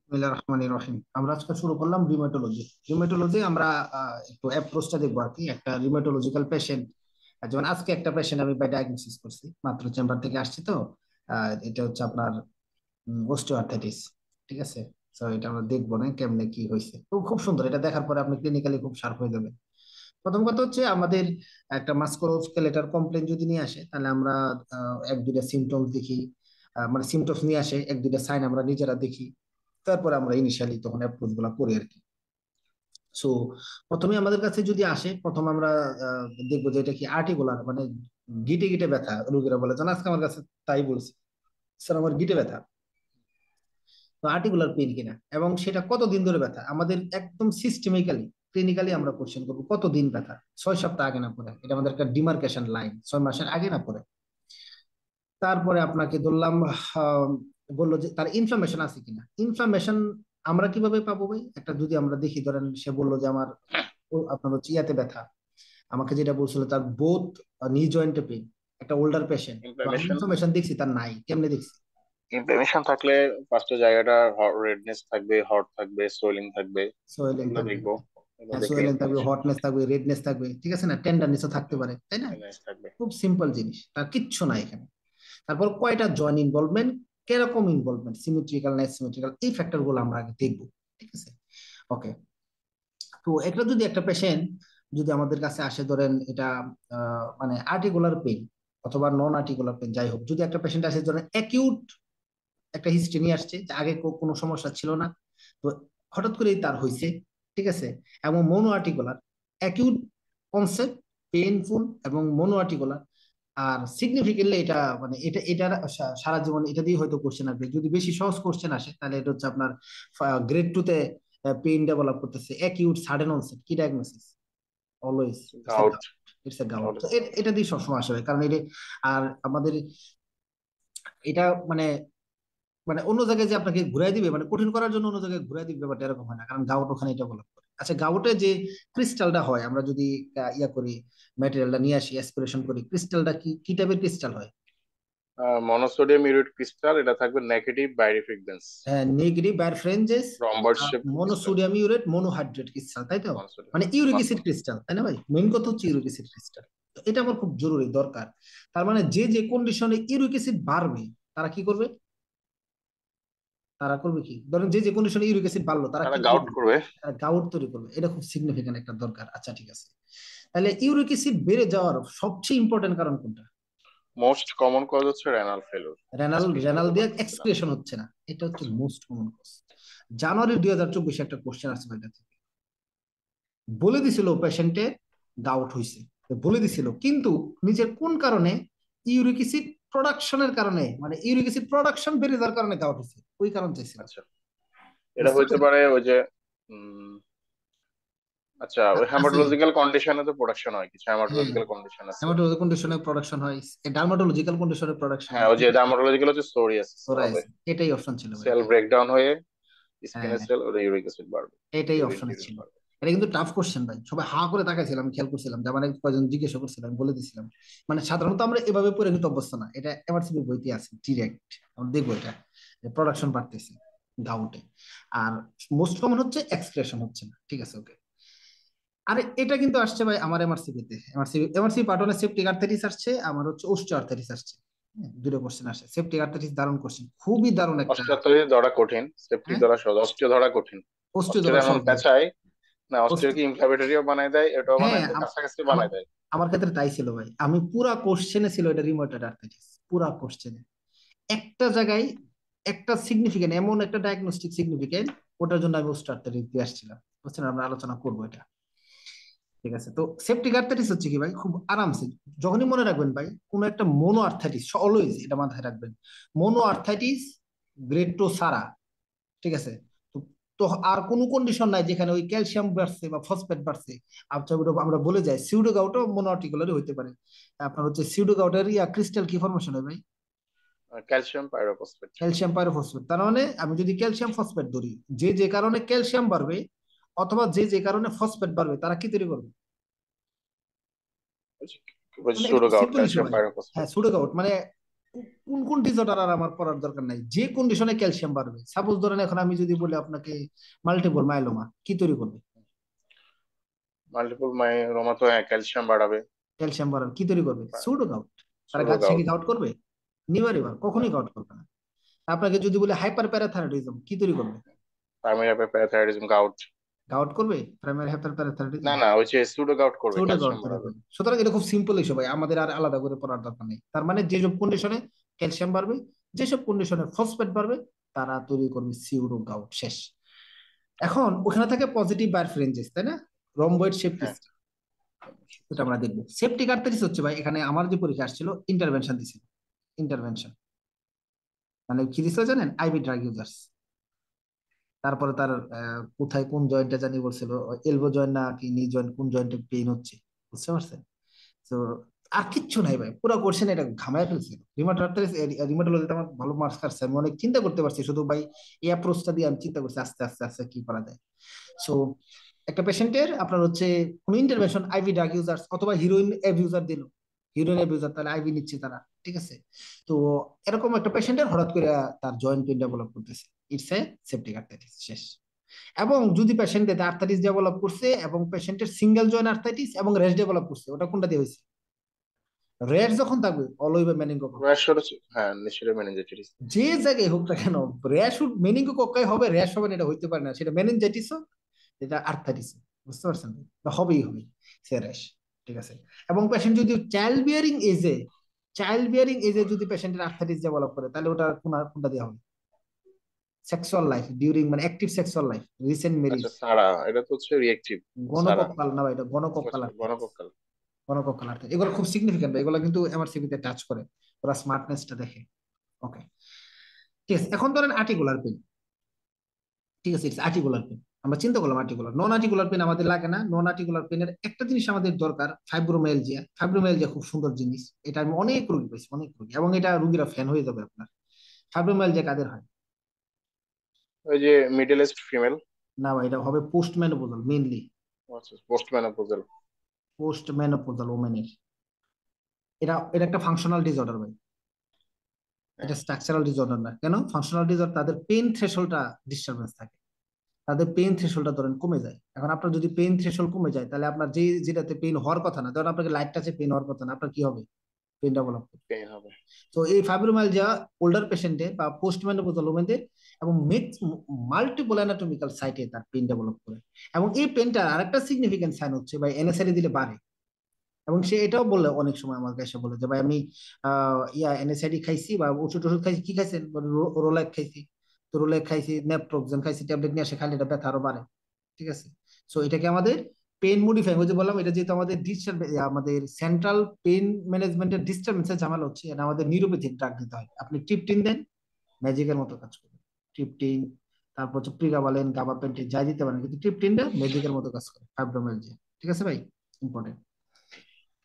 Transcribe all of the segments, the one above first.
বিসমিল্লাহির রহমানির রহিম। আমরা আজকে শুরু করলাম রিউমাটোলজি। রিউমাটোলজি আমরা একটু অ্যাপ্রোচটা দেখবো আর কি। একটা রিউমাটোলজিক্যাল পেশেন্ট, যেমন আজকে একটা পেশেন্ট আমি বাই ডায়াগনোসিস করছি, মাত্র চেম্বার থেকে আসছি। তো এটা হচ্ছে আপনার অস্টিওআর্থাইটিস। ঠিক আছে। তো এটা আমরা দেখবো না কেমনে কি হয়েছে। তো খুব সুন্দর, এটা দেখার পরে আপনি ক্লিনিক্যালি খুব শার্প হয়ে যাবেন। প্রথম কথা হচ্ছে আমাদের একটা মাস্কুলোস্কেলেটাল কমপ্লেন যদি নিয়ে আসে, তাহলে আমরা এক দুইটা সিমটমস দেখি। মানে সিমটমস নিয়ে আসে, এক দুইটা সাইন আমরা নিজেরা দেখি। তারপরে আমরা ইনিশিয়ালি তখন অ্যাপ্রোচ গুলা করি আর কি। সো প্রথমে আমাদের কাছে যদি আসে, প্রথম আমরা দেখবো যে এটা কি আর্টিকুলার, মানে গিটে গিটে ব্যথা রোগীরা বলে। যেন আজকে আমার কাছে তাই বলছে, স্যার আমার গিটে ব্যথা। তো আর্টিকুলার পেইন কিনা এবং সেটা কতদিন ধরে ব্যথা, আমাদের একদম সিস্টেমিক্যালি ক্লিনিক্যালি আমরা কোশ্চেন করবো কতদিন ব্যথা। 6 সপ্তাহ আগে না পরে, এটা আমাদের একটা ডিমার্কেশন লাইন, 6 মাসের আগে না পরে। তারপরে আপনাকে ধরলাম বললো যে তার ইনফ্লামেশন আছে কিনা। ইনফ্লামেশন আমরা কিভাবে পাবো ভাই? একটা যদি আমরা দেখি, ধরেন সে বললো যে আমার আপনার হচ্ছে ইয়াতে ব্যথা, আমাকে যেটা বলছিল তার বোথ নি জয়েন্টে পেইন, একটা ওল্ডার পেশেন্ট। তো আমি ইনফ্লামেশন ইনফ্লামেশন দেখছি তার নাই, কেমনে দেখছি? ইনফ্লামেশন থাকলে ফার্স্টে জায়গাটা রেডনেস থাকবে, হট থাকবে, সোয়েলিং থাকবে। সোয়েলিং এগুলো থাকবে, দেখবো, এগুলো হ্যাঁ দেখলে সোয়েলিং থাকবে, ইনফ্লামেশন। হটনেস থাকবে, রেডনেস থাকবে, ঠিক আছে না, টেন্ডারনেসও থাকতে পারে, তাই না? থাকবে। খুব সিম্পল জিনিস, তার কিচ্ছু নাই এখানে। তারপর কয়টা জয়েন্ট ইনভলভমেন্ট, কিরকম ইনভলভমেন্ট, সিমেট্রিক্যাল না সিমেট্রিক্যাল, এই ফ্যাক্টর গুলো আমরা আগে দেখবো। ঠিক আছে, ওকে। তো একটা যদি একটা পেশেন্ট যদি আমাদের কাছে আসে, ধরেন এটা মানে আর্টিকুলার পেইন অথবা নন আর্টিকুলার পেইন, যাই হোক, যদি একটা পেশেন্ট আসে ধরেন অ্যাকিউট একটা হিস্ট্রি নিয়ে আসছে যে আগে কোনো সমস্যা ছিল না, তো হঠাৎ করেই তার হয়েছে। ঠিক আছে, এবং মনো আর্টিকুলার, অ্যাকিউট কনসেপ্ট, পেইনফুল এবং মনো আর্টিকুলার। আর সিগনিফিকেন্টলি এটা মানে এটার সারা জীবন এটা দিয়ে হয়তো কোশ্চেন আসবে। যদি বেশি সহজ কোশ্চেন আসে, তাহলে এটা হচ্ছে আপনার গ্রেড 2-তে পেইন ডেভেলপ করতেছে, অ্যাকিউট সাডেন অনসেট, কি diagnosis? Always it's a gout. Gout. It's a gout. তো এটা দিয়ে সবসময় আসবে, কারণ এটা আর আমাদের এটা মানে মানে অন্য জায়গায় যে আপনাকে ঘুরাই দিবে, মানে কঠিন করার জন্য অন্য জায়গায় ঘুরাই দিবে, ব্যাপারটা এরকম হয় না, কারণ গাউট ওখানে এটা ডেভেলপ করে। আচ্ছা, গাউটে যে ক্রিস্টালটা হয়, আমরা যদি ইয়া করি, ম্যাটেরিয়ালটা নিয়ে আসি, অ্যাসপিরেশন করি, ক্রিস্টালটা কি কি টাইপের ক্রিস্টাল হয়? মনোসোডিয়াম ইউরেট ক্রিস্টাল, এটা থাকবে negative birefringence. Negative birefringence, rhombus shape crystal. Monosodium urate, monohydrate crystal, তাই তো? মনোসোডিয়াম মানে ইউরিক অ্যাসিড মনোসোডিয়াম ক্রিস্টাল, তাই না ভাই? মেইন কথা হচ্ছে ইউরিক অ্যাসিড ক্রিস্টাল। তো এটা আমার খুব জরুরি দরকার। তার মানে যে যে কন্ডিশনে ইউরিক অ্যাসিড বাড়বে, তারা কি করবে? তারা করবে কি, ধরেন যে যে কন্ডিশনে ইউরিক অ্যাসিড বাড়লো, তারা তারা কি তৈরি গাউট করবে? করবে। তারা গাউট তৈরি করবে। এটা খুব সিগনিফিকেন্ট একটা দরকার। আচ্ছা ঠিক আছে, তাহলে ইউরিক অ্যাসিড বেড়ে যাওয়ার সবচেয়ে ইম্পর্টেন্ট কারণ কোনটা? মোস্ট কমন কজ হচ্ছে রেনাল ফেলোর। রেনাল, এক্সক্রিশন রেনাল গুলো দিয়ে বাড়তেছে না। এক্সক্রিয়েশন হচ্ছে না, এটা হচ্ছে মোস্ট কমন কজ। জানুয়ারি 2024 একটা কোশ্চেন আসছে এটা থেকে, বলে দিছিল পেশেন্টে গাউট হয়েছে, বলে দিছিল, কিন্তু নিজের কোন কারণে? ইউরিক অ্যাসিড প্রোডাকশনের কারণে, মানে ইউরিক অ্যাসিড প্রোডাকশন বেড়ে যাওয়ার কারণে গাউট হয়েছে, ওই কারণ চাইছিল। আচ্ছা, এটা বুঝতে হইতে পারছেন? পারে ওই যে উম, আচ্ছা, ওই আছে, হ্যামাটোলজিক্যাল কন্ডিশনে তো প্রোডাকশন হয়, কিছু হ্যাঁ, হ্যামাটোলজিক্যাল কন্ডিশন আছে। হেমাটোলজিক্যাল কন্ডিশনে প্রোডাকশন হয়, ডার্মাটোলজিক্যাল কন্ডিশনে প্রোডাকশন হ্যাঁ, হয়, ওই যে ডার্মাটোলজিক্যাল হচ্ছে সোরিয়াসিস হবে। সোরাইসিস, এটাই অপশন ছিল ভাই। সেল ব্রেকডাউন হয়ে হ্যাঁ, স্কিনের সেল ওদের ইউরিক অ্যাসিড বাড়বে। এটাই ইউরিন অপশনে টিউরিন ছিল। বাড়বে। এটা কিন্তু টাফ কোশ্চেন ভাই, সবাই হা করে তাকাইছিলাম, আমি খেয়াল করছিলাম যে আমার কয়েকজন জিজ্ঞাসা করছিলাম, আমি বলে দিছিলাম। মানে সাধারণত আমরা এভাবে পড়ে কিন্তু অভ্যস্ত না, এটা এমআরসিবি বইতে আছে ডিরেক্ট। আমরা দেখবো এটা, যে প্রোডাকশন বাড়তেছে গাউটে, আর মোস্ট কমন হচ্ছে এক্সক্রেশন হচ্ছে না। ঠিক আছে, ওকে। আরে এটা কিন্তু আসছে ভাই আমার এমআরসিবি তে, এমআরসিবি পার্ট 1 সেপটিক আর্থারিটিস আসছে, আমার হচ্ছে ওস্টিও আর্থারিটিস আসছে। হ্যাঁ, দুটো কোশ্চেন আসে, সেপটিক আর্থারিটিস দারুণ কোশ্চেন, খুবই দারুণ একটা। অস্টিওআর্থ্রাইটিস ধরা কঠিন, সেপটিক হ্যাঁ, ধরা সহজ। অস্টিও ধরা কঠিন। ওস্টিও অস্টিও ধরা এমন সহজ ভাই। পেঁচায় না, অস্টিও কি ওস্টিও, ইনফ্লামেটরিও বানায় দেয়, এটাও হ্যাঁ বানায় দেয়, কাছাকাছি আমার বানায় দেয়। আমার ক্ষেত্রে তাই ছিল ভাই, আমি পুরা কোশ্চেনে ছিল এটা রিমোটেড আর্থ্রাইটিস, পুরা কোশ্চেনে একটা জায়গায় একটা সিগনিফিকেন্ট, এমন একটা ডায়াগনস্টিক সিগনিফিকেন্ট, ওটার জন্য আমি ওস্টিও আর্থ্রাইটিস দিয়ে আসছিলাম। বুঝছেন, আমরা আলোচনা করবো এটা। ঠিক আছে, তো সেপটিক আর্থাইটিস হচ্ছে কি ভাই, খুব আরামসে যখনই মনে রাখবেন ভাই, কোন একটা মোনো আর্থাইটিস, অলওয়েজ এটা মাথায় রাখবেন, মোনো আর্থাইটিস গ্রেড 2 সারা। ঠিক আছে, তো তো আর কোনো কন্ডিশন নাই যেখানে ওই ক্যালসিয়াম বাড়ছে বা ফসফেট বাড়ছে। আচ্ছা, ওটা আমরা বলে যাই সিউডো গাউটও মোনো আর্টিকুলারই হইতে পারে। আপনার হচ্ছে সিউডো গাউটের ক্রিস্টাল কি ফরমেশন হয় ভাই? Calcium pyrophosphate. Calcium pyrophosphate. তার মানে আমি যদি ক্যালসিয়াম ফসফেট ধরি, যে যে কারণে ক্যালসিয়াম বাড়বে অথবা যে যে কারণে ফসফেট বাড়বে, তারা কি তৈরি করবে? মানে এটা সুডো খুব গাউট, সিম্পল ইস্যু ক্যালসিয়াম ভাই। হ্যাঁ, পাইরোফসফেট। সুডো গাউট মানে কোন কোন ডিসঅর্ডার আর আমার পড়ার দরকার নাই, যে কন্ডিশনে ক্যালসিয়াম বাড়বে। সাপোজ ধরেন এখন আমি যদি বলি আপনাকে মাল্টিপল মাইলোমা কি তৈরি করবে? মাল্টিপল মাইলোমা তো হ্যাঁ ক্যালসিয়াম বাড়াবে। ক্যালসিয়াম বাড়াবে, কি তৈরি করবে? Pseudo gout. আর ছোট গাছ কি গাউট। গাউট করবে? নিবারই কখনোই গাউট করবে না। আপনাকে যদি বলে হাইপার প্যারাথাইরয়েডিজম কি তৈরি করবে? Primary parathyroidism gout. গাউট করবে প্রাইমারি হাইপার না প্যারাথাইরয়েডিজম? না, ওই যে সুডো গাউট করবে, সুডো গাউট ক্যালসিয়াম তৈরি বাড়াবে। করবে। সুতরাং এটা খুব সিম্পল ইস্যু ভাই, আমাদের আর আলাদা করে পড়ার দরকার নেই। তার মানে যেসব কন্ডিশনে ক্যালসিয়াম বাড়বে, যেসব কন্ডিশনে ফসফেট বাড়বে, তারা তৈরি করবে সিউডো গাউট। শেষ। এখন ওখানে থাকে পজিটিভ বারফ্রেঞ্জেস, তাই না? রম্বয়েড হ্যাঁ। সেপ্টিস, ওটা আমরা দেখবো। সেপ্টিক আর্টারিস হচ্ছে ভাই, এখানে আমার যে পরীক্ষা আসছিল ইন্টারভেনশন দিছিল। ইন্টারভেনশন মানে কি দিছিল জানেন? IV drug users. তারপরে তার কোথায় কোন জয়েন্টটা জানি বলছিল, এলবো জয়েন্ট না কি নি জয়েন্ট, কোন জয়েন্টে পেইন হচ্ছে, বুঝতে পারছেন? তো আর কিচ্ছু নাই ভাই, পুরো কোশ্চেন এটা ঘামায় ফেলছিল। রিমাটোলজিতে আমার ভালো মার্কস কাটছে, আমি অনেক চিন্তা করতে পারছি শুধু ভাই এই অ্যাপ্রোচটা দিয়ে। আমি চিন্তা করছি আস্তে আস্তে আস্তে কি করা যায়। সো একটা পেশেন্টের আপনার হচ্ছে কোন ইন্টারভেনশন, আইভি ড্রাগ ইউজার্স অথবা হিরোইন অ্যাবিউজার দিল, হিরোইন অ্যাবিউজার, তাহলে আইভি নিচ্ছে তারা, ঠিক আছে? তো এরকম একটা পেশেন্টের হঠাৎ করে তার জয়েন্ট পেইন ডেভেলপ করতেছে, ইটস এ সেপ্টিক আর্থাইটিস। শেষ। এবং যদি পেশেন্টের আর্থাইটিস ডেভেলপ করছে এবং পেশেন্টের সিঙ্গেল জয়েন্ট আর্থাইটিস এবং রেস্ট ডেভেলপ করছে, ওটা কোনটা দিয়ে হয়েছে? রেস্ট যখন থাকবে অলওয়েজ মেনিনগোকক। র্যাশ হচ্ছে, হ্যাঁ নিশ্চয়ই মেনিনজাইটিস। যে জায়গায় হোক না কেন, র্যাশ মেনিনগোকক্কাই হবে, র্যাশ হবে না এটা হইতে পারে না, সেটা মেনিনজাইটিস, যেটা আর্থাইটিস, বুঝতে পারছেন? বা হবেই হবে সে র্যাশ, ঠিক আছে? এবং পেশেন্ট যদি চাইল্ড বিয়ারিং এজে যদি পেশেন্টের আর্থাইটিস ডেভেলপ করে, তাহলে ওটা কোনটা দেওয়া হবে? সেক্সুয়াল লাইফ ডিউরিং মানে active sexual life, recent marriage. আচ্ছা সারা, এটা তো হচ্ছে রিয়েক্টিভ। সারা। গণকক্কাল না ভাই, এটা গণকক্কাল আর্থাইটিস। গণকক্কাল। গণকক্কাল আর্থাইটিস এগুলো খুব সিগনিফিকেন্ট, এগুলো কিন্তু এমআরসিবি তে টাচ করে, ওরা স্মার্টনেসটা দেখে। ওকে, ঠিক আছে। এখন ধরেন আর্টিকুলার পেন, ঠিক আছে, ইটস আর্টিকুলার পেন। আমরা চিন্তা করলাম আর্টিকুলার, নন আর্টিকুলার পেন আমাদের লাগে না। নন আর্টিকুলার পেনের একটা জিনিস আমাদের দরকার, ফাইব্রোমাইলজিয়া। ফাইব্রোমাইলজিয়া খুব সুন্দর জিনিস, এটা আমি অনেক রোগী পাইছি, অনেক রোগী, এবং এটা রোগীরা ফ্যান হয়ে যাবে আপনার। ফাইব্রোমাইলজিয়া কাদের হয়? ওই যে মিডল এজড ফিমেল। না ভাই, এটা হবে পোস্ট মেনোপজাল মেইনলি। আচ্ছা পোস্ট মেনোপজাল। পোস্ট মেনোপজাল ওমেনের। এটা এটা একটা ফাংশনাল ডিসঅর্ডার ভাই, হ্যাঁ। এটা স্ট্রাকচারাল ডিসঅর্ডার না। কেন ফাংশনাল ডিসঅর্ডার? তাদের পেইন থ্রেশহোল্ডটা ডিস্টারবেন্স থাকে, তাদের পেইন থ্রেশহোল্ডটা ধরেন কমে যায়। এখন আপনার যদি পেইন থ্রেশহোল্ড কমে যায়, তাহলে আপনার যেটাতে পেইন হওয়ার কথা না, ধরেন আপনাকে লাইট টাচে পেইন হওয়ার কথা না, আপনার কি হবে? পেইন ডেভেলপ করবে। পেইন হবে। তো এই ফাইব্রোমাইলজিয়া ওল্ডার পেশেন্টে বা পোস্ট মেনোপজাল ওমেনদের এবং মাল্টিপল অ্যানাটমিক্যাল সাইটে তার পেইন ডেভেলপ করে। এবং এই পেইনটার আরেকটা সিগনিফিকেন্ট সাইন হচ্ছে ভাই, এনএসআইডি দিলে বাড়ে। এবং সে এটাও বললে অনেক সময় আমাকে এসে বলে যে ভাই আমি এনএসআইডি খাইছি বা ওষুধ টষুধ খাইছি, কি খাইছেন? রোলেক খাইছি। তো রোলেক খাইছি, নেপ্রোক্সেন খাইছি, ট্যাবলেট নিয়ে আসে খাইলে এটা ব্যথা আরো বাড়ে, ঠিক আছে? সো এটাকে আমাদের পেন মডিফাই, ওই যে বললাম, এটা যেহেতু আমাদের আমাদের সেন্ট্রাল পেন ম্যানেজমেন্টের ডিস্টার্বেন্সের ঝামেলা হচ্ছে, এটা আমাদের নিউরোপ্যাথিক ড্রাগ দিতে হয়। আপনি ট্রিপটিন দেন, ম্যাজিকের মতো কাজ করবে। ট্রিপটিন, তারপর হচ্ছে প্রিগাবালেন, গাবাপেন্টিন, যাই দিতে পারেন, কিন্তু ট্রিপটিনটা ম্যাজিকের মতো কাজ করে ফাইব্রোমাইলজিয়া, ঠিক আছে ভাই? ইম্পর্টেন্ট।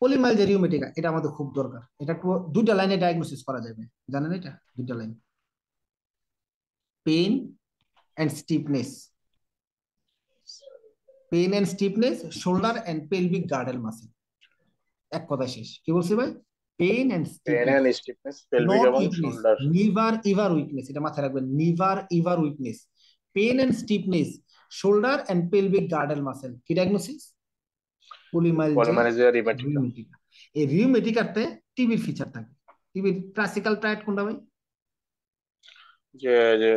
পলিমাইলজিয়া রিউমেটিকা, এটা আমাদের খুব দরকার। এটা একটু দুইটা লাইনে ডায়াগনোসিস করা যাবে, জানেন এটা? দুইটা line, pain and stiffness. Pain and stiffness, shoulder and pelvic girdle muscle. এক কথা শেষ। কি বলছি ভাই? Pain and pain stiffness, and stiffness pelvic not এবং weakness. Shoulder. Never ever weakness, এটা মাথায় রাখবেন, never ever weakness. Pain and stiffness, shoulder and pelvic girdle muscle. কি diagnosis? Polymyalgia polymyalgia rheumatica. Rheumatica. এই রিউমেটিকাতে টিবির ফিচার থাকে। টিবির ক্লাসিক্যাল ট্রাইট কোনটা ভাই? যে যে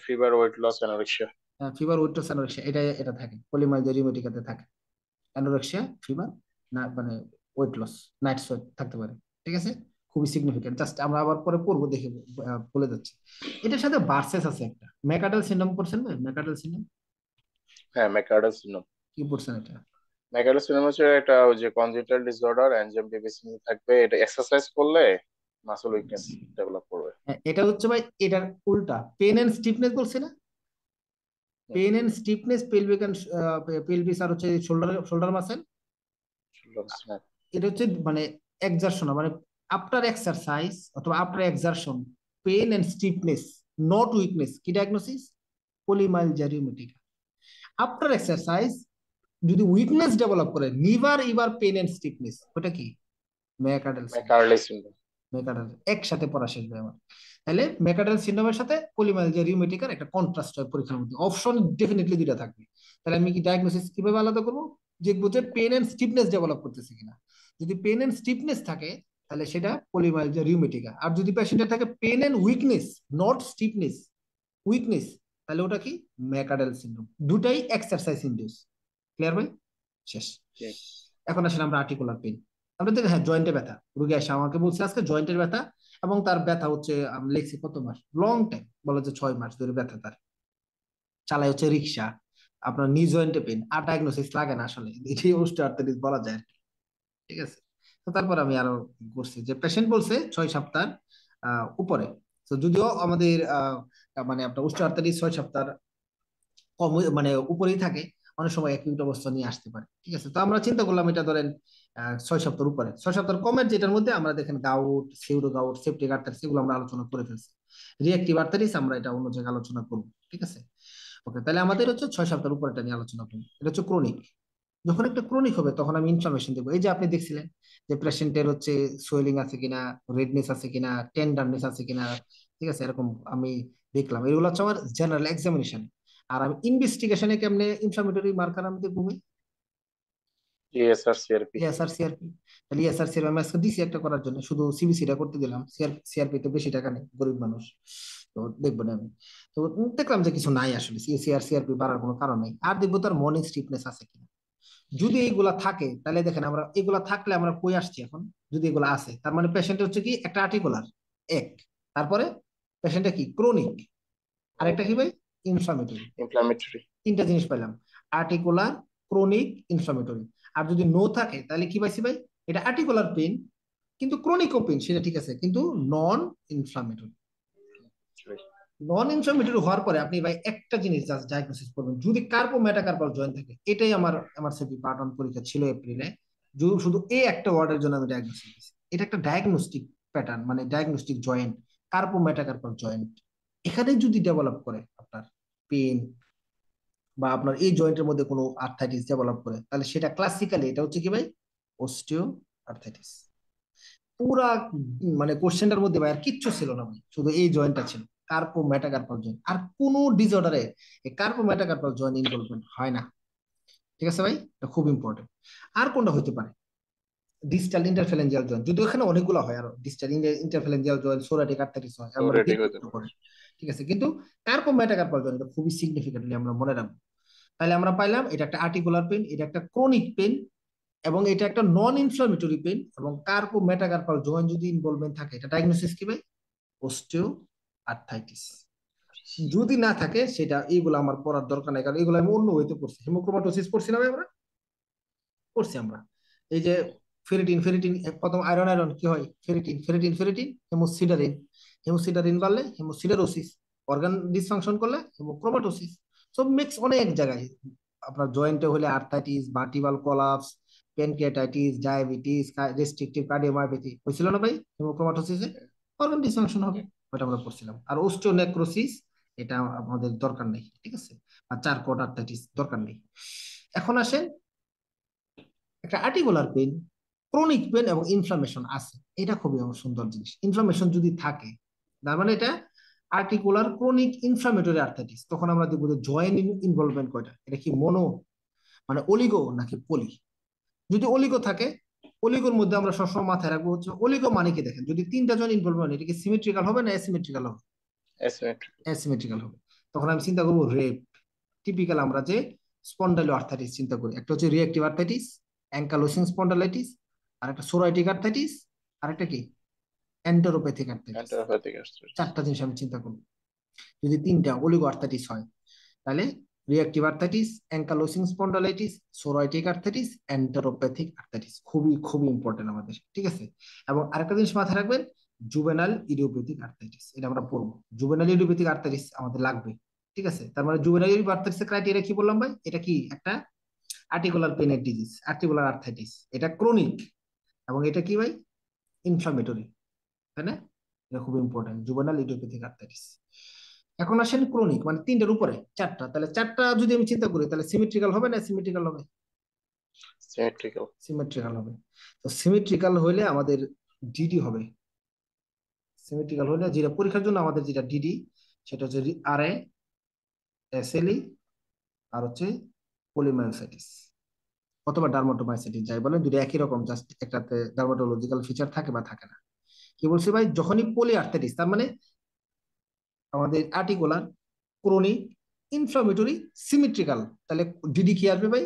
fever, weight loss, anorexia. Fever with anorexia, এটা এটা থাকে পলিমাইলজিয়া রিউমেটিকাতে থাকে। অ্যানোরেক্সিয়া, ফিভার, না মানে ওয়েট লস, নাইট সোয়েট থাকতে পারে, ঠিক আছে? খুবই সিগনিফিকেন্ট, জাস্ট আমরা আবার পরে পড়বো দেখে বলে যাচ্ছি। এটার সাথে ভার্সেস আছে একটা, ম্যাকাডাল সিনড্রোম পড়ছেন ভাই? ম্যাকাডাল সিনড্রোম হ্যাঁ ম্যাকআর্ডার সিনড্রোম। কি পড়ছেন এটা? ম্যাকআর্ডার সিনড্রোম হচ্ছে একটা ওই যে কনজেনিটাল ডিসঅর্ডার, এনজাইম ডেফিসিয়েন্সি থাকবে, এটা এক্সারসাইজ করলে মাসল উইকনেস ডেভেলপ করবে। হ্যাঁ, এটা হচ্ছে ভাই এটার উল্টা, পেন এন্ড স্টিফনেস বলছে না? হুম। Pain and stiffness pelvic and pelvis আর হচ্ছে শোল্ডার শোল্ডার মাসেল। হ্যাঁ। এটা হচ্ছে মানে এক্সারশন মানে আফটার এক্সারসাইজ অথবা after exertion, pain and stiffness, not weakness. কি diagnosis? Polymyalgia rheumatica. After exercise যদি উইকনেস ডেভেলপ করে, never ever pain and stiffness, ওটা কি? ম্যাকার্ডেল সিনড্রোম। ম্যাকআর্ডার সিনড্রোম। মেকাডাল একসাথে পড়া শেষ ভাই আমার। তাহলে মেকাডাল সিনড্রোমের সাথে পলিমাইলজিয়া রিউমেটিকার একটা কন্ট্রাস্ট হয় পরীক্ষার মধ্যে, অপশন ডেফিনেটলি দুইটা থাকবে। তাহলে আমি কি ডায়াগনোসিস কিভাবে আলাদা করবো? দেখবো যে পেন এন্ড স্টিফনেস ডেভেলপ করতেছে কিনা। যদি পেন এন্ড স্টিফনেস থাকে তাহলে সেটা পলিমাইলজিয়া রিউমেটিকা। আর যদি পেশেন্টের থাকে pain and weakness, not stiffness, weakness, তাহলে ওটা কি ম্যাকাডেল সিনড্রোম। দুটাই এক্সারসাইজ ইনডিউস। ক্লিয়ার ভাই? শেষ। ঠিক। এখন আসলে আমরা আর্টিকুলার পেন, আমরা দেখি হ্যাঁ জয়েন্টে ব্যথা, রুগী এসে আমাকে বলছে আজকে জয়েন্টের ব্যথা, এবং তার ব্যথা হচ্ছে আমি লিখছি কত মাস, লং টাইম, বলে যে 6 মাস ধরে ব্যথা তার, চালায় হচ্ছে রিক্সা, আপনার নি জয়েন্টে পেন, আর ডায়াগনোসিস লাগে না আসলে, এটি অস্টিওআর্থ্রাইটিস বলা যায় আর কি। ঠিক আছে। তো তারপর আমি আরো করছি যে পেশেন্ট বলছে 6 সপ্তাহ উপরে। তো যদিও আমাদের মানে আপনার অস্টিওআর্থ্রাইটিস 6 সপ্তাহ কম মানে উপরেই থাকে, অনেক সময় অ্যাকিউট অবস্থা নিয়ে আসতে পারে। ঠিক আছে, তো আমরা চিন্তা করলাম এটা ধরেন 6 সপ্তাহের উপরে, 6 সপ্তাহ কমের যেটার মধ্যে আমরা দেখেন গাউট, সিউডো গাউট, সেপ্টিক আর্থারিটিস এগুলো আমরা আলোচনা করে ফেলছি। রিঅ্যাক্টিভ আর্থারিটিস আমরা এটা অন্য জায়গায় আলোচনা করবো। ঠিক আছে। ওকে, তাহলে আমাদের হচ্ছে 6 সপ্তাহের উপর এটা নিয়ে আলোচনা করবো। এটা হচ্ছে ক্রনিক। যখন একটা ক্রনিক হবে তখন আমি ইনফ্লামেশন দেবো। এই যে আপনি দেখছিলেন যে পেশেন্টের হচ্ছে সোয়েলিং আছে কিনা, রেডনেস আছে কিনা, টেন্ডারনেস আছে কিনা। ঠিক আছে, এরকম আমি দেখলাম। এগুলো হচ্ছে আমার জেনারেল এক্সামিনেশন। আর আমি ইনভেস্টিগেশনে কেমনে ইনফ্লামেটরি মার্কার আমি দেখবো? ESR CRP. ESR CRP. তাহলে ইএসআর সিআরপি আমি আজকে দিছি একটা করার জন্য, শুধু সিবিসিটা করতে দিলাম, সিআরপি তে বেশি টাকা নেই, গরিব মানুষ, তো দেখবো না আমি। তো দেখলাম যে কিছু নাই আসলে, সিআর সিআরপি বাড়ার কোনো কারণ নেই। আর দেখবো তার মর্নিং স্টিফনেস আছে কিনা। যদি এইগুলা থাকে তাহলে দেখেন, আমরা এগুলা থাকলে আমরা কই আসছি এখন। যদি এগুলা আছে তার মানে পেশেন্ট হচ্ছে কি একটা আর্টিকুলার এক, তারপরে পেশেন্টটা কি ক্রনিক, আরেকটা কি ভাই ইনফ্লামেটরি। ইনফ্লামেটরি। তিনটা জিনিস পাইলাম, আর্টিকুলার, ক্রনিক, ইনফ্লামেটরি। আর যদি নো থাকে তাহলে কি পাইছি ভাই, এটা আর্টিকুলার পেইন কিন্তু ক্রনিক পেইন, সেটা ঠিক আছে কিন্তু নন ইনফ্লামেটরি। নন ইনফ্লামেটরি হওয়ার পরে আপনি ভাই একটা জিনিস জাস্ট ডায়াগনোসিস করবেন, যদি কার্পো মেটাকার্পাল জয়েন্ট থাকে। এটাই আমার এমআরসিপি পার্ট 1 পরীক্ষা ছিল এপ্রিলে। শুধু এই একটা ওয়ার্ডের জন্য আমি ডায়াগনোসিস দিয়েছি। এটা একটা ডায়াগনস্টিক প্যাটার্ন, মানে ডায়াগনস্টিক জয়েন্ট, কার্পো মেটাকার্পাল জয়েন্ট। এখানে যদি ডেভেলপ করে আপনার পেন, বা আপনার এই জয়েন্টের মধ্যে কোনো আর্থাইটিস ডেভেলপ করে, তাহলে সেটা ক্লাসিক্যালি এটা হচ্ছে কি ভাই অস্টিও আর্থাইটিস। পুরা মানে কোশ্চেনটার মধ্যে ভাই আর কিচ্ছু ছিল না ভাই, শুধু এই জয়েন্টটা ছিল, কার্পো মেটাকার্পাল জয়েন্ট। আর কোনো ডিসঅর্ডারে এই কার্পো মেটাকার্পাল জয়েন্ট ইনভলভমেন্ট হয় না। ঠিক আছে ভাই, এটা খুব ইম্পর্টেন্ট। আর কোনটা হইতে পারে, ডিস্টাল ইন্টারফেরেঞ্জিয়াল জয়েন্ট, যদি ওখানে অনেকগুলো হয়, আরো ডিস্টাল ইন্টারফেরেঞ্জিয়াল জয়েন্ট, সোরাটিক আর্থাইটিস হয়, আমরা সোরেটিক হতে দেখতে পারে। পারি। ঠিক আছে, কিন্তু কার্পো মেটাকার্পাল জয়েন্ট এটা খুবই সিগনিফিকেন্টলি আমরা মনে রাখবো। তাহলে আমরা পাইলাম এটা একটা আর্টিকুলার পেন, এটা একটা ক্রনিক পেন, এবং এটা একটা নন ইনফ্লামেটরি পেন, এবং কার্পো মেটাকার্পাল জয়েন্ট যদি ইনভলভমেন্ট থাকে, এটা ডায়াগনোসিস কি ভাই অস্টিও আর্থাইটিস। যদি না থাকে সেটা এইগুলো আমার পড়ার দরকার নাই, কারণ এগুলো আমি অন্য হইতে পড়ছি। হেমোক্রোমাটোসিস পড়ছি না ভাই আমরা, পড়ছি আমরা। এই যে ফেরিটিন ফেরিটিন, প্রথম আয়রন আয়রন কি হয়, ferritin ferritin ferritin, haemosiderin, haemosiderin বাড়লে হেমোসিডারোসিস, অর্গান ডিসফাংশন করলে হেমোক্রোমাটোসিস। সব মিক্স অনেক জায়গায়। আপনার জয়েন্টে হলে arthritis, vertebral collapse, pancreatitis, diabetes, restrictive cardiomyopathy হয়েছিল না ভাই হেমোক্রোমাটোসিসে, অর্গান ডিসফাংশন হবে। ওটা আমরা পড়ছিলাম। আর ওস্টিওনেক্রোসিস এটা আমাদের দরকার নেই। ঠিক আছে। আর চারকোট আর্থাইটিস দরকার নেই। এখন আসেন একটা আর্টিকুলার পেন, ক্রনিক পেন এবং ইনফ্লামেশন আছে, এটা খুবই আমার সুন্দর জিনিস। ইনফ্লামেশন যদি থাকে তার মানে এটা আর্টিকুলার ক্রনিক ইনফ্লামেটরি আর্থাইটিস। তখন আমরা দেখবো যে জয়েন্ট ইনভলভমেন্ট কয়টা, এটা কি মনো মানে অলিগো নাকি পলি। যদি অলিগো থাকে, অলিগোর মধ্যে আমরা সবসময় মাথায় রাখবো হচ্ছে অলিগো মানে কি, দেখেন যদি তিনটা জয়েন্ট ইনভলভমেন্ট, এটা কি সিমেট্রিক্যাল হবে না অ্যাসিমেট্রিক্যাল হবে? অ্যাসিমেট্রিক। অ্যাসিমেট্রিক্যাল হবে। তখন আমি চিন্তা করবো রেপ। টিপিক্যাল আমরা যে স্পন্ডাইলো আর্থাইটিস চিন্তা করি, একটা হচ্ছে রিঅ্যাক্টিভ আর্থাইটিস, অ্যাঙ্কালোসিং স্পন্ডালাইটিস, আর একটা সোরাইটিক আর্থাইটিস, আর একটা কি এন্টেরোপ্যাথিক আর্থাইটিস। অ্যান্টারোপ্যাথিক আর্থ্রাইটিস। চারটা জিনিস আমি চিন্তা করবো। যদি তিনটা অলিগো আর্থাইটিস হয় তাহলে reactive arthritis, ankylosing spondylitis, psoriatic arthritis, enteropathic arthritis খুবই খুবই ইম্পর্টেন্ট আমাদের। ঠিক আছে। এবং আরেকটা জিনিস মাথায় রাখবেন, জুভেনাল ইডিওপ্যাথিক আর্থাইটিস, এটা আমরা পড়বো। জুভেনাল ইডিওপ্যাথিক আর্থাইটিস আমাদের লাগবে। ঠিক আছে, তার মানে জুভেনাল ইডিওপ্যাথিক আর্থাইটিসের ক্রাইটেরিয়া কি বললাম ভাই, এটা কি একটা আর্টিকুলার পেনের ডিজিজ, আর্টিকুলার আর্থাইটিস, এটা ক্রনিক, এবং এটা কি ভাই ইনফ্লামেটরি, তাই না? এটা খুব ইম্পর্টেন্ট, জুভেনাল ইডিওপ্যাথিক আর্থাইটিস। এখন আসেন ক্রনিক, মানে তিনটার উপরে চারটা, তাহলে চারটা যদি আমি চিন্তা করি তাহলে সিমেট্রিক্যাল হবে না সিমেট্রিক্যাল হবে? সিমেট্রিক্যাল। সিমেট্রিক্যাল হবে। তো সিমেট্রিক্যাল হইলে আমাদের ডিডি হবে, সিমেট্রিক্যাল হলে যেটা পরীক্ষার জন্য আমাদের যেটা ডিডি, সেটা হচ্ছে আরএ, এসএলই, আর হচ্ছে পলিমায়োসাইটিস অথবা ডার্মাটোমাইসাইটিস, যাই বলেন, দুটো একই রকম, জাস্ট একটাতে ডার্মাটোলজিক্যাল ফিচার থাকে বা থাকে না। কি বলছি ভাই, যখনই পলি আর্থারিটিস, তার মানে আমাদের আর্টিকুলার, ক্রনিক, ইনফ্লামেটরি, সিমেট্রিক্যাল, তাহলে ডিডি কি আসবে ভাই?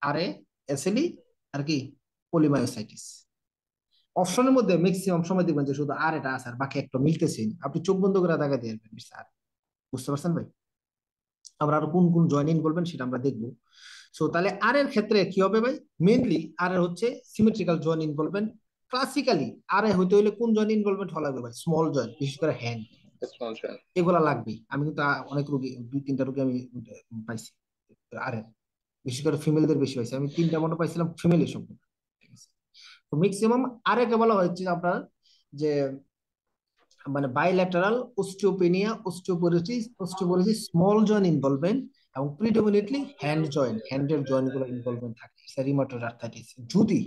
আরএ, এসএলই, আর কি পলিমায়োসাইটিস। অপশনের মধ্যে ম্যাক্সিমাম সময় দেখবেন যে শুধু আর এটা আছে, আর বাকি একটা মিলতেছে না। আপনি চোখ বন্ধ করে দেখা দিয়ে আসবেন স্যার। বুঝতে পারছেন ভাই? আমরা আরো কোন কোন জয়েন বলবেন সেটা আমরা দেখবো। সো তাহলে আর এর ক্ষেত্রে কি হবে ভাই? মেইনলি আর এর হচ্ছে সিমেট্রিক্যাল জয়েন্ট ইনভলভমেন্ট। ক্লাসিক্যালি আর এ হইতে হইলে কোন জয়েন্ট ইনভলভমেন্ট হওয়া লাগবে ভাই? স্মল জয়েন্ট, বিশেষ করে হ্যান্ড, স্মল জয়েন্ট। এগুলা লাগবে। আমি কিন্তু অনেক রোগী, দুই তিনটা রোগী আমি পাইছি আর এর, বিশেষ করে ফিমেলদের বেশি পাইছি আমি, তিনটা মনে পাইছিলাম ফিমেলের সম্পর্কে। ঠিক আছে, তো ম্যাক্সিমাম আর একে বলা হচ্ছে আপনার যে মানে bilateral osteopenia, osteoporosis, small joint involvement, এবং প্রিডমিনেটলি হ্যান্ড জয়েন্ট, হ্যান্ডের জয়েন্ট গুলো ইনভলভমেন্ট থাকে রিউমাটয়েড আর্থ্রাইটিস। যদি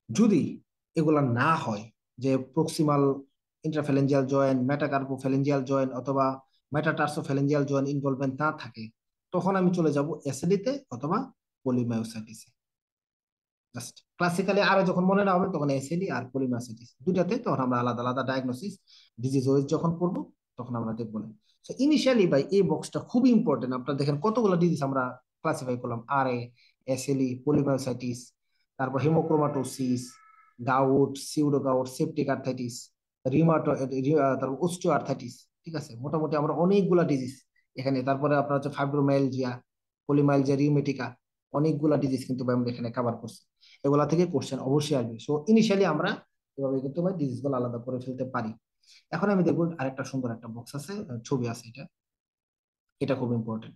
যদি এগুলা না হয়, যে প্রক্সিমাল ইন্টারফ্যালেঞ্জিয়াল জয়েন্ট, মেটাকার্পোফ্যালেঞ্জিয়াল জয়েন্ট অথবা মেটাটার্সোফ্যালেঞ্জিয়াল জয়েন্ট ইনভলভমেন্ট না থাকে, তখন আমি চলে যাব এসএডিতে অথবা পলিমায়োসাইটিসে। জাস্ট ক্লাসিক্যালি আরো যখন মনে না হবে, তখন এসএডি আর পলিমায়োসাইটিস দুটাতে, তখন আমরা আলাদা আলাদা ডায়াগনোসিস, ডিজিজ ওয়েজ যখন করবো তখন আমরা দেখবো না। তো ইনিশিয়ালি ভাই এই বক্সটা খুবই ইম্পর্টেন্ট। আপনারা দেখেন কতগুলো ডিজিজ আমরা ক্লাসিফাই করলাম: আর এ, এসএলই, পলিমায়োসাইটিস, তারপর haemochromatosis, gout, pseudo gout, septic arthritis, তারপর ওস্টিও আর্থাইটিস। ঠিক আছে, মোটামুটি আমরা অনেকগুলা ডিজিজ এখানে, তারপরে আপনার হচ্ছে ফাইব্রোমাইলজিয়া, পলিমাইলজিয়া রিউমেটিকা, অনেকগুলা ডিজিজ কিন্তু ভাই আমরা এখানে কভার করছি। এগুলা থেকে কোশ্চেন অবশ্যই আসবে। সো ইনিশিয়ালি আমরা এভাবে কিন্তু ভাই ডিজিজ গুলো আলাদা করে ফেলতে পারি। এখন আমি দেখবো আরেকটা সুন্দর একটা বক্স আছে, ছবি আছে, এটা এটা খুব ইম্পর্টেন্ট।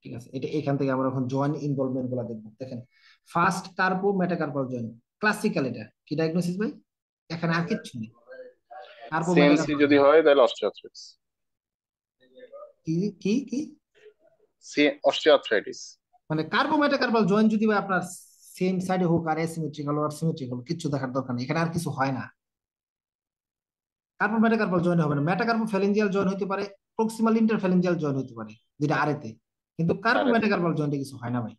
ঠিক আছে, এটা এখান থেকে আমরা এখন জয়েন্ট ইনভলভমেন্ট গুলা দেখবো। দেখেন, first carpometacarpal joint, classical, এটা কি ডায়াগনোসিস ভাই? এখানে আর কিচ্ছু নেই, কার্পো সিএনসি মেটাকার্পাল যদি জয়েন্ট। হয় তাহলে অস্টিওআর্থ্রাইটিস। কি কি কি? সি অস্টিওআর্থ্রাইটিস। মানে কার্পো মেটাকার্পাল জয়েন্ট যদি ভাই আপনার সেম সাইডে হোক, আর এসিমেট্রিক্যাল আর সিমেট্রিক্যাল, কিছু দেখার দরকার নেই, এখানে আর কিছু হয় না। কার্পো মেটাকার্পাল জয়েন্ট হবে না। মেটাকার্পো ফ্যালেঞ্জিয়াল জয়েন্ট হতে পারে, প্রক্সিমাল ইন্টারফ্যালেঞ্জিয়াল জয়েন্ট হতে পারে, যেটা আরেতে, কিন্তু কার্পো আরে মেটাকার্পাল জয়েন্টে কিছু হয় না ভাই।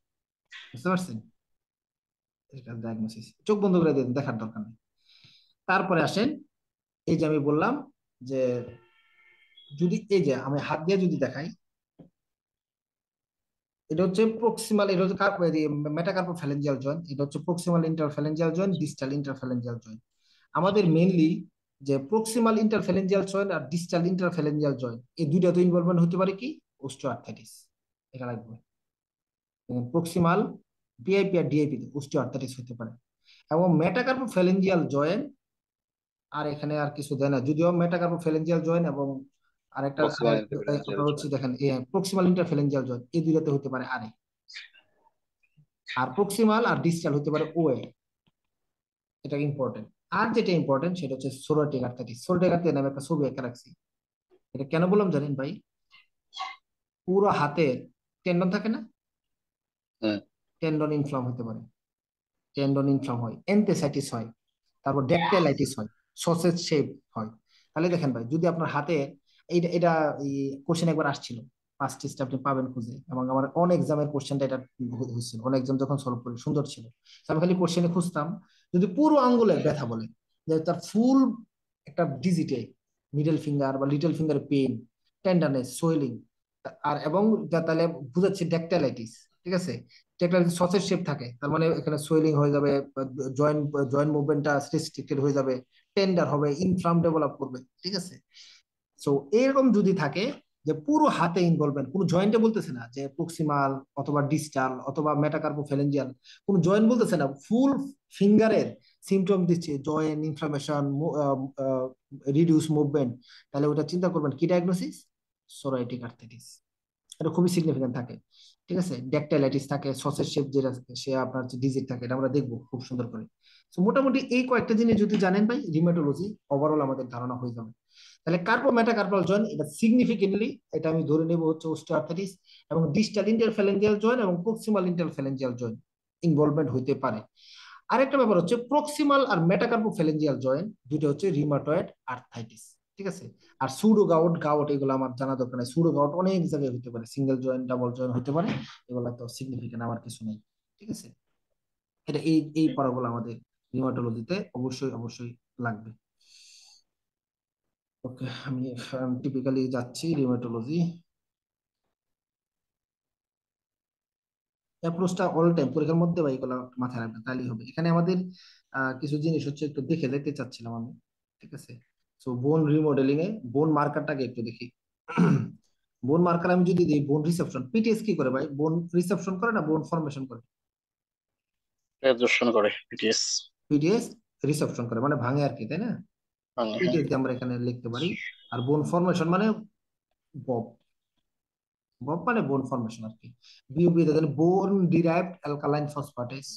বুঝতে পারছেন? এটা ডায়াগনোসিস, চোখ বন্ধ করে দিন, দেখার দরকার নেই। তারপরে আসেন, এই যে আমি বললাম যে যদি এই যে আমি হাত দিয়ে যদি দেখাই, এটা হচ্ছে প্রক্সিমাল, এটা হচ্ছে মেটাকার্পো ফ্যালেঞ্জিয়াল জয়েন্ট, এটা হচ্ছে proximal interphalangeal joint, distal interphalangeal joint. আমাদের মেইনলি যে প্রক্সিমাল ইন্টারফ্যালেঞ্জিয়াল জয়েন্ট আর ডিস্টাল ইন্টারফ্যালেঞ্জিয়াল জয়েন্ট, এই দুইটা তো ইনভলভমেন্ট হতে পারে কি অস্টিওআর্থ্রাইটিস, এটা রাখবে। প্রক্সিমাল পিআইপি আর ডিআইপি তে অস্টিওআর্থ্রাইটিস হতে পারে। এবং মেটাকার্পোফ্যালেঞ্জিয়াল জয়েন্ট, আর এখানে আর কিছু দেয় না, যদিও মেটাকার্পোফ্যালেঞ্জিয়াল জয়েন্ট এবং আরেকটা প্রক্সিমাল ইন্টারফারেন্সিয়াল আপনার হচ্ছে জয়েন্ট। দেখেন প্রক্সিমাল ইন্টারফ্যালেঞ্জিয়াল জয়েন্ট, এই দুইটাতে হতে পারে আরে, আর প্রক্সিমাল আর ডিস্টাল হতে পারে ওএ। এটা ইম্পর্টেন্ট। আর যেটা ইম্পর্টেন্ট সেটা হচ্ছে সোরিয়াটিক আর্থ্রাইটিস। সোরিয়াটিক আর্থ্রাইটিস নামে একটা ছবি এঁকে রাখছি। এটা কেন বললাম জানেন ভাই? পুরো হাতের টেন্ডন থাকে না, হুম। টেন্ডন ইনফ্লাম হতে পারে, টেন্ডন ইনফ্লাম হয়, এনথেসাইটিস হয়, তারপর ড্যাকটাইলাইটিস হয়, সসেজ শেপ হয়। তাহলে দেখেন ভাই, যদি আপনার হাতে এটা এটা কোশ্চেন একবার আসছিল, ফার্স্ট টেস্ট আপনি পাবেন খুঁজে, এবং আমার অন এক্সামের কোশ্চেনটা এটা হয়েছিল, অন এক্সাম যখন সলভ করি সুন্দর ছিল। তো আমি খালি কোশ্চেনে খুঁজতাম, যদি পুরো আঙ্গুলে ব্যথা বলে, যে তার ফুল একটা ডিজিটে, মিডল ফিঙ্গার বা লিটল ফিঙ্গারে পেন, টেন্ডারনেস, সোয়েলিং, আর এবং তাহলে বুঝাচ্ছে ড্যাকটাইলাইটিস। ঠিক আছে, একটা সসেজ শেপ থাকে, তার মানে এখানে সোয়েলিং হয়ে যাবে, জয়েন্ট জয়েন্ট মুভমেন্টটা রেস্ট্রিক্টেড হয়ে যাবে, টেন্ডার হবে, ইনফ্লাম ডেভেলপ করবে। ঠিক আছে, সো এরকম যদি থাকে যে পুরো হাতে ইনভলভমেন্ট, কোনো জয়েন্টে বলতেছে না যে প্রক্সিমাল অথবা ডিস্টাল অথবা মেটাকার্পোফ্যালেঞ্জিয়াল, কোনো জয়েন্ট বলতেছে না, ফুল ফিঙ্গারের সিমটম দিচ্ছে, জয়েন্ট ইনফ্লামেশন, রিডিউস মুভমেন্ট, তাহলে ওটা চিন্তা করবেন কি ডায়াগনোসিস? সোরাইটিক আর্থ্রাইটিস। এটা খুবই সিগনিফিকেন্ট থাকে। ঠিক আছে, ড্যাকটাইলাইটিস থাকে, সসেজ শেপ যেটা, সে আপনার ডিজিট থাকে, এটা আমরা দেখবো খুব সুন্দর করে। তো মোটামুটি এই কয়েকটা জিনিস যদি জানেন ভাই, রিমেটোলজি ওভারঅল আমাদের ধারণা হয়ে যাবে। তাহলে কার্পো মেটাকার্পাল জয়েন্ট, এটা সিগনিফিকেন্টলি, এটা আমি ধরে নেব হচ্ছে অস্টিওআর্থ্রাইটিস, এবং ডিস্টাল ইন্টারফ্যালেঞ্জিয়াল জয়েন্ট এবং প্রক্সিমাল ইন্টারফ্যালেঞ্জিয়াল জয়েন্ট ইনভলভমেন্ট হইতে পারে। আরেকটা ব্যাপার হচ্ছে প্রক্সিমাল আর মেটাকার্পোফ্যালেঞ্জিয়াল জয়েন্ট, দুটো হচ্ছে রিমাটয়েড আর্থ্রাইটিস। ঠিক আছে। আর সুডো গাউট, গাউট এগুলো আমার জানা দরকার নাই। সুডো গাউট অনেক জায়গায় হতে পারে, সিঙ্গেল জয়েন্ট, ডাবল জয়েন্ট হতে পারে, এগুলো তো সিগনিফিকেন্ট আমার কিছু নেই। ঠিক আছে। এটা এই পড়াগুলো আমাদের রিমাটোলজিতে অবশ্যই অবশ্যই লাগবে। ওকে, আমি টিপিক্যালি যাচ্ছি রিমাটোলজি অ্যাপ্রোচটা অল টাইম পরীক্ষার মধ্যে বা এগুলো মাথায় রাখবেন, তাহলেই হবে। এখানে আমাদের কিছু জিনিস হচ্ছে একটু দেখে যেতে চাচ্ছিলাম আমি। ঠিক আছে। সো বোন রিমডেলিং এ বোন মার্কারটাকে একটু দেখি। বোন মার্কার আমি যদি দিই, বোন রিসেপশন, পিটিএস কি করে ভাই? বোন রিসেপশন করে না বোন ফরমেশন করে? দর্শন করে পিটিএস। পিটিএস রিসেপশন করে, মানে ভাঙে আর কি, তাই না? হ্যাঁ। পিটিএস দিয়ে আমরা এখানে লিখতে পারি। আর বোন ফরমেশন মানে বব, বব মানে বোন ফরমেশন আর কি। বিউপি দেখেন বোন ডিরাইভড অ্যালকালাইন ফসফেটেস।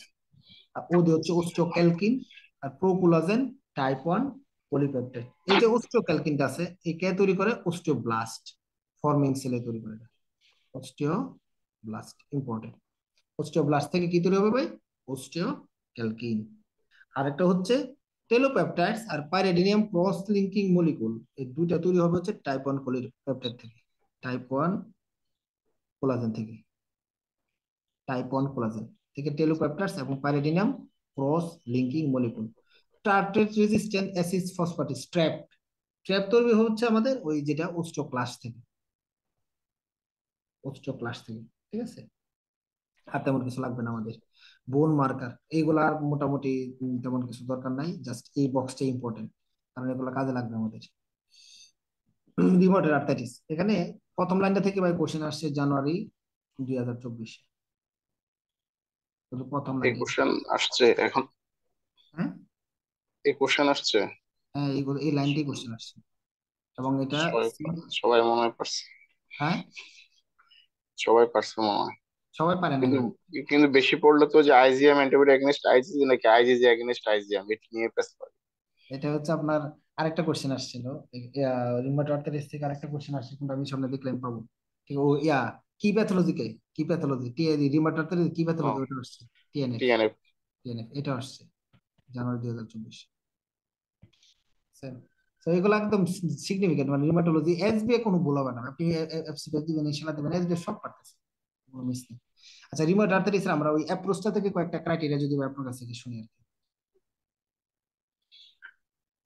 আর ও দিয়ে হচ্ছে ওস্টিওক্যালকিন। আর প্রোকুলাজেন টাইপ 1 পলিপেপটাইড। এই যে ওস্টিওক্যালকিনটা আছে, এই কে তৈরি করে? ওস্টিওব্লাস্ট ফর্মিং সেলে তৈরি করে। ওস্টিওব্লাস্ট ইম্পর্টেন্ট। ওস্টিওব্লাস্ট থেকে কি তৈরি হবে ভাই? ওস্টিওক্যালকিন। আরেকটা হচ্ছে টেলোপেপটাইডস আর পাইরিডিনিয়াম ক্রস লিঙ্কিং মলিকুল, এই দুইটা তৈরি হবে হচ্ছে টাইপ 1 পলিপেপটাইড থেকে, টাইপ 1 কোলাজেন থেকে, টাইপ 1 কোলাজেন থেকে টেলোপেপটাইডস এবং pyridinium cross linking molecule. Tartrate resistant acid phosphatase trap, trap তৈরি হচ্ছে আমাদের ওই যেটা ওস্টিওক্লাস্ট থেকে, ওস্টিওক্লাস্ট থেকে। ঠিক আছে। আর তেমন কিছু লাগবে না আমাদের। বোন মার্কার এইগুলা আর মোটামুটি তেমন কিছু দরকার নাই, জাস্ট এই বক্সটা ইম্পর্টেন্ট, কারণ এগুলো কাজে লাগবে আমাদের। রিমোটের আর্থাইটিস, এখানে প্রথম লাইনটা থেকে ভাই কোশ্চেন আসছে জানুয়ারি 2024, শুধু প্রথম এই লাইনটা। কোশ্চেন আসছে এখন? হ্যাঁ, এই কোশ্চেন আসছে? হ্যাঁ এইগুলো এই লাইনটাই কোশ্চেন আসছে। এবং এটা সবাই সবাই মনে হয় পারছে। হ্যাঁ, সবাই পারছে মনে হয়। সবাই পারে নাই কিন্তু ভাই। কিন্তু বেশি পড়লে তো যে আইজিএম অ্যান্টিবডি এগেনস্ট আইজিজি নাকি আইজিজি এগেনস্ট আইজিএম, এটা নিয়ে পেস করে। এটা হচ্ছে আপনার আরেকটা কোশ্চেন আসছিল, রিমোট আর্থাইটিস থেকে আরেকটা কোশ্চেন আসছে, কোনটা আমি সামনে দেখলাম পাবো। ঠিক ও কি প্যাথোলজিকে, কি প্যাথোলজি টিএনএ, রিমোট আর্থাইটিস কি ও, প্যাথোলজি, ওটা আসছে টিএনএফ। টিএনএফ। টিএনএফ এটা আসছে জানুয়ারি 2024। তো এগুলো একদম সিগনিফিকেন্ট, মানে রিউমাটোলজি এসবিএ কোনো ভুল হবে না। আপনি এফসিপিএস দিবেন, ইনশাআল্লাহ দিবেন, এসবিএ সব পারতেছে, কোনো মিস নেই। আচ্ছা, রিমোট আর্থাইটিস আমরা ওই অ্যাপ্রোচটা থেকে কয়েকটা ক্রাইটেরিয়া যদি আপনার কাছে কি শুনি আর কি।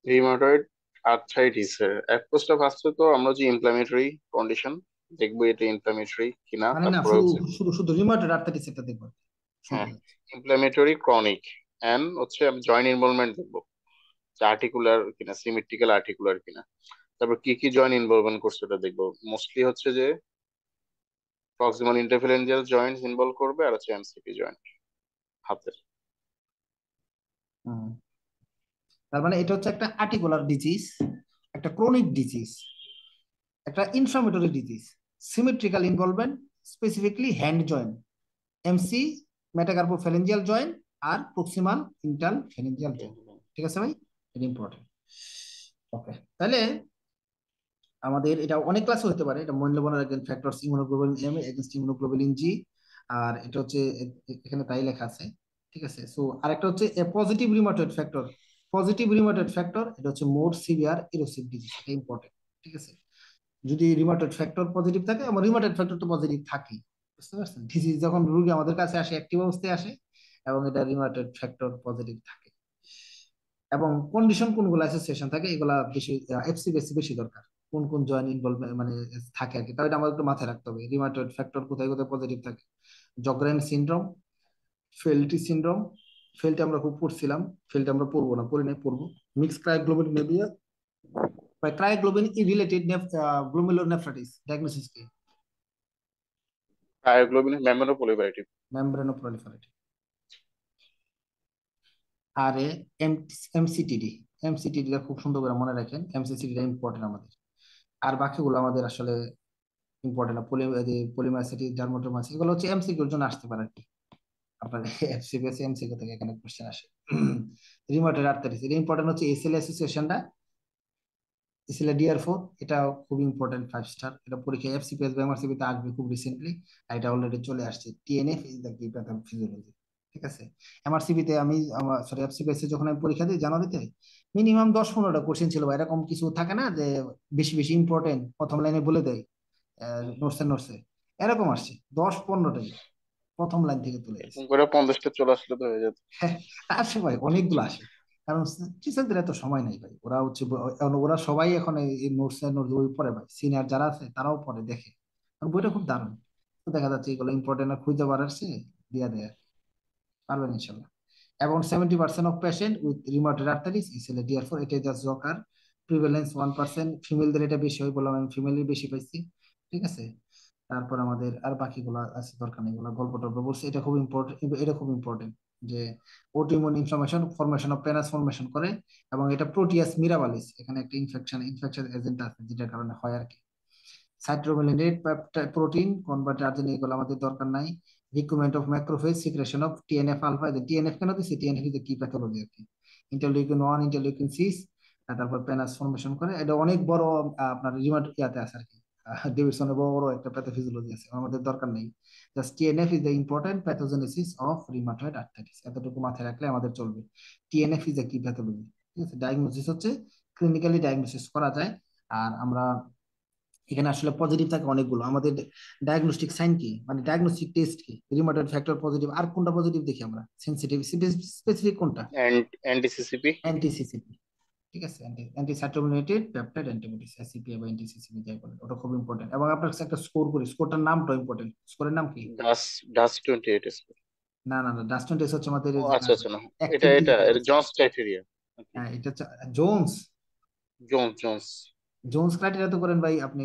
রিউমাটয়েড আর্থ্রাইটিস এর অ্যাপ্রোচটা ফার্স্ট তো আমরা যে ইনফ্ল্যামেটরি কন্ডিশন দেখবো, এটা ইনফ্ল্যামেটরি কিনা, মানে না, তারপরে শুধু হচ্ছে শুধু শুধু রিমোট আর্থাইটিস এটা দেখবো আর কি, শুনতে হ্যাঁ চাচ্ছি। ইনফ্ল্যামেটরি ক্রনিক, এন্ড হচ্ছে আমি জয়েন্ট ইনভলভমেন্ট দেখবো, আর্টিকুলার কিনা, সিমেট্রিক্যাল আর্টিকুলার কিনা। তারপর কি কি জয়েন্ট ইনভলভমেন্ট করছে ওটা দেখবো। মোস্টলি হচ্ছে যে প্রক্সিমাল ইন্টারফেরেঞ্জিয়াল জয়েন্টস ইনভলভ করবে, আর হচ্ছে এমসিপি জয়েন্ট হাতের। হুম। তার মানে এটা হচ্ছে একটা আর্টিকুলার ডিজিজ, একটা ক্রনিক ডিজিজ, একটা inflammatory disease, symmetrical involvement, specifically hand joint, MC, metacarpophalangeal joint, আর প্রক্সিমাল ইন্টাল ফ্যালেঞ্জিয়াল জয়েন্ট। ঠিক আছে ভাই, এটা ইম্পর্টেন্ট। ওকে, তাহলে আমাদের এটা অনেক ক্লাস হতে পারে। এটা মূল্যবানের একজন factors immunoglobulin M against immunoglobulin G. আর এটা হচ্ছে এখানে তাই লেখা আছে। ঠিক আছে। সো আরেকটা হচ্ছে a positive rheumatoid factor, positive rheumatoid factor এটা হচ্ছে মোর সিভিয়ার ইরোসিভ ডিজিজ, এটা ইম্পর্টেন্ট। ঠিক আছে। যদি রিউমাটয়েড ফ্যাক্টর পজিটিভ থাকে, আমার রিউমাটয়েড ফ্যাক্টর তো পজিটিভ থাকেই, বুঝতে পারছেন? ডিজিজ যখন রোগী আমাদের কাছে আসে অ্যাক্টিভ অবস্থায় আসে, এবং এটা রিউমাটয়েড ফ্যাক্টর পজিটিভ থাকে। এবং কন্ডিশন কোনগুলো অ্যাসোসিয়েশন থাকে, এগুলা বেশি এফসি বেশি বেশি দরকার, কোন কোন জয়েন্ট ইনভলভ মানে থাকে আর কি, তাহলে এটা আমাদের একটু মাথায় রাখতে হবে রিউমাটয়েড ফ্যাক্টর কোথায় কোথায় পজিটিভ থাকে। জগরেন সিনড্রোম, ফেলটি সিনড্রোম, ফেলটি আমরা খুব পড়ছিলাম, ফেলটি আমরা পড়বো না, পড়ি নাই, পড়বো। মিক্স ক্রায়োগ্লোবিনুরিয়া বা ক্রায়োগ্লোবিন রিলেটেড গ্লোমেরুলোনেফ্রাইটিস, ডায়াগনোসিস কি? থায়োগ্লোবিন মেম্ব্রেনোপ্রলিফারেটিভ। মেমব্রেনোপ্রলিফারেটিভ। আর এমসিটিডি, এমসিটিডিটা খুব সুন্দর করে মনে রাখেন, এমসিটিডিটা ইম্পর্টেন্ট আমাদের। আর বাকিগুলো আমাদের আসলে ইম্পর্টেন্ট না। পলিমাইসিটি, ডার্মাটোমাইসিস, এগুলো হচ্ছে এমসিকিউর জন্য আসতে পারে আর কি। আপনার এফসিপিএস এমসিকিউ থেকে এখানে কোশ্চেন আসে। রিমোটেড আর্টারিস, এটা ইম্পর্টেন্ট হচ্ছে এসএল অ্যাসোসিয়েশনটা, এসএল ডিআর 4, এটা খুব ইম্পর্টেন্ট 5 স্টার, এটা পরীক্ষা এফসিপিএস বা এমআরসিপি তে আসবে খুব রিসেন্টলি। আর এটা অলরেডি চলে আসছে, টিএনএফ ইজ দ্য কি প্যাথোফিজিওলজি। ঠিক আছে। এমআরসিবি তে আমি, সরি এফসিপিএস যখন আমি পরীক্ষা দিই জানুয়ারিতে, মিনিমাম 10-15টা কোশ্চেন ছিল বা এরকম কিছু থাকে না যে বেশি বেশি ইম্পর্টেন্ট প্রথম লাইনে বলে দেয় নোটসে নোটসে, এরকম আসছে 10-15টাই প্রথম লাইন থেকে তুলে এরকম দিছে। করে 50টা চলে আসলে তো হয়ে যেত। হ্যাঁ, আসে ভাই, অনেকগুলো আসে। কারণ টিচারদের এত সময় নেই ভাই, ওরা হচ্ছে ওরা সবাই এখন এই নোটস নোটস বই পড়ে ভাই, সিনিয়র যারা আছে তারাও পড়ে দেখে, কারণ বইটা খুব দারুণ। তো দেখা যাচ্ছে এগুলো ইম্পর্টেন্ট খুঁজে পারছে, দিয়া দেয়, পারবেন ইনশাল্লাহ। এবং 70% of patient with rheumatoid arthritis is therefore এটা জাস্ট জকার, প্রিভ্যালেন্স 1%, ফিমেলদের এটা বেশি হয় বললাম, আমি ফিমেলই বেশি পাইছি। ঠিক আছে। তারপর আমাদের আর বাকিগুলো আছে দরকার নেই, এগুলো গল্প টল্প বলছে, এটা খুব ইম্পর্টেন্ট, এটা খুব ইম্পর্টেন্ট যে autoimmune inflammation formation of pannus formation করে, এবং এটা প্রোটিয়াস মিরাবালিস, এখানে একটা ইনফেকশন এজেন্ট আছে যেটার কারণে হয় আর কি। সাইটোমেলানিন প্রোটিন কনভার্টার আর্জেনিক, এগুলো আমাদের দরকার নাই। Recruitment of macrophage secretion of TNF alpha, TNF কেন দিচ্ছি, টিএনএফ ইজ কি প্যাথোলজি আর কি, ইন্টারলিউকিন 1 ইন্টারলিউকিন 6, তারপর পেনাস ফর্মেশন করে, এটা অনেক বড় আপনার রিমাট ইয়াতে আছে আর কি, ডেভিডসনের বড় বড় একটা প্যাথোফিজিওলজি আছে, আমাদের দরকার নেই। Just TNF is the important pathogenesis of rheumatoid arthritis, এতটুকু মাথায় রাখলে আমাদের চলবে। টিএনএফ ইজ দ্য কি প্যাথোলজি। ঠিক আছে, ডায়াগনোসিস হচ্ছে ক্লিনিক্যালি ডায়াগনোসিস করা যায়। আর আমরা এখানে আসলে পজিটিভ থাকে অনেকগুলো আমাদের, ডায়াগনস্টিক সাইন কি মানে ডায়াগনস্টিক টেস্ট কি, রিউমাটয়েড ফ্যাক্টর পজিটিভ, আর কোনটা পজিটিভ দেখি আমরা, সেনসিটিভ স্পেসিফিক কোনটা, এনটিসিসিপি। অ্যান্টিসিসিপি। ঠিক আছে, anti saturated peptide antibodies, ACP বা অ্যান্টিসিসিপি যাই বলে, ওটা খুব ইম্পর্টেন্ট। এবং আপনার কাছে একটা স্কোর করি, স্কোরটার নামটা ইম্পর্টেন্ট, স্কোরের নাম কি? ডাস ডাস 28 স্কোর। না না না, ডাস্টন টেস্ট হচ্ছে আমাদের ও আচ্ছা আচ্ছা, না এটা অ্যাক্টিভ এটা ডিজিজ। এটা জন্স ক্রাইটেরিয়া। ওকে। হ্যাঁ, এটা হচ্ছে Jones. Jones Jones. Jones criteria তো করেন ভাই আপনি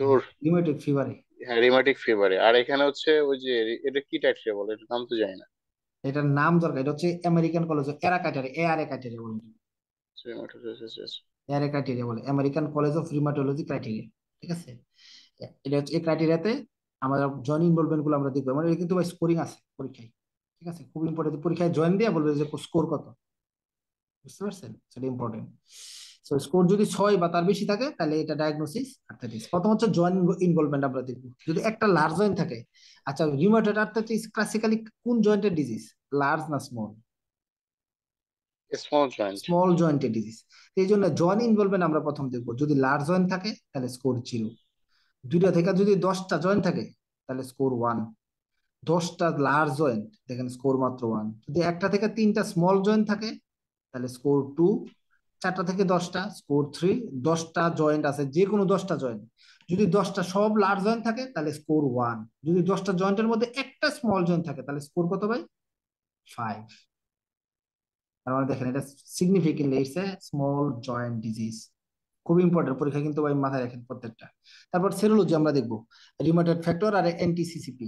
তোর রিউমেটিক ফিভারে। হ্যাঁ রিমাটিক ফিভারে, আর এখানে হচ্ছে ওই যে এটা কি ক্রাইটেরিয়া বলে, এটা নাম তো জানি না। এটার নাম দরকার, এটা হচ্ছে আমেরিকান কলেজ এরা ক্রাইটেরিয়া, এআরএ ক্রাইটেরিয়া বলে, রিমাটোলজিস্ট। এর ক্রাইটেরিয়া বলে American college of rheumatology criteria. ঠিক আছে, এটা হচ্ছে এই ক্রাইটেরিয়াতে আমরা জয়েন ইনভলভমেন্ট গুলো আমরা দেখবো, মানে এটা কিন্তু স্কোরিং আছে পরীক্ষায়। ঠিক আছে, খুব ইম্পর্টেন্ট, পরীক্ষায় জয়েন দিয়ে বলবে যে স্কোর কত, বুঝতে পারছেন, সেটা ইম্পর্টেন্ট। সো স্কোর যদি 6 বা তার বেশি থাকে তাহলে এটা ডায়াগনোসিস আর্থ্রাইটিস। প্রথম হচ্ছে জয়েন ইনভলভমেন্ট আমরা দেখবো, যদি একটা লার্জ জয়েন্ট থাকে। আচ্ছা, রিউমাটয়েড আর্থ্রাইটিস ক্লাসিক্যালি কোন জয়েন্টের ডিজিজ, লার্জ না স্মল? Small joint. স্মল জয়েন্টের ডিজিজ। এই জন্য জয়েন্ট ইনভলভমেন্ট আমরা প্রথম দেখবো, যদি লার্জ জয়েন্ট থাকে তাহলে স্কোর 0, দুইটা থেকে যদি 10টা জয়েন্ট থাকে তাহলে স্কোর 1, 10টা লার্জ জয়েন্ট দেখেন স্কোর মাত্র 1, যদি একটা থেকে 3টা স্মল জয়েন্ট থাকে তাহলে স্কোর 2, 4টা থেকে 10টা স্কোর 3, 10টা জয়েন্ট আছে যে কোনো 10টা জয়েন্ট, যদি 10টা সব লার্জ জয়েন্ট থাকে তাহলে স্কোর 1, যদি 10টা জয়েন্টের মধ্যে একটা স্মল জয়েন্ট থাকে তাহলে স্কোর কত ভাই? 5। তার মানে দেখেন এটা significantly it's a small joint disease. খুব ইম্পর্টেন্ট, পরীক্ষা কিন্তু ভাই মাথায় রাখেন প্রত্যেকটা। তারপর সেরোলজি আমরা দেখবো, রিউমাটয়েড ফ্যাক্টর আর এনটিসিসিপি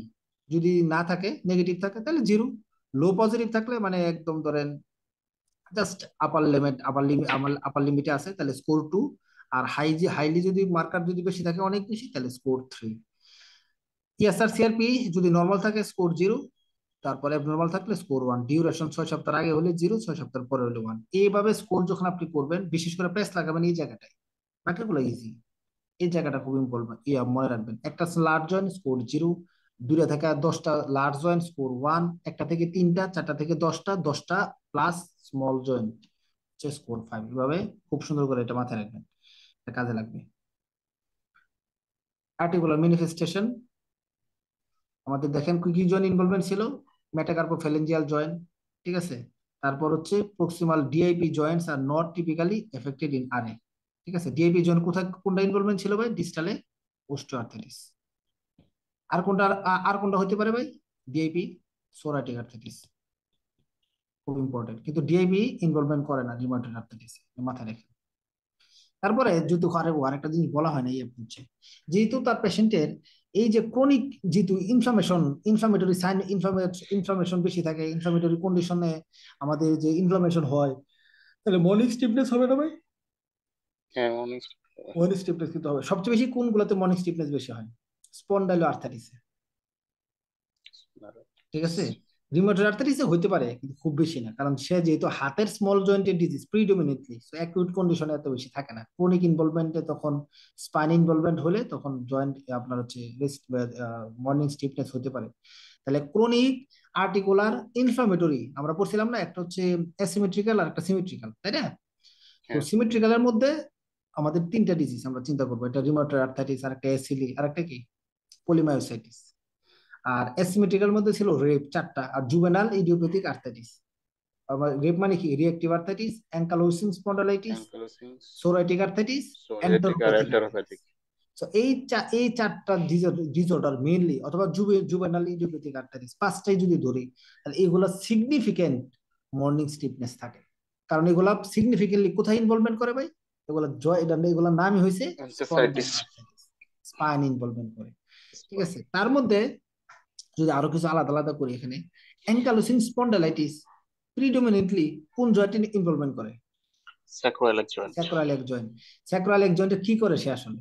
যদি না থাকে, নেগেটিভ থাকে তাহলে 0, লো পজিটিভ থাকলে মানে একদম ধরেন জাস্ট আপার লিমিট, আপার লিমিটে আছে তাহলে স্কোর 2, আর হাইলি যদি মার্কার যদি বেশি থাকে অনেক বেশি তাহলে স্কোর 3। ইএসআর সিআরপি যদি নর্মাল থাকে স্কোর 0, তারপরে অ্যাবনর্মাল থাকলে স্কোর 1, ডিউরেশন 6 সপ্তাহ আগে হলে 0, 6 সপ্তাহ পরে হলে 1। এইভাবে স্কোর যখন আপনি করবেন, বিশেষ করে প্রেস লাগাবেন এই জায়গাটায়, বাকিগুলো ইজি, এই জায়গাটা খুব ইম্পর্টেন্ট, মনে রাখবেন। একটা লার্জ জয়েন্ট স্কোর 0, 2টা থেকে 10টা লার্জ জয়েন্ট স্কোর 1, একটা থেকে 3টা, 4টা থেকে 10টা, 10টা প্লাস স্মল জয়েন্ট হচ্ছে স্কোর 5। এভাবে খুব সুন্দর করে এটা মাথায় রাখবেন, এটা কাজে লাগবে। আর্টিকুলার ম্যানিফেস্টেশন আমাদের দেখেন কি কি জয়েন্ট ইনভলভমেন্ট ছিল, মেটাকার্পোফ্যালেঞ্জিয়াল জয়েন্ট। ঠিক আছে, তারপর হচ্ছে proximal DIP Joints are not typically affected in RA. ঠিক আছে, ডিআইপি জয়েন্ট কোথায় কোনটা ইনভলভমেন্ট ছিল ভাই? ডিস্টালে ওস্টিওআর্থ্রাইটিস। আর কোনটা, আর কোনটা হতে পারে ভাই? ডিআইপি সোরাইটিক আর্থ্রাইটিস, খুব ইম্পর্টেন্ট, কিন্তু ডিআইপি ইনভলভমেন্ট করে না রিউমাটয়েড আর্থ্রাইটিস, মাথায় রেখে। তারপরে যেহেতু আরেকটা জিনিস বলা হয় না এই হচ্ছে, যেহেতু তার পেশেন্টের এই যে ক্রনিক যেহেতু ইনফ্লামেটরি সাইন, ইনফ্লামেশন বেশি থাকে, ইনফ্লামেটরি কন্ডিশনে আমাদের যে ইনফ্লামেশন হয়, তাহলে মর্নিং স্টিফনেস হবে না ভাই? হ্যাঁ অনেক। মর্নিং স্টিফনেস কিন্তু হবে, সবচেয়ে বেশি কোনগুলোতে মর্নিং স্টিফনেস বেশি হয়? স্পন্ডাইলো আর্থারিসে। ঠিক আছে, রিউমাটয়েড আর্থ্রাইটিস হইতে পারে কিন্তু খুব বেশি না, কারণ সে যেহেতু হাতের স্মল জয়েন্টের ডিজিজ প্রিডোমিনেটলি, সো অ্যাকিউট কন্ডিশনে এত বেশি থাকে না। ক্রনিক ইনভলভমেন্টে তখন স্পাইন ইনভলভমেন্ট হলে তখন জয়েন্ট আপনার হচ্ছে রেস্ট মর্নিং স্টিফনেস হতে পারে। তাহলে ক্রনিক আর্টিকুলার ইনফ্লামেটরি আমরা পড়ছিলাম না, একটা হচ্ছে অ্যাসিমেট্রিক্যাল আর একটা সিমেট্রিক্যাল, তাই না? তো হ্যাঁ, সিমেট্রিক্যালের মধ্যে আমাদের তিনটা ডিজিজ আমরা চিন্তা করবো, এটা রিউমাটয়েড আর্থ্রাইটিস, আর একটা এসিলি, আর একটা কি পোলিমায়োসাইটিস। আর অ্যাসিমেট্রিক্যাল মধ্যে ছিল রেপ চারটা, আর জুভেনাল ইডিওপ্যাথিক আর্থ্রাইটিস। আবার রেপ মানে কি, reactive arthritis, ankylosing spondylitis, ankylosing, psoriatic arthritis, psoriatic আর এন্টেরোপ্যাথিক আর্থ্রাইটিস। এন্টেরোপ্যাথিক। তো এই চারটা ডিসঅর্ডার মেইনলি, অথবা জুভেনাল ইডিওপ্যাথিক আর্থ্রাইটিস, পাঁচটাই যদি ধরি, তাহলে এগুলা সিগনিফিকেন্ট মর্নিং স্টিফনেস থাকে। কারণ এগুলা সিগনিফিকেন্টলি কোথায় ইনভলভমেন্ট করে ভাই? এগুলা এগুলোর নামই হয়েছে এনসেফালাইটিস। স্পন্ডাইলাইটিস, স্পাইন ইনভলভমেন্ট করে। ঠিক আছে, তার মধ্যে যদি আরো কিছু আলাদা আলাদা করি এখানে, অ্যাঙ্কালোসিং স্পন্ডালাইটিস প্রিডোমিনেন্টলি কোন জয়েন্টে ইনভলভমেন্ট করে? স্যাক্রোইলেক জয়েন্ট। স্যাক্রোইলেক জয়েন্ট। স্যাক্রোইলেক জয়েন্টে কি করে সে আসলে?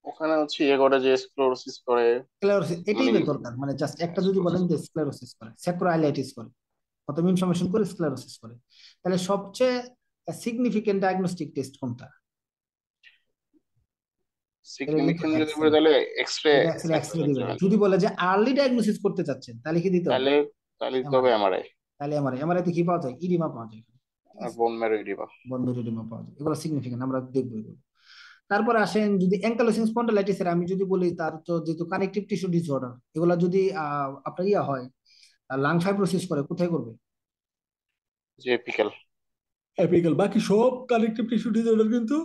ওখানে হচ্ছে ইয়ে করে যে স্ক্লেরোসিস করে, স্ক্লেরোসিস, এটাই মানে বের দরকার, মানে জাস্ট একটা যদি বলেন স্ক্লেরোসিস যে করে। স্ক্লেরোসিস করে, স্যাক্রোইলাইটিস করে, প্রথম ইনফরমেশন করে স্ক্লেরোসিস করে। তাহলে সবচেয়ে সিগনিফিকেন্ট ডায়াগনস্টিক টেস্ট কোনটা? এটা কিন্তু সিগনিফিকেন্ট যদি বলে এক্সরে। তাহলে এক্সরে। এটা অ্যাকচুয়ালি এক্সরে স্যাক্রোইলেক দিবেন। জয়েন্ট। যদি বলে যে আর্লি ডায়াগনোসিস করতে চাচ্ছেন, তাহলে কি দিতে হবে? তাহলে তাহলে দিতে হবে এমআরআই। এমআরআই তাহলে এমআরআই, এমআরআই তে কি পাওয়া যায়? ইডিমা পাওয়া যায়। ঠিক আর আছে, বোন ম্যারো ইডিমা। বন্ধ ইডিমা পাওয়া যায়, এগুলো সিগনিফিকেন্ট, আমরা দেখবো এগুলো। তারপরে আসেন যদি অ্যাঙ্কালোসিং স্পন্ডালাইটিস এর আমি যদি বলি, তার তো যেহেতু কানেকটিভ টিস্যু ডিসঅর্ডার, এগুলা যদি আপনার ইয়া হয়, লাং ফাইব্রোসিস করে, কোথায় করবে? যে এপিক্যাল। অ্যাপিক্যাল। বাকি সব কানেকটিভ টিস্যু ডিসঅর্ডার কিন্তু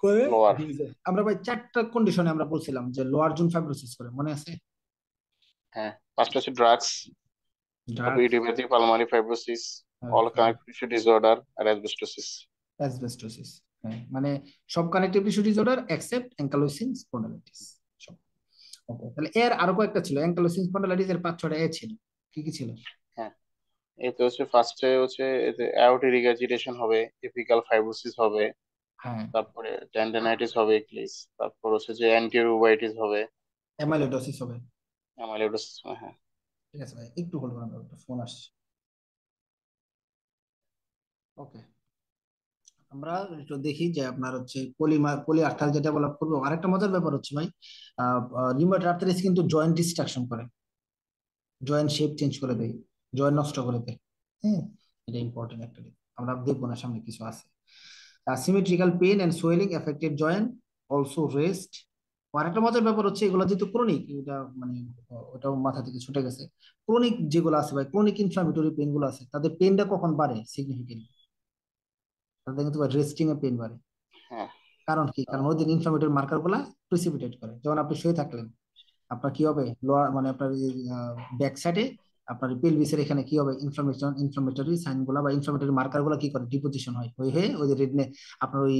করে লোয়ার। ডিজে। আমরা ভাই চারটা কন্ডিশনে আমরা বলছিলাম যে লোয়ার জোন ফাইব্রোসিস করে, মনে আছে? হ্যাঁ, ফার্স্ট হচ্ছে ড্রাগস, তারপর drugs, idiopathic pulmonary fibrosis, all connective tissue disorder আর অ্যাসবেস্টোসিস। অ্যাসবেস্টোসিস। হ্যাঁ, মানে সব connective tissue disorder except ankylosing spondylitis. Okay, তাহলে এর আরো কয়েকটা ছিল, অ্যাঙ্কালোসিং স্পন্ডালাইটিস এর 5-6টা এ ছিল। কি কি ছিল? হ্যাঁ, এতে হচ্ছে ফার্স্টে হচ্ছে এতে অ্যাওর্টিক রিগার্জিটেশন হবে, এপিক্যাল ফাইব্রোসিস হবে, হ্যাঁ, তারপরে টেন্ডাইনাইটিস হবে এক্লিস, তারপর হচ্ছে যে অ্যান্টিরুবাইটিস হবে, অ্যামাইলোইডোসিস হবে। অ্যামাইলোইডোসিস। হ্যাঁ। ঠিক আছে ভাই, একটু হলো না, একটা ফোন আসছে। ওকে, আমরা একটু দেখি যে আপনার হচ্ছে পলি আর্থার যেটা ডেভেলপ করবো। আরেকটা মজার ব্যাপার হচ্ছে ভাই, রিউমাটয়েড আর্থ্রাইটিস কিন্তু জয়েন্ট ডিস্ট্রাকশন করে, জয়েন্ট শেপ চেঞ্জ করে দেয়, জয়েন্ট নষ্ট করে দেয়। হ্যাঁ, এটা ইম্পর্টেন্ট একটা দিক, আমরা দেখবো না সামনে কিছু আছে। Symmetrical pain and swelling affected joint, also rest. আর একটা মজার ব্যাপার হচ্ছে এগুলো যেহেতু ক্রনিক, এটা মানে ওটাও মাথা থেকে ছুটে গেছে। ক্রনিক যেগুলো আছে ভাই, ক্রনিক ইনফ্লামেটরি পেন গুলো আছে, তাদের পেনটা কখন বাড়ে সিগনিফিকেন্টলি? তাদের কিন্তু রেস্টিং এ পেন বাড়ে। হ্যাঁ। কারণ কি? কারণ ওই দিন ইনফ্লামেটরি মার্কার গুলা প্রিসিপিটেট করে। যেমন আপনি শুয়ে থাকলেন, আপনার কি হবে, লোয়ার মানে আপনার ব্যাক সাইডে, আপনার পেলভিসের এখানে কি হবে, ইনফ্লামেটরি সাইন গুলা বা ইনফ্লামেটরি মার্কার গুলা কি করে, ডিপোজিশন হয়, হয়ে হয়ে ওই যে রেডনে আপনার ওই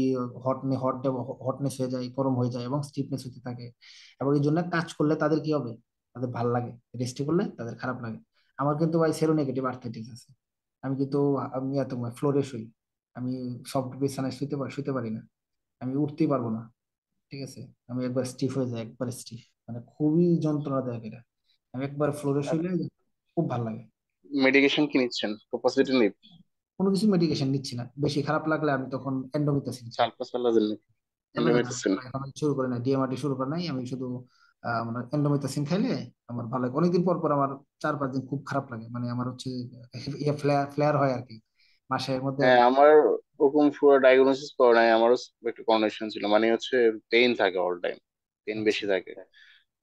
হটনেস হয়ে যায়, গরম হয়ে যায় এবং স্টিফনেস হতে থাকে। এবং এই জন্য কাজ করলে তাদের কি হবে, তাদের ভাল লাগে, রেস্ট করলে তাদের খারাপ লাগে। আমার কিন্তু ভাই সেরোনেগেটিভ আর্থ্রাইটিস আছে। আমি কিন্তু, আমি এত ফ্লোরে শুই, আমি সফট বিছানায় শুতে পারি না, আমি উঠতেই পারবো না। ঠিক আছে, আমি একবার স্টিফ হয়ে যাই, একবার স্টিফ, মানে খুবই যন্ত্রণাদায়ক এটা। আমি একবার ফ্লোরে শুইলে খুব ভালো লাগে। মেডিকেশন কি নিচ্ছেন? প্রোপাসিটিনিভ? কোনো কিছু মেডিকেশন নিচ্ছি না, বেশি খারাপ লাগলে আমি তখন এন্ডোমিথাসিন খাই। সালফাসালাজিন? না না না, ইন্ডোমেথাসিন? এখন আমি শুরু করে নাই, ডিএমআরটি শুরু করে নাই, আমি শুধু মানে এন্ডোমিথাসিন খাইলে আমার ভালো লাগে। অনেকদিন পর পর আমার 4-5 দিন খুব খারাপ লাগে, মানে আমার হচ্ছে ফ্লেয়ার ফ্লেয়ার হয় আর কি, মাসের মধ্যে হ্যাঁ, আমার ওরকম পুরো ডায়াগনোসিস করে নাই, আমারও একটু কন্ডিশন ছিল, মানে হচ্ছে পেইন থাকে অল টাইম, পেইন আচ্ছা। বেশি থাকে।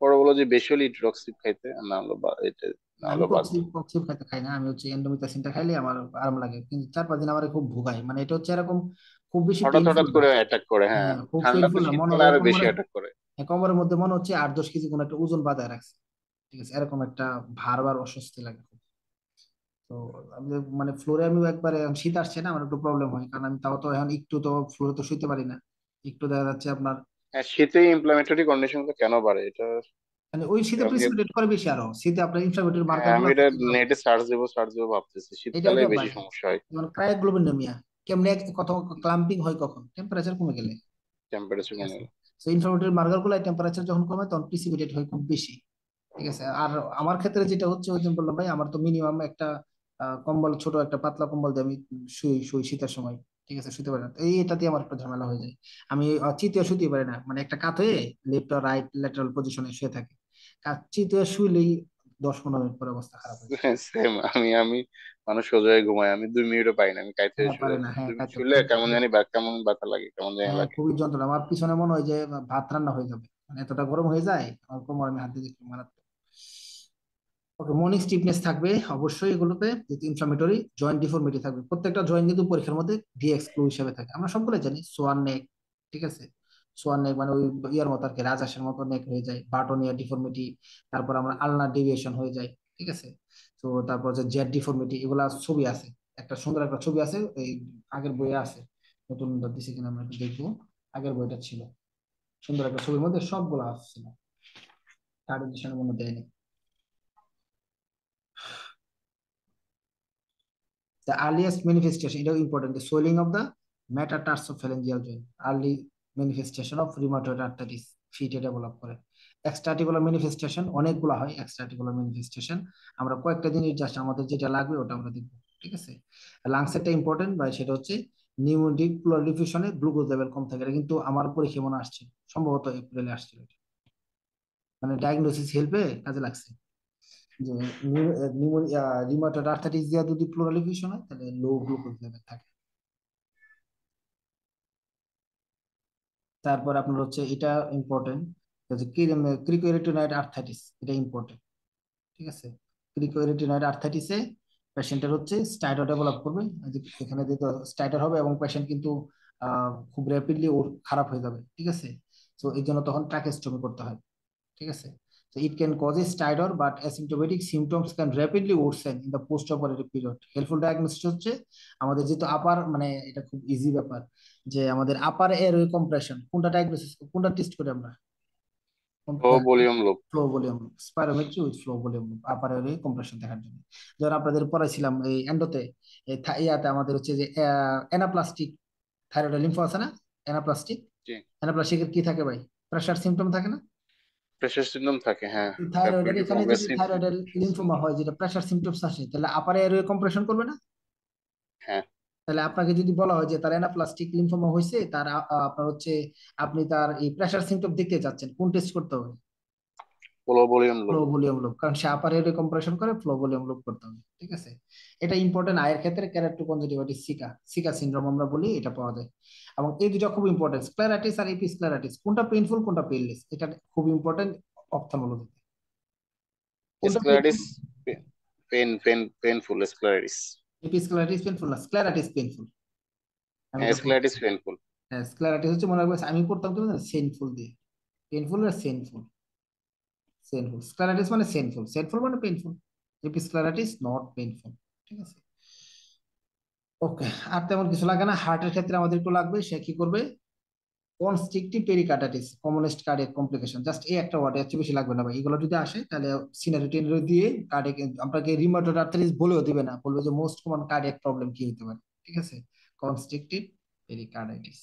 পরে বলো যে বেশি হলে ইট্রক্সিপ খাইতে, আর না হলো এটা, না আমি হলো বাদ। কক্সিব কক্সিব খাইতে খাই না, আমি হচ্ছে এন্ডোমিথাসিনটা খাইলে আমার আরাম লাগে, কিন্তু 4-5 দিন আমার খুব ভোগায়, মানে এটা হচ্ছে এরকম খুব বেশি হঠাৎ পেইনফুল হঠাৎ না। করে অ্যাটাক করে, হ্যাঁ। হ্যাঁ, খুব ঠান্ডাতে, পেইনফুল না, মনে শীতকালে হয় আরো বেশি কোমরে, অ্যাটাক করে। কোমরের মধ্যে মনে হচ্ছে 8-10 কেজি কোনো একটা ওজন বাঁধায় রাখছে। ঠিক আছে, এরকম একটা ভার ভার অস্বস্তি লাগে খুব। তো আমি মানে ফ্লোরে আমি একবারে, শীত আসছে না, আমার একটু প্রবলেম হয়, কারণ আমি তাও তো এখন একটু তো ফ্লোরে তো শুইতে পারি না। একটু দেখা যাচ্ছে আপনার, হ্যাঁ, শীতে ইনফ্লামেটরি কন্ডিশন কেন বাড়ে এটা? মানে ওই শীতে আমি, প্রেসিপিটেট করে বেশি, আরো শীতে আপনার ইনফ্লামেটরি হ্যাঁ মার্কার গুলো আমি এটা থাকে এগুলো। নেটে সার্চ দেবো ভাবতেছি, এটা শীতকালে এটা বেশি ভাই, সমস্যা হয়। যেমন ক্রায়োগ্লোবিনেমিয়া, কেমনে কত ক্লাম্পিং হয় কখন, টেম্পারেচার কমে গেলে। টেম্পারেচার ঠিক কমে আছে, গেলে। তো ইনফ্লামেটরি মার্কার গুলো টেম্পারেচার যখন কমে তখন প্রিসিপিটেট হয় খুব বেশি। ঠিক আছে। আর আমার ক্ষেত্রে যেটা হচ্ছে, ওই যে বললাম ভাই, আমার তো মিনিমাম একটা কম্বল, ছোট একটা পাতলা কম্বল দিয়ে আমি শুই শুই শীতের সময়। ঠিক আছে, শুতে পারি না। তো এটা দিয়ে আমার একটা ঝামেলা হয়ে যায়। আমি চিতে শুতে পারি না, মানে একটা কাত হয়ে লেফট আর রাইট ল্যাটারাল পজিশনে শুয়ে থাকি। চিতে শুইলেই 10-15 মিনিট পরে অবস্থা খারাপ হয়ে যায়। সেম, আমি মানুষ সোজা হয়ে ঘুমাই, আমি 2 মিনিটও পাই না, আমি কাইতে হ্যাঁ, শুলে পারে না, হ্যাঁ, 2 মিনিট কাইতে শুলে কেমন জানি কেমন ব্যথা লাগে, কেমন জানি হ্যাঁ, লাগে। খুবই যন্ত্রণা। আমার পিছনে মনে হয় যে ভাত রান্না হয়ে যাবে, মানে এতটা গরম হয়ে যায় আমার কোমর, আমি হাত দিয়ে দেখি মারাত্মক। ওকে, মর্নিং স্টিফনেস থাকবে অবশ্যই এগুলোতে, যেহেতু ইনফ্লামেটরি। জয়েন্ট ডিফর্মিটি থাকবে, প্রত্যেকটা জয়েন্ট কিন্তু পরীক্ষার মধ্যে ডিএক্সক্লু হিসেবে থাকে, আমরা সবগুলো জানি। সোয়ান নেক, ঠিক আছে। সোয়ান নেক মানে ওই ইয়ার মতো আর কি, রাজহাঁসের মতো নেক হয়ে যায়, বার্টনিয়ার ডিফর্মিটি। তারপর আমরা আলনার ডেভিয়েশন হয়ে যায়, ঠিক আছে। তো তারপর যে জেড ডিফর্মিটি, এগুলা ছবি আছে, একটা সুন্দর একটা ছবি আছে এই আগের বইয়ে আছে। নতুন দিছে কিনা আমরা একটু দেখবো। আগের বইটা ছিল, সুন্দর একটা ছবির মধ্যে সবগুলো আসছিল, থার্ড এডিশনের মধ্যে দেয়নি। The earliest manifestation, এটাও important, the swelling of the metatarsophalangeal joint, early manifestation of rheumatoid arthritis ফিটে ডেভেলপ করে। এক্সট্রাটিকুলার ম্যানিফেস্টেশন অনেকগুলো হয়, এক্সট্রাটিকুলার ম্যানিফেস্টেশন আমরা কয়েকটা জিনিস জাস্ট আমাদের যেটা লাগবে ওটা আমরা দেখবো, ঠিক আছে। লাংসেরটা ইম্পর্টেন্ট ভাই, সেটা হচ্ছে নিউমোনিক প্লুরাল ডিফিউশনে গ্লুকোজ লেভেল কম থাকে। এটা কিন্তু আমার পরীক্ষা মনে আসছে, সম্ভবত এপ্রিলে আসছিল এটা। মানে ডায়াগনোসিস হেল্পে কাজে লাগছে, যে রিউমাটয়েড আর্থ্রাইটিস দিয়ে যদি প্লুরালিফিকেশন হয় তাহলে লো গ্লুকোজ লেভেল থাকে। তারপর আপনার হচ্ছে এটা ইম্পর্টেন্ট, ক্রিকোরেটিনয়েড আর্থ্রাইটিস, এটা ইম্পর্টেন্ট, ঠিক আছে। ক্রিকোরেটিনয়েড আর্থ্রাইটিসে পেশেন্টের হচ্ছে স্টাইডর ডেভেলপ করবে, এই যে এখানে যেহেতু স্টাইডর হবে এবং পেশেন্ট কিন্তু খুব র্যাপিডলি ওর খারাপ হয়ে যাবে, ঠিক আছে। তো এই জন্য তখন ট্রাকেস্টমি করতে হয়, ঠিক আছে। So it can cause a stridor, but asymptomatic symptoms can rapidly worsen in the post-operative period. Helpful diagnosis হচ্ছে আমাদের যেহেতু আপার, মানে এটা খুব ইজি ব্যাপার, যে আমাদের আপার এয়ারওয়ে কম্প্রেশন, কোনটা ডায়াগনোসিস, কোনটা টেস্ট করি আমরা, ও ভলিউম লোক। Flow volume, spirometry with flow volume, upper airway compression দেখার জন্য। ধর আপনাদের পড়াইছিলাম এই এন্ডোতে, ইয়াতে আমাদের হচ্ছে যে অ্যানাপ্লাস্টিক থাইরয়েড লিম্ফো আছে না, অ্যানাপ্লাস্টিক। জি। অ্যানাপ্লাস্টিকের কি থাকে ভাই, প্রেশার সিম্পটম থাকে না। প্রেশার সিন্ড্রোম থাকে, হ্যাঁ। থাইরয়েডের র্যাপিডলি এখানে যদি প্রগ্রেসিভ থাইরয়েডের লিম্ফোমা সিন্ড্রোম। হয়, যেটা প্রেশার সিমটমস আসে, তাহলে আপার এয়ারওয়ে কম্প্রেশন করবে না। হ্যাঁ। তাহলে আপনাকে যদি বলা হয় যে তার অ্যানাপ্লাস্টিক লিম্ফোমা হয়েছে, তার আপনার হচ্ছে, আপনি তার এই প্রেশার সিমটম দেখতে চাচ্ছেন, কোন টেস্ট করতে হবে? পোলো ভলিউম ফ্লো লোক। ভলিউম লুপ, কারণ সে আপার এয়ারওয়ে কম্প্রেশন করে, ফ্লো ভলিউম লুপ করতে হবে, ঠিক আছে। এটা ইম্পর্টেন্ট আয়ের ক্ষেত্রে, কেরাটোকনজেটিভাইটিস সিকা, সিকা সিনড্রোম আমরা বলি, এটা পাওয়া যায়। এবং এই দুটো খুব ইম্পর্টেন্ট, স্ক্লেরাইটিস আর এপিস্ক্লেরাইটিস, কোনটা পেইনফুল কোনটা পেইনলেস, এটা খুব ইম্পর্টেন্ট অপথলমোলজিতে। কোনটা painful? Scleritis painful scleritis. Episcleritis painful না, স্ক্লেরাইটিস পেইনফুল। আমি হ্যাঁ, যখন, স্ক্লেরাইটিস পেনফুল। হ্যাঁ, স্ক্লেরাইটিস হচ্ছে, মনে রাখবে আমি পড়তাম তুমি সেনফুল দিয়ে, পেইনফুল আর সেনফুল। সেনফুল, স্ক্লেরাইটিস মানে সেনফুল, সেনফুল মানে পেইনফুল। এপিস্ক্লেরাইটিস নট পেইনফুল, ঠিক আছে। ওকে, আর তেমন কিছু লাগে না। হার্টের ক্ষেত্রে আমাদের একটু লাগবে, সে কি করবে? Constrictive pericarditis, commonest cardiac complication, just এই একটা ওয়ার্ড, এর চেয়ে বেশি লাগবে না ভাই। এগুলো যদি আসে তাহলে সিনারি টিনারি দিয়ে কার্ডিয়াক, আপনাকে রিউমাটয়েড আর্থ্রাইটিস বলেও দিবে না, বলবে যে মোস্ট কমন কার্ডিয়াক প্রবলেম কি হতে পারে, ঠিক আছে। কনস্ট্রিকটিভ পেরিকার্ডিটিস।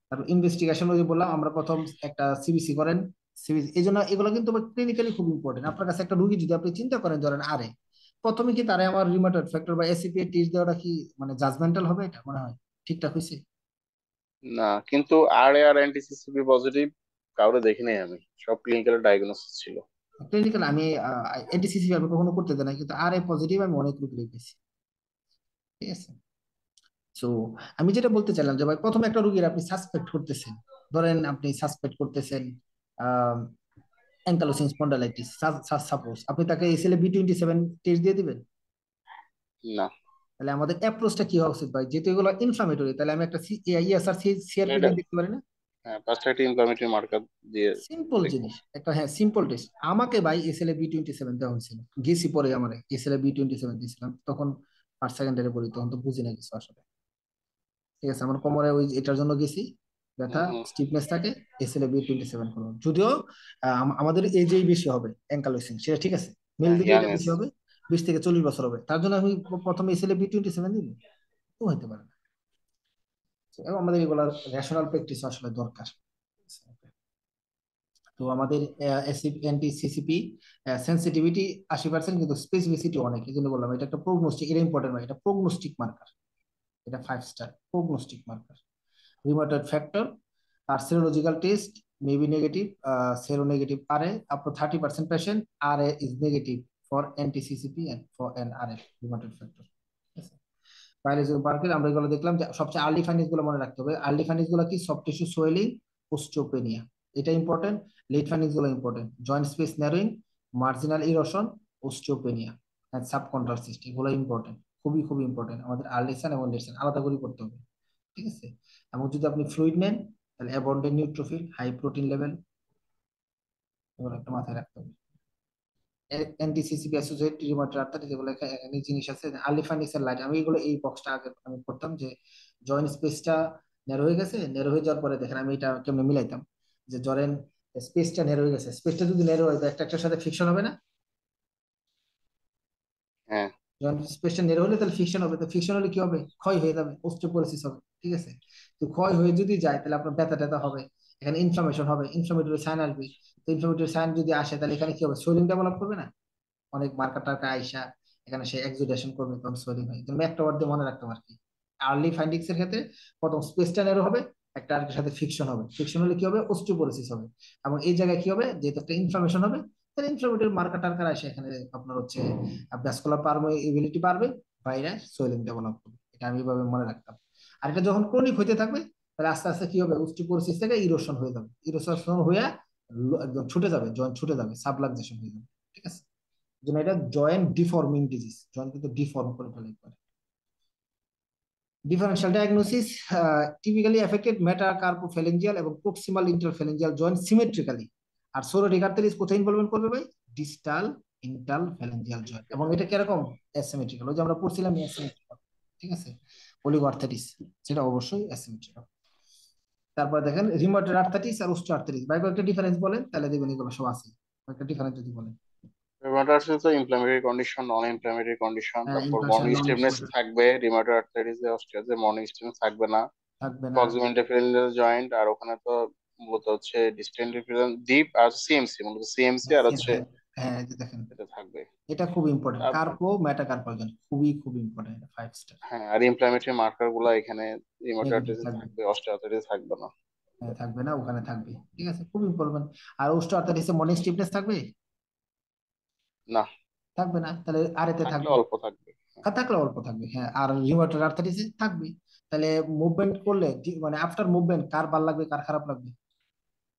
তারপর ইনভেস্টিগেশন, ওই যে বললাম আমরা প্রথম একটা সিবিসি করেন। সিবিসি এই জন্য এগুলো কিন্তু ক্লিনিক্যালি খুব ইম্পর্টেন্ট। আপনার কাছে একটা রুগী যদি আপনি চিন্তা করেন, ধরেন আরে, প্রথমে কি তারে আমার রিউমাটয়েড ফ্যাক্টর বা এসিপিএ টেস্ট দেওয়াটা কি মানে জাজমেন্টাল হবে? এটা মনে হয় ঠিকঠাক হয়েছে? না, কিন্তু আর এ আর এনটিসিসিবি পজিটিভ কাউরে দেখি নাই আমি, সব ক্লিনিক্যাল ডায়াগনোসিস ছিল। ক্লিনিক্যাল আমি এনটিসিসি আমি কখনো করতে দেয় না, কিন্তু আর এ পজিটিভ আমি অনেক রুগী পেয়েছি, ঠিক আছে। সো আমি যেটা বলতে চাইলাম যে ভাই, প্রথমে একটা রুগীর আপনি সাসপেক্ট করতেছেন, ধরেন আপনি সাসপেক্ট করতেছেন অ্যাঙ্কালোসিং স্পন্ডালাইটিস, সাপোজ আপনি তাকে এসএলএ-বি27 টেস্ট দিয়ে দিবেন? না, তাহলে আমাদের অ্যাপ্রোচটা কি হওয়া উচিত ভাই, যেহেতু এগুলো ইনফ্লামেটরি, তাহলে আমি একটা ইএসআর সিআরপি এটা দিয়ে দেখতে পারি না? হ্যাঁ, পাঁচটা ইনফ্লামেটরি মার্কার দিয়ে সিম্পল দেখবো। জিনিস একটা, হ্যাঁ সিম্পল টেস্ট। আমাকে ভাই এসএলএ-বি27 দেওয়া হয়েছিল, গেছি পরে আমার এসএলএ-বি27 দিয়েছিলাম, তখন ফার্স্ট সেকেন্ডারি পড়ি, তখন তো বুঝি না কিছু আসলে, ঠিক আছে। আমার কোমরে ওই এটার জন্য গেছি, ব্যথা হুম, স্টিফনেস থাকে, এসএলএ-বি27 করবো। যদিও আমাদের এজেই বেশি হবে অ্যাঙ্কালোসিং, সেটা ঠিক আছে, হ্যাঁ, মেলদের ইয়াং এটা এজ। বেশি হবে, 20 থেকে 40 বছর হবে, তার জন্য আমি প্রথমে এসএলএ-বি27 দিব? তো হইতে পারে না। So, এবং আমাদের এগুলার রেশনাল প্র্যাকটিস আসলে দরকার। তো আমাদের এনটি সিসিপি সেন্সিটিভিটি 80%, কিন্তু স্পেসিফিসিটি অনেক, এই জন্য বললাম এটা একটা প্রগনোস্টিক, এটা ইম্পর্টেন্ট নয়, এটা প্রগনোস্টিক মার্কার, এটা 5 star prognostic marker. Rheumatoid factor আর serological test may be negative, seronegative RA up to 30% patient RA is negative for anti-CCP and for an RF rheumatoid factor। Biology পার্কের আমরা এগুলো দেখলাম যে সবচেয়ে আর্লি ফাইন্ডিংস গুলো মনে রাখতে হবে। আর্লি ফাইন্ডিংস গুলো কি? সফট টিস্যু সোয়েলিং, ওস্টিওপেনিয়া, এটা ইম্পর্টেন্ট। লেট ফাইন্ডিংস গুলো important, joint space narrowing, marginal erosion, osteopenia and subchondral cyst, এগুলো ইম্পর্টেন্ট, খুবই খুবই ইম্পর্টেন্ট। আমাদের আর্লি সাইন এবং লেট সাইন আলাদা করে করতে হবে, ঠিক আছে? এবং যদি আপনি ফ্লুইড নেন তাহলে অ্যাবন্ডেন্ট নিউট্রোফিল, হাই প্রোটিন লেভেল, এগুলো একটা মাথায় রাখতে হবে। এনটিসিসিপি অ্যাসোসিয়েটেড রিউমাটয়েড আর্থ্রাইটিস, যেগুলো এখানে জিনিস আছে। আর্লি ফাইন্ডিংস এর লাইট আমি এগুলো এই বক্সটা আগে আমি করতাম যে জয়েন্ট স্পেসটা ন্যারো হয়ে গেছে, ন্যারো হয়ে যাওয়ার পরে দেখেন আমি এটা কেমনে মিলাইতাম, যে ধরেন স্পেসটা ন্যারো হয়ে গেছে, স্পেসটা যদি ন্যারো হয় তো একটা একটার সাথে ফিকশন হবে না? হ্যাঁ। জয়েন্ট স্পেসটা ন্যারো হলে তাহলে ফিকশন হবে, তো ফিকশন হলে কি হবে? ক্ষয় হয়ে যাবে, অস্টিওপোরোসিস হবে, ঠিক আছে? তো ক্ষয় হয়ে যদি যায় তাহলে আপনার ব্যথা ট্যাথা হবে, এখানে ইনফ্লামেশন হবে, ইনফ্লামেটরি সাইন আসবে। তো ইনফ্লামেটরি সাইন যদি আসে তাহলে এখানে কি হবে? সোয়েলিং ডেভেলপ করবে না? অনেক মার্কার টার্কা আইসা এখানে সে এক্সুডেশন করবে, তখন সোয়েলিং হয়। তুমি একটা ওয়ার্ড দিয়ে মনে রাখতে পারো কি, আর্লি ফাইন্ডিংস এর ক্ষেত্রে প্রথম স্পেসটা ন্যারো হবে, একটা আরেকটার সাথে ফিকশন হবে, ফিকশন হলে কি হবে? অস্টিওপোরোসিস হবে। এবং এই জায়গায় কি হবে? যেহেতু একটা ইনফ্লামেশন হবে, তাহলে ইনফ্লামেটরি মার্কার টার্কার আসে এখানে, আপনার হচ্ছে ভ্যাসকুলার পারমিএবিলিটি বাড়বে, বাইরে সোয়েলিং ডেভেলপ করবে। এটা আমি এভাবে মনে রাখতাম। আর এটা যখন ক্রনিক হইতে থাকবে তাহলে আস্তে আস্তে কি হবে? অস্টিওপোরোসিস থেকে ইরোশন হয়ে যাবে, ইরোশন হয়ে একদম ছুটে যাবে, জয়েন্ট ছুটে যাবে, সাবলাক্সেশন হয়ে যাবে, ঠিক আছে? জন্য এটা জয়েন্ট ডিফর্মিং ডিজিজ, জয়েন্ট কিন্তু ডিফর্ম করে ফেলে একবারে। Differential diagnosis, typically affected metacarpophalangeal এবং প্রক্সিমাল ইন্টারফ্যালেঞ্জিয়াল জয়েন্ট সিমেট্রিক্যালি। আর সোরিয়াটিক আর্টারিস কোথায় ইনভলভমেন্ট করবে ভাই? Distal interphalangeal joint. এবং এটা কিরকম? অ্যাসিমেট্রিক্যাল, ওই যে আমরা পড়ছিলাম অ্যাসিমেট্রিক্যাল, ঠিক আছে? অলিগোআর্থাইটিস সেটা অবশ্যই অ্যাসিমেট্রিক্যাল। তারপর দেখেন রিউমাটয়েড আর্থ্রাইটিস আর অস্টিও আর্থ্রাইটিস, ভাই কয়েকটা ডিফারেন্স বলেন তাহলে দেখবেন এগুলো সব আছে। কয়েকটা ডিফারেন্স যদি বলেন। রিউমাটয়েড তো ইনফ্লামেটরি কন্ডিশন, নন ইনফ্লামেটরি কন্ডিশন, হ্যাঁ, তারপর ইনফ্লামেশন মর্নিং নন স্টিফনেস ইনফ্লামেটরি থাকবে রিউমাটয়েড আর্থ্রাইটিসে, অস্টিওতে মর্নিং স্টিফনেস থাকবে না। থাকবে না। প্রক্সিমাল ইন্টারফেরেন্সিয়াল জয়েন্ট, আর ওখানে তো মূলত হচ্ছে ডিস্টাল ইন্টারফেরেন্স ডিপ আর সিএমসি, মূলত সিএমসি আর হচ্ছে হ্যাঁ, হ্যাঁ, এই যে দেখেন এটা থাকবে। এটা খুব ইম্পর্টেন্ট, তারপর কার্পো মেটাকার্পালজন খুবই খুব ইম্পর্টেন্ট, 5 স্টার। হ্যাঁ, আর ইনফ্লামেটরি মার্কার গুলো এখানে রিউমাটয়েড নেগেটিভ আর্থ্রাইটিসে থাকবে। থাকবে, অস্টিওআর্থ্রাইটিসে থাকবে না। হ্যাঁ, থাকবে না, ওখানে থাকবে, ঠিক আছে, খুব ইম্পর্টেন্ট। আর অস্টিওআর্থ্রাইটিসে মর্নিং স্টিফনেস থাকবে? না, থাকবে না, তাহলে আর এতে থাকলে থাকবে। অল্প থাকবে। থাকলে অল্প থাকবে, হ্যাঁ। আর রিউমাটয়েড আর্থ্রাইটিসে থাকবে। তাহলে মুভমেন্ট করলে মানে আফটার মুভমেন্ট কার ভালো লাগবে কার খারাপ লাগবে?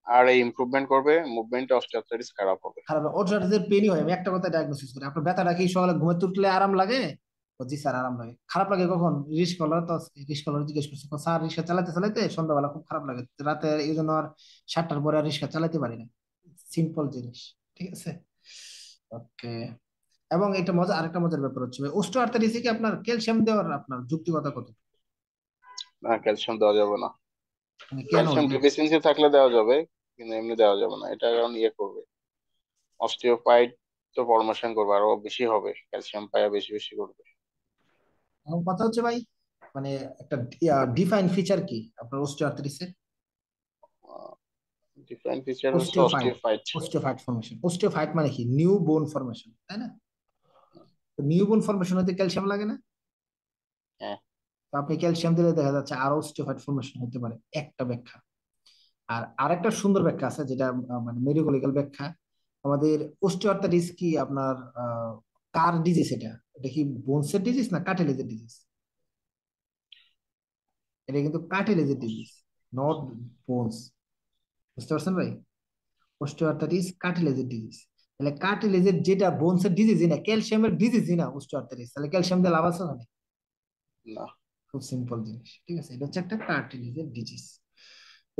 আর এই ইমপ্রুভমেন্ট করবে মুভমেন্টে, অস্টিওআর্থ্রাইটিস খারাপ হবে। খারাপ লাগবে, অস্টিওআর্থ্রাইটিসের পেনই হয়। আমি একটা কথা ডায়াগনোসিস করি, আপনার ব্যথাটা কি সকালে ঘুমে তুললে আরাম লাগে? ও জি স্যার আরাম লাগে। খারাপ লাগে কখন? রিস্ক হলো তো, রিস্ক হলো জিজ্ঞেস করছি, স্যার রিক্সা চালাতে চালাতে সন্ধ্যাবেলা খুব খারাপ লাগে, রাতে এই জন্য আর 7টার পরে আর রিক্সা চালাতে পারি না। সিম্পল জিনিস, ঠিক আছে? ওকে। এবং এটা মজা, আরেকটা মজার ব্যাপার হচ্ছে অস্টিও আর্থাইটিসে কি আপনার ক্যালসিয়াম দেওয়ার আপনার যুক্তিকতা কত? না, ক্যালসিয়াম দেওয়া যাবে না। মানে কেন ক্যালসিয়াম এটা? ডেফিসিয়েন্সি থাকলে দেওয়া যাবে, কিন্তু এমনি দেওয়া যাবে না। এটা কারণ ইয়ে করবে, অস্টিওপাইট তো ফরমেশন করবে, আরো বেশি হবে, ক্যালসিয়াম পায়া বেশি বেশি করবে। এখন কথা হচ্ছে ভাই, মানে একটা ডিফাইন ফিচার কি আপনার অস্টিও আর্থাইটিসের? ডিফারেন্ট ফিচার হচ্ছে osteophyte, osteophyte. Osteophyte formation. Osteophyte মানে কি? নিউ বোন ফর্মেশন, তাই না? তো নিউ বোন ফর্মেশন হতে ক্যালসিয়াম লাগে না? হ্যাঁ। তো আপনি ক্যালসিয়াম দিলে দেখা যাচ্ছে আরো অস্টিওফাইট ফর্মেশন হতে পারে, একটা ব্যাখ্যা। আর আরেকটা সুন্দর ব্যাখ্যা আছে যেটা মানে মেডিকেল ব্যাখ্যা। আমাদের অস্টিওআর্থ্রাইটিস কি আপনার কার ডিজিজ? এটা এটা কি বোনসের ডিজিজ না কার্টিলেজের ডিজিজ? এটা কিন্তু কার্টিলেজের ডিজিজ, নট বোনস। বুঝতে পারছেন ভাই? অস্টিওআর্থ্রাইটিস কার্টিলেজের ডিজিজ। তাহলে কার্টিলেজের যেটা বোনসের ডিজিজ না, ক্যালসিয়ামের ডিজিজ না অস্টিওআর্থ্রাইটিস, তাহলে ক্যালসিয়াম দিয়ে লাভ আছে না? না। খুব সিম্পল জিনিস, ঠিক আছে? এটা হচ্ছে একটা কার্টিলেজের ডিজিজ।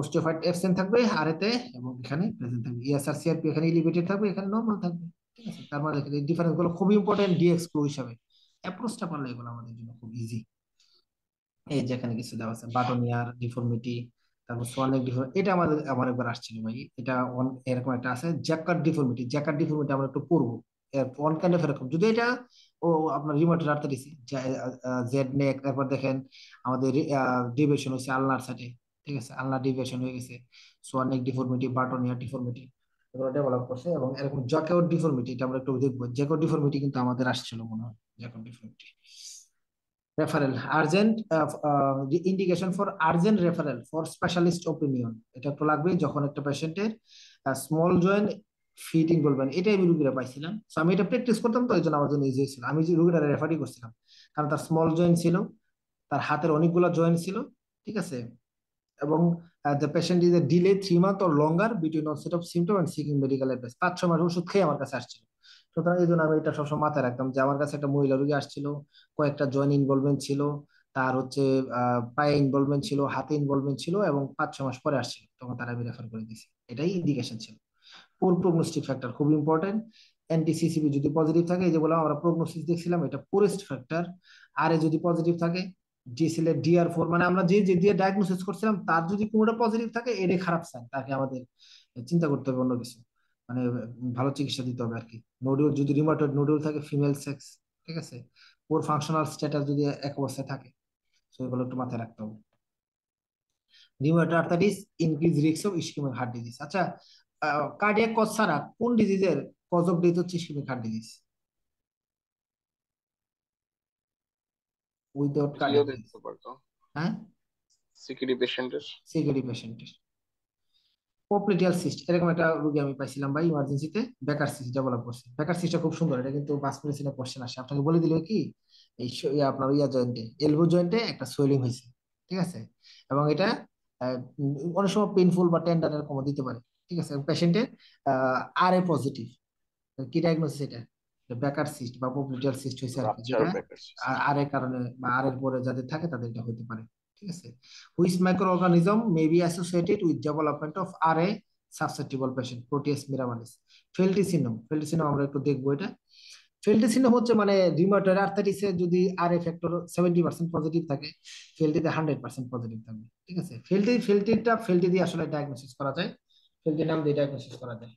ওস্টিওফাইট অ্যাবসেন্ট থাকবে আরেতে, এবং এখানে প্রেজেন্ট থাকবে। ইএসআর সিআরপি এখানে এলিভেটেড থাকবে, এখানে নরমাল থাকবে, ঠিক আছে? তার মানে এই ডিফারেন্স গুলো খুব ইম্পর্টেন্ট ডিএক্স ফ্লো হিসাবে। অ্যাপ্রোচটা পারলে এগুলো আমাদের জন্য খুব ইজি। এই যে এখানে কিছু দেওয়া আছে, বাটনিয়ার ডিফর্মিটি, তারপর সোয়ানেক ডিফর্মিটি, এটা আমার একবার আসছিল ভাই, এটা এরকম একটা আছে জ্যাকার্ড ডিফর্মিটি। জ্যাকার্ড ডিফর্মিটি আমরা একটু পড়বো, ওয়ান কাইন্ড অফ এরকম, যদি এটা ও আপনার রিমোটেড আর্টারিস, জেড নেক। তারপর দেখেন আমাদের ডিভিয়েশন হয়েছে আলনার সাইডে, ঠিক আছে? আলনার ডিভিয়েশন হয়ে গেছে, সোয়ানেক ডিফর্মিটি, বাটনিয়ার ডিফর্মিটি। এগুলো ডেভেলপ করছে। এবং এরকম জ্যাকব ডিফর্মিটি, এটা আমরা একটু দেখবো। জ্যাকব ডিফর্মিটি কিন্তু আমাদের আসছিল মনে হয়, Jacob deformity. Referral urgent, indication for urgent referral for specialist opinion, এটা তো লাগবেই যখন একটা পেশেন্টের স্মল জয়েন্ট ফিটিং বলবেন। এটাই আমি রুগীরা পাইছিলাম, তো আমি এটা প্র্যাকটিস করতাম, তো এই জন্য আমার জন্য ইজি ছিল। আমি যে রুগীরা রেফারই করছিলাম, কারণ তার স্মল জয়েন্ট ছিল, তার হাতের অনেকগুলো জয়েন্ট ছিল, ঠিক আছে। এবং the patient is delay 3 months or longer between onset of symptom and seeking medical advice, 5-6 মাস ওষুধ খেয়ে আমার কাছে আসছিল। সুতরাং এই জন্য আমি এটা সবসময় মাথায় রাখতাম যে আমার কাছে একটা মহিলা রোগী আসছিল, কয়েকটা জয়েন্ট ইনভলভমেন্ট ছিল, তার হচ্ছে পায়ে ইনভলভমেন্ট ছিল, হাতে ইনভলভমেন্ট ছিল, এবং 5-6 মাস পরে আসছিল, তখন তারা আমি রেফার করে দিয়েছি। এটাই ইন্ডিকেশন ছিল। পুর প্রগনোস্টিক ফ্যাক্টর খুব ইম্পর্টেন্ট। এনটিসিসিবি যদি পজিটিভ থাকে, এই যে বললাম আমরা প্রগনোসিস দেখছিলাম, এটা পুরেস্ট ফ্যাক্টর। আর এ যদি পজিটিভ থাকে, ডিসিএল ডিআর 4, মানে আমরা যে যে দিয়ে ডায়াগনোসিস করছিলাম তার যদি কোনোটা পজিটিভ থাকে, এটাই খারাপ সাইন, তাকে আমাদের চিন্তা করতে হবে অন্য কিছু, মানে ভালো চিকিৎসা দিতে হবে আর কি। নোডিউল যদি রিউমাটয়েড নোডিউল থাকে, ফিমেল সেক্স, ঠিক আছে, ওর ফাংশনাল স্ট্যাটাস যদি এক অবস্থায় থাকে, তো এগুলো একটু মাথায় রাখতে হবে। Rheumatoid arthritis increase risk of ischemic heart disease. আচ্ছা, কার্ডিয়াক কজ ছাড়া কোন ডিজিজের কজ অফ ডেথ হচ্ছে ischemic heart disease? Without CO cardiac disease. দেখতে পারতো, হ্যাঁ, সিকিডি পেশেন্টের। সিকিউরিটি পেশেন্টের পপলিটিয়াল সিস্ট, এরকম একটা রোগী আমি পাইছিলাম ভাই ইমার্জেন্সিতে, বেকার সিস্ট ডেভেলপ করছে। বেকার সিস্টটা খুব সুন্দর, এটা কিন্তু বাস মেডিসিনে কোশ্চেন আসে। আপনাকে বলে দিল কি, এই আপনার ইয়া জয়েন্টে, এলবো জয়েন্টে একটা সোয়েলিং হয়েছে, ঠিক আছে। এবং এটা অনেক সময় পেইনফুল বা টেন্ডার এরকম দিতে পারে, ঠিক আছে। পেশেন্টের আর এ পজিটিভ, কি ডায়াগনোসিস এটা? বেকার সিস্ট বা পপলিটিয়াল সিস্ট হয়েছে আর কি, রাপচার যেটা বেকার। আর এর কারণে বা আর এর পরে যাদের থাকে তাদের এটা হতে পারে, ঠিক আছে। Which micro organism may be associated with development of R A susceptible patient, Proteus mirabilis. Felty syndrome, Felty syndrome আমরা একটু দেখবো এটা। ফেল্টি সিন্ড্রোম হচ্ছে মানে রিউমাটয়েড আর্থ্রাইটিসে যদি আর এ ফ্যাক্টর 70% পজিটিভ থাকে, ফেল্টিতে 100% পজিটিভ থাকবে, ঠিক আছে। ফেল্টি দিয়ে আসলে ডায়াগনোসিস করা যায়, ফেল্টি নাম দিয়ে ডায়াগনোসিস করা যায়।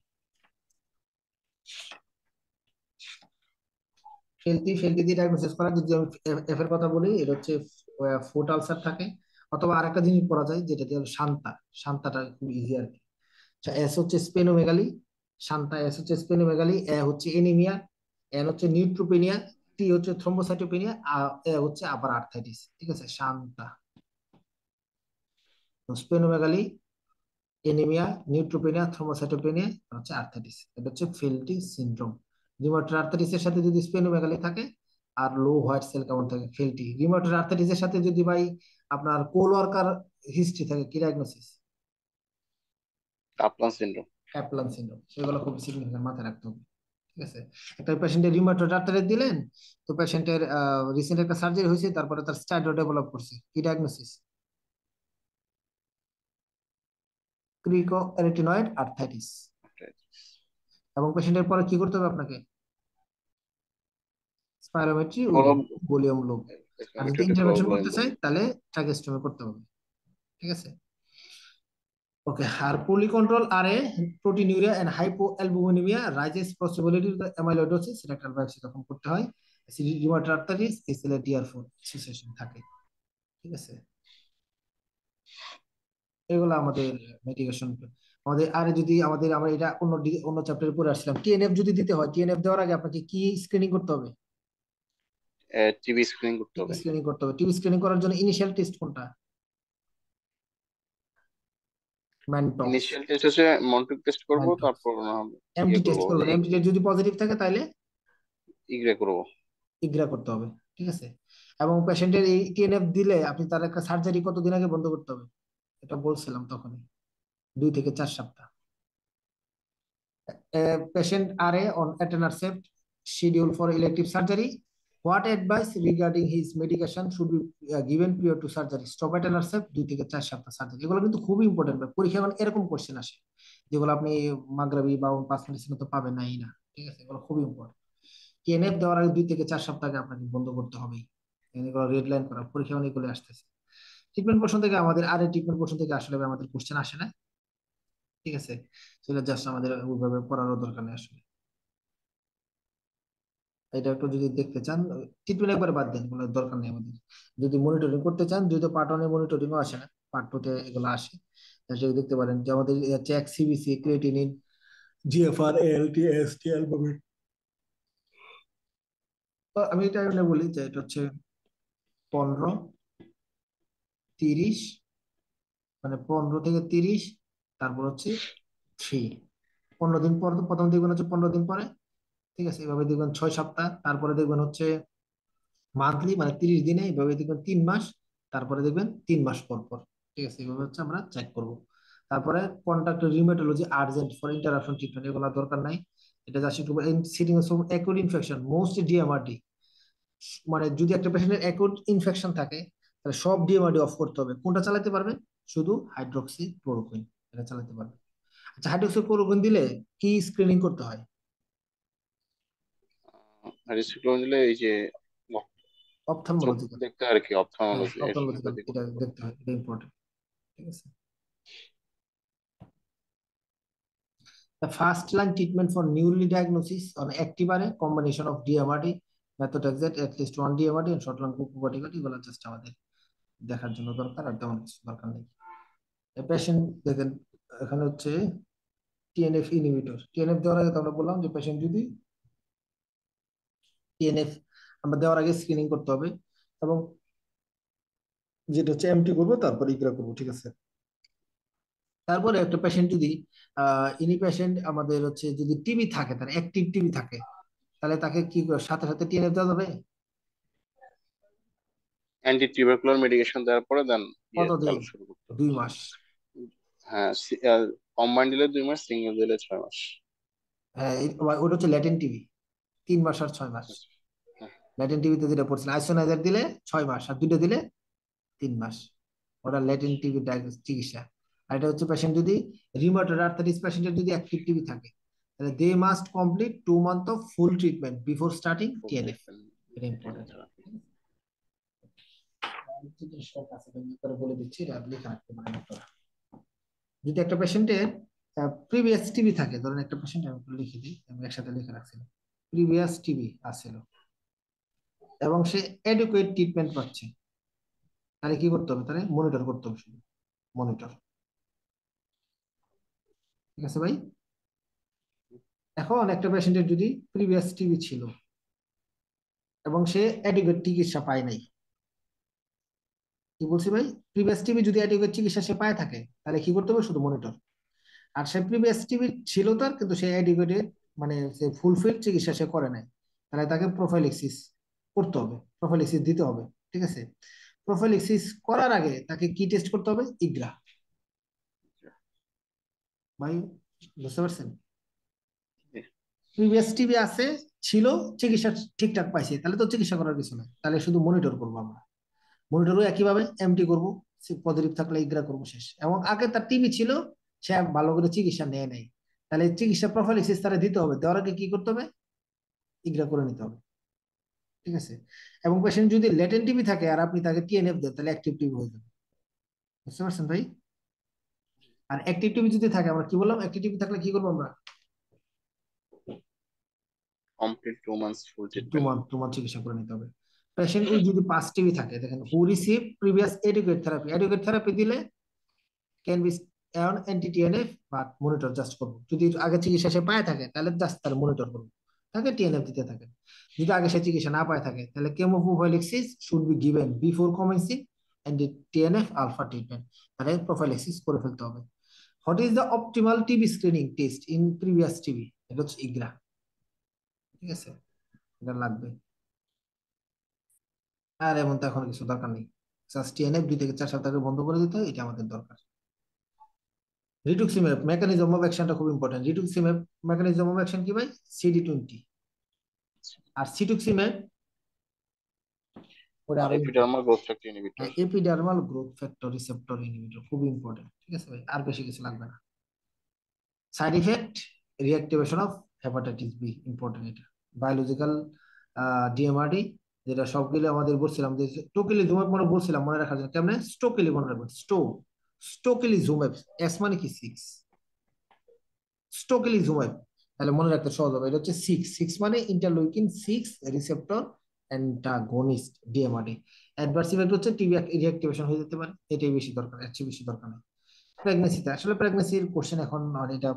ফেলতি দিয়ে ডায়াগনোসিস করা, যদি আমি এফ এর কথা বলি, এটা হচ্ছে ফুট আলসার থাকে। অথবা আরেকটা জিনিস পড়া যায় যেটা দিয়ে হলো শান্তা, শান্তাটা খুব ইজি আর কি। আচ্ছা, এস হচ্ছে স্পেনোমেগালি, শান্তা। এস হচ্ছে স্পেনোমেগালি, এ হচ্ছে এনিমিয়া, এন হচ্ছে নিউট্রোপেনিয়া, টি হচ্ছে থ্রম্বোসাইটোপেনিয়া, আর এ হচ্ছে আবার আর্থাইটিস, ঠিক আছে, শান্তা। তো স্পেনোমেগালি, এনিমিয়া, নিউট্রোপেনিয়া, থ্রোম্বোসাইটোপেনিয়া, আর হচ্ছে আর্থাইটিস, এটা হচ্ছে ফেলটি সিনড্রোম। রিউমাটয়েড আর্থাইটিসের সাথে যদি স্পেনোমেগালি থাকে আর লো হোয়াইট সেল কাউন্ট থাকে, ফেলটি। রিউমাটয়েড আর্থাইটিসের সাথে যদি ভাই আপনার কোল ওয়ার্কার হিস্ট্রি থাকে, কি ডায়াগনোসিস? কাপলান সিনড্রোম। ক্যাপলান সিনড্রোম। সেগুলো খুব সিগনিফিকেন্ট মাথায় রাখতে হবে, ঠিক আছে। একটা পেশেন্টের রিউমাটয়েড আর্থাইটিস দিলেন, তো পেশেন্টের রিসেন্ট একটা সার্জারি হয়েছে, তারপরে তার স্টাইডো ডেভেলপ করছে, কি ডায়াগনোসিস? ক্রিকো retinoid arthritis. এবং পেশেন্টের পরে কি করতে হবে আপনাকে? Spirometry with volume loop. আর যদি ইন্টারভেনশন করতে চাই তাহলে ট্রাকেস্টমি করতে হবে, ঠিক আছে। ওকে, আর poorly control R A proteinuria and hypoalbuminaemia raises possibility of amyloidosis, rectal biopsy তখন করতে হয়। রিউমাটয়েড আর্থ্রাইটিস এসএলএ-টিআর4 সিচুয়েশন থাকে, ঠিক আছে। এগুলো আমাদের মেডিকেশন। আমাদের আর যদি আমরা এটা অন্য চ্যাপ্টারে পড়ে আসছিলাম, টিএনএফ যদি দিতে হয়, টিএনএফ দেওয়ার আগে আপনাকে কি স্ক্রিনিং করতে হবে? টিবি স্ক্রিনিং করতে টিবি হবে। স্ক্রিনিং করতে হবে। টিবি স্ক্রিনিং করার জন্য ইনিশিয়াল টেস্ট কোনটা? ম্যানটক্স। ইনিশিয়াল টেস্ট হচ্ছে মন্টুক টেস্ট করব, ম্যানটক্স। তারপর না হয় এমটি ইয়ে করব, টেস্ট করবেন, এমটি টেস্ট যদি পজিটিভ থাকে তাহলে ইগরে করব। ইগরা করতে হবে, ঠিক আছে। এবং পেশেন্টের এই টিএনএফ দিলে আপনি তার একটা সার্জারি কতদিন আগে বন্ধ করতে হবে? এটা বলছিলাম তখনই, 2 থেকে 4 সপ্তাহ। Patient RA on etanercept scheduled for elective surgery. What advice regarding his medication should be given prior to surgery? Stop etanercept 2 থেকে 4 সপ্তাহ সার্জারি। এগুলো কিন্তু খুবই ইম্পর্টেন্ট। পরীক্ষা মানে এরকম কোশ্চেন আসে, যেগুলো আপনি মাগরাবি বা পাঁচ মেডিসিনে তো পাবেন নাই না, ঠিক আছে। এগুলো খুবই ইম্পর্টেন্ট। টিএনএফ দেওয়ার আগে 2 থেকে 4 সপ্তাহ আগে আপনাকে বন্ধ করতে হবেই। এগুলো রেড লাইন করা, পরীক্ষা মানে এগুলো আসতেছে। ট্রিটমেন্ট পোর্শন থেকে আমাদের আর ট্রিটমেন্ট পোর্শন থেকে আসলে আমাদের কোশ্চেন আসে না, ঠিক আছে। সেটা জাস্ট আমাদের ওইভাবে পড়ারও দরকার নেই আসলে। এটা একটু যদি দেখতে চান, ট্রিটমেন্ট একবার বাদ দেন, কোনো দরকার নেই আমাদের। যদি মনিটরিং করতে চান, যদি পার্ট 1 এ মনিটরিংও আসে না, পার্ট 2 তে এগুলো আসে। যদি দেখতে পারেন যে আমাদের check CBC, creatinine, GFR, ALT, AST albumin. তো আমি এটা বলি যে এটা হচ্ছে 15, 30, মানে 15 থেকে 30, তারপর হচ্ছে 3। 15 দিন পর, প্রথম দেখবেন হচ্ছে 15 দিন পরে, ঠিক আছে, এভাবে দেখবেন 6 সপ্তাহ, তারপরে দেখবেন হচ্ছে মান্থলি মানে 30 দিনে, এইভাবে দেখবেন 3 মাস, তারপরে দেখবেন 3 মাস পর পর। ঠিক আছে, এইভাবে হচ্ছে আমরা চেক করব। তারপরে contact rheumatology urgent for interruption treatment, এগুলো দরকার নাই। এটা জাস্ট একটু সিটিং অ্যাকুট ইনফেকশন মোস্ট ডিএমআরডি, মানে যদি একটা পেশেন্টের অ্যাকুট ইনফেকশন থাকে তাহলে সব ডিএমআরডি অফ করতে হবে। কোনটা চালাতে পারবে? শুধু হাইড্রোক্সি ক্লোরোকুইন, এটা চালাতে পারবে। আচ্ছা, হাইড্রোক্সি ক্লোরোকুইন দিলে কি স্ক্রিনিং করতে হয়? রিসিপ্ট দিলে এই যে চোখ অপথলমোলজিক্যাল। দেখতে আর কি, হ্যাঁ, অপথলমোলজি এর অপথলমোলজিক্যাল, সাথে এটা করতে হবে। দেখতে হয়, এটা ইম্পর্টেন্ট। ঠিক আছে। The first line treatment for newly diagnosis on active are a combination of DMRD, methotrexate, at least one DMRD, and short lung corticosteroid, এগুলো জাস্ট আমাদের দেখার জন্য দরকার, আর তেমন কিছু দরকার নেই। পেশেন্ট দেখেন, এখানে হচ্ছে টিএনএফ ইনহিবিটর। টিএনএফ দেওয়ার আগে তো আমরা বললাম যে পেশেন্ট যদি টিএনএফ আমরা দেওয়ার আগে স্ক্রিনিং করতে হবে, এবং যেটা হচ্ছে এমটি করবো, তারপর ইগরা করবো। ঠিক আছে। তারপরে একটা পেশেন্ট যদি ইনি পেশেন্ট আমাদের হচ্ছে যদি টিবি থাকে, তার অ্যাক্টিভ টিবি থাকে, তাহলে তাকে কি সাথে সাথে টিএনএফ দেওয়া যাবে? অ্যান্টি টিউবারকুলার মেডিকেশন দেওয়ার পরে দেন কতদিন? চালু শুরু করতে হবে। 2 মাস। হ্যাঁ, কম্বাইন্ড দিলে 2 মাস, সিঙ্গেল দিলে 6 মাস। হ্যাঁ, ওটা হচ্ছে ল্যাটেন্ট টিবি, 3 মাস আর 6 মাস। আচ্ছা। হ্যাঁ, ল্যাটেন্ট টিভিতে যেটা পড়ছেন, আইসোনাইজার দিলে 6 মাস, আর দুটো দিলে 3 মাস। ওটা ল্যাটেন্ট টিভি চিকিৎসা। আর এটা হচ্ছে পেশেন্ট যদি রিউমাটয়েড আর্থ্রাইটিস পেশেন্টের যদি অ্যাক্টিভ টিভি থাকে, তাহলে they must complete 2 month of full treatment before starting full TNF. Treatment এটা ইম্পর্টেন্ট। থেরাপি। বলে দিচ্ছি, এটা লেখা রাখতে পারেন আপনারা। যদি একটা পেশেন্টের প্রিভিয়াস টিবি থাকে, ধরেন একটা পেশেন্ট, আমি একটু লিখে দিই, আমি একসাথে লিখে রাখছিলাম, প্রিভিয়াস টিবি আছিল এবং সে এডুকেট ট্রিটমেন্ট পাচ্ছে, তাহলে কি করতে হবে? তাহলে মনিটর করতে হবে, শুধু মনিটর। ঠিক আছে ভাই? এখন একটা পেশেন্টের যদি প্রিভিয়াস টিবি ছিল এবং সে অ্যাডিকুয়েট চিকিৎসা পায় নাই, কি বলছি ভাই, প্রিভিয়াস টিবি যদি অ্যাডিকুয়েট চিকিৎসা সে পায় থাকে, তাহলে কি করতে হবে? শুধু মনিটর। আর সে প্রিভিয়াস টিবি ছিল তার, কিন্তু সে অ্যাডিকুয়েট মানে সে ফুলফিল চিকিৎসা সে করে নাই, তাহলে তাকে প্রোফাইলিক্সিস করতে হবে, প্রোফাইলিক্সিস দিতে হবে। ঠিক আছে। প্রোফাইলিক্সিস করার আগে তাকে কি টেস্ট করতে হবে? ইগ্রা। ভাই, বুঝতে পারছেন? প্রিভিয়াস টিবি আছে, ছিল, চিকিৎসা ঠিকঠাক পাইছে, তাহলে তো চিকিৎসা করার কিছু নাই, তাহলে শুধু মনিটর করবো আমরা। মনিটরও একইভাবে এমটি করবো, পজিটিভ থাকলে ইগ্রা করবো, শেষ। এবং আগে তার টিবি ছিল, সে ভালো করে চিকিৎসা নেয় নাই, তাহলে চিকিৎসা প্রোফাইলিসিস তারা দিতে হবে, দেওয়ার আগে কি করতে হবে? ইগ্রা করে নিতে হবে। ঠিক আছে। এবং পেশেন্ট যদি লেটেন্ট টিবি থাকে আর আপনি তাকে টিএনএফ দেন, তাহলে অ্যাক্টিভ টিবি হয়ে যাবে। বুঝতে পারছেন ভাই? আর অ্যাক্টিভ টিবি যদি থাকে, আমরা কি বললাম, অ্যাক্টিভ টিবি থাকলে কি করবো আমরা? Complete 2 months full two treatment. Month 2 month চিকিৎসা করে নিতে হবে। পেশেন্ট উইথ যদি পাস টিবি থাকে, দেখেন, who receive previous adequate therapy, adequate therapy দিলে can be on anti TNF, but monitor just করবো। যদি আগে চিকিৎসা সে পায় থাকে, তাহলে জাস্ট তার মনিটর করবো, তাকে টিএনএফ দিতে থাকে। যদি আগে সে চিকিৎসা না পায় থাকে, তাহলে chemoprophylaxis should be given before commencing anti TNF alpha treatment, তাহলে প্রোফাইলিক্সিস করে ফেলতে হবে। What is the optimal TB screening test in previous TB? এটা হচ্ছে ইগ্রা। ঠিক আছে, এটা লাগবে। আর এমন তো এখন কিছু দরকার নেই, জাস্ট টিএনএফ 2 থেকে 4 সপ্তাহ বন্ধ করে দিতে হয়, এটা আমাদের দরকার। রিটুক্সিম্যাব মেকানিজম অফ অ্যাকশনটা খুব important. Rituximab mechanism of action কি ভাই? CD20। আর সিটুক্সিম্যাব ওটা আরো epidermal growth factor inhibitor. Epidermal growth factor receptor inhibitor, খুব ইম্পর্টেন্ট। ঠিক আছে ভাই, আর বেশি কিছু লাগবে না। Side effect, reactivation of hepatitis B, important এটা। বায়োলজিক্যাল ডিএমআরডি, যেটা সবগুলো আমাদের বলছিলাম যে টোকেলিজুমেব মনে বলছিলাম, মনে রাখার জন্য কেমনে স্টোকেলি মনে রাখবেন, স্টোকেলিজুমেব, এস মানে কি 6, স্টোকেলিজুমেব, তাহলে মনে রাখতে সহজ হবে। এটা হচ্ছে 6 মানে ইন্টারলুকিন 6 রিসেপ্টর অ্যান্টাগনিস্ট, ডিএমআরডি। অ্যাডভার্স ইফেক্ট হচ্ছে টিবি রিঅ্যাক্টিভেশন হয়ে যেতে পারে, এটাই বেশি দরকার, এর চেয়ে বেশি দরকার নেই। প্রেগনেন্সিতে আসলে প্রেগনেন্সির কোশ্চেন এখন এটা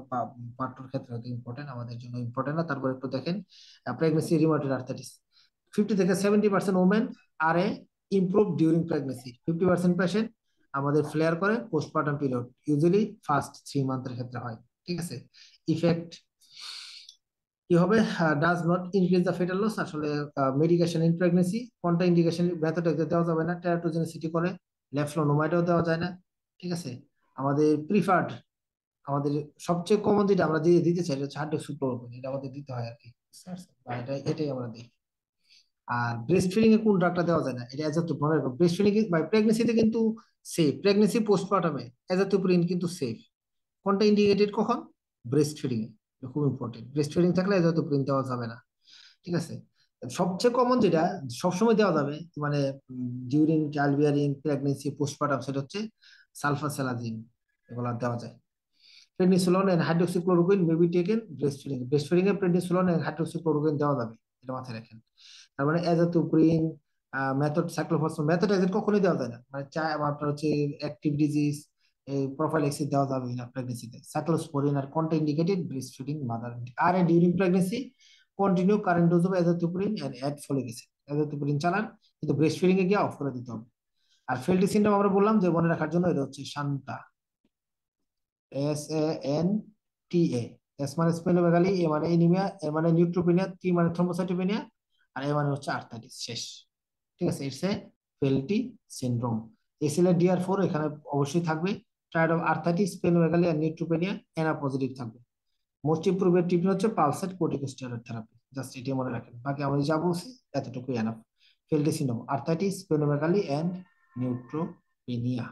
পার্টর ক্ষেত্রে হয়তো ইম্পর্টেন্ট, আমাদের জন্য ইম্পর্টেন্ট না। তারপর একটু দেখেন প্রেগনেন্সি রিউমাটয়েড আর্থ্রাইটিস, 50 থেকে 70% ওমেন আর এ ইমপ্রুভ ডিউরিং প্রেগনেন্সি, 50% পেশেন্ট আমাদের ফ্লেয়ার করে পোস্টপার্টাম পিরিয়ড, ইউজুয়ালি ফার্স্ট 3 মান্থের ক্ষেত্রে হয়। ঠিক আছে। ইফেক্ট কি হবে? Does not increase the fetal loss. আসলে মেডিকেশন ইন প্রেগনেন্সি কোনটা ইন্ডিকেশন মেথড দেওয়া যাবে না, টেরাটোজেনিসিটি করে, লেফ্লোনোমাইডও দেওয়া যায় না। ঠিক আছে। আমাদের প্রিফার্ড, আমাদের সবচেয়ে কমন যেটা আমরা দিয়ে দিতে চাই এটা হচ্ছে হাইড্রোক্সিক্লোরোকুইন, এটা আমাদের দিতে হয় আর কি, বুঝতে পারছেন? বা এটাই আমরা দিই। আর ব্রেস্ট ফিডিং এ কোন ড্রাগটা দেওয়া যায় না, এটা এজাথ্রোপিন। মনে রাখো ব্রেস্ট ফিডিং বাই প্রেগনেন্সিতে কিন্তু সেফ, প্রেগনেন্সি পোস্টপার্টামে এজাথ্রোপিন কিন্তু সেফ। কোনটা ইন্ডিকেটেড কখন? ব্রেস্ট ফিডিং এ। এটা খুব ইম্পর্টেন্ট, ব্রেস্ট ফিডিং থাকলে এজাথ্রোপিন দেওয়া যাবে না। ঠিক আছে। সবচেয়ে কমন যেটা সবসময় দেওয়া যাবে, মানে during child bearing pregnancy postpartum, সেটা হচ্ছে সালফাসালাজিন, এগুলো দেওয়া যায়। Prednisolone and hydroxychloroquine may be taken breastfeeding, breastfeeding এ প্রেডনিসোলন এন্ড হাইড্রোক্সিক্লোরোকুইন দেওয়া যাবে, এটা মাথায় রাখেন। তার মানে azathioprine, method cyclophosphamide, method agent কখনোই দেওয়া যায় না, মানে চাই আপনার হচ্ছে অ্যাক্টিভ ডিজিজ, এই প্রোফাইল্যাক্সিস দেওয়া যাবে না প্রেগনেন্সিতে। সাইক্লোস্পোরিন আর কন্ট্রা ইন্ডিকেটেড ব্রেস্টফিডিং মাদার, আর during pregnancy continue current dose of azathioprine and add folic acid, azathioprine চালান, কিন্তু ব্রেস্টফিডিং এ গিয়ে অফ করে দিতে হবে। আর ফেলটি সিনড্রোম আমরা বললাম যে মনে রাখার জন্য, এটা হচ্ছে শান্তা, SANTA। এস মানে স্প্লেনোমেগালি, এ মানে এনিমিয়া, এ মানে নিউট্রোপিনিয়া, টি মানে থ্রোম্বোসাইটোপেনিয়া, আর এ মানে হচ্ছে আর্থ্রাইটিস। শেষ। ঠিক আছে, it's a Felty syndrome. SL DR4 এখানে অবশ্যই থাকবে। ট্রায়াড অফ আর্থ্রাইটিস, স্প্লেনোমেগালি আর নিউট্রোপেনিয়া, এনা পজিটিভ থাকবে। মোস্ট ইমপ্রুভেড ট্রিটমেন্ট হচ্ছে পালসেট কর্টিকোস্টেরয়েড থেরাপি। জাস্ট এটি মনে রাখেন, বাকি আমি যা বলছি এতটুকুই enough. Felty syndrome, arthritis, splenomegaly and neutropenia.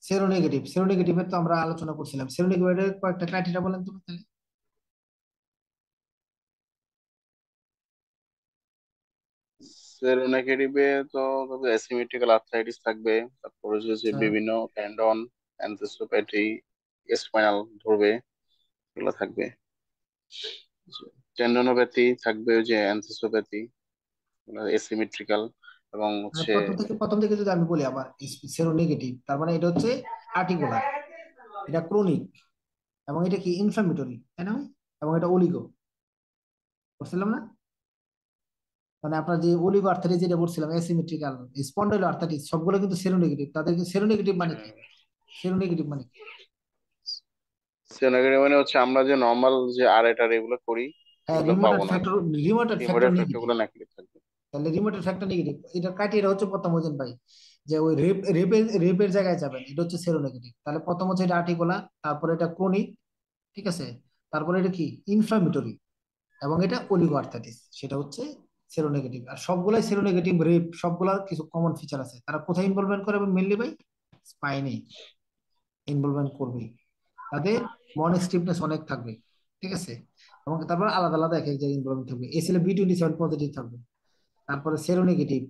Seronegative, সেরোনেগেটিভের তো আমরা আলোচনা করছিলাম। সেরোনেগেটিভের কয়েকটা ক্রাইটেরিয়া বলেন তো তাহলে। সেরোনেগেটিভে তো তবে অ্যাসিমেট্রিক্যাল আর্থ্রাইটিস থাকবে, তারপরে যে আচ্ছা, বিভিন্ন ট্যান্ডন, অ্যানথোসোপ্যাথি, স্পাইনাল ধরবে, এগুলো থাকবে। টেন্ডনোপ্যাথি থাকবে, ওই যে অ্যানথোসোপ্যাথি, এসিমেট্রিক্যাল, এবং মানে হচ্ছে প্রথম থেকে যদি আমি বলি আবার, সেরোনেগেটিভ তার মানে এটা হচ্ছে আর্টিকুলার, এটা ক্রনিক, এবং এটা কি ইনফ্লামেটরি, তাই না ভাই? এবং এটা অলিগো, বুঝছিলাম না? মানে আপনার যে অলিগো আর্থারিটিস যেটা বলছিলাম, অ্যাসিমেট্রিক্যাল স্পন্ডাইলো আর্থারিটিস, সবগুলো কিন্তু সেরোনেগেটিভ। তাদেরকে সেরোনেগেটিভ মানে কি? সেরোনেগেটিভ মানে কি? সেরোনেগেটিভ মানে হচ্ছে আমরা যে নর্মাল যে আর এটার এগুলো করি, হ্যাঁ, এগুলো পাবো রিমোটেড না। ফ্যাক্টর, রিমোটেড ফ্যাক্টর রিমোটের ফ্যাক্টর নেগেটিভ। গুলো নাকি থাকবে। তাহলে রিমোটেড ফ্যাক্টর নেগেটিভ, এটা ক্রাইটেরিয়া হচ্ছে প্রথম ওজন ভাই, যে ওই রেপের জায়গায় যাবেন, এটা হচ্ছে সেরোনেগেটিভ। তাহলে প্রথম হচ্ছে এটা আর্টিকুলার, তারপরে এটা ক্রনিক, ঠিক আছে, তারপরে এটা কি ইনফ্লামেটরি, এবং এটা অলিগোআর্থ্রাইটিস, সেটা হচ্ছে সেরোনেগেটিভ। আর সবগুলাই সেরোনেগেটিভ রেপ, সবগুলার কিছু কমন ফিচার আছে। তারা কোথায় ইনভলভমেন্ট করে মেনলি ভাই? স্পাইনে ইনভলভমেন্ট করবে। তাদের মন স্টিফনেস অনেক থাকবে। ঠিক আছে। এবং তারপর আলাদা আলাদা এক এক জায়গায় ইনভলভমেন্ট থাকবে। এসএলএ B27 পজিটিভ থাকবে। তারপরে সেরোনেগেটিভ,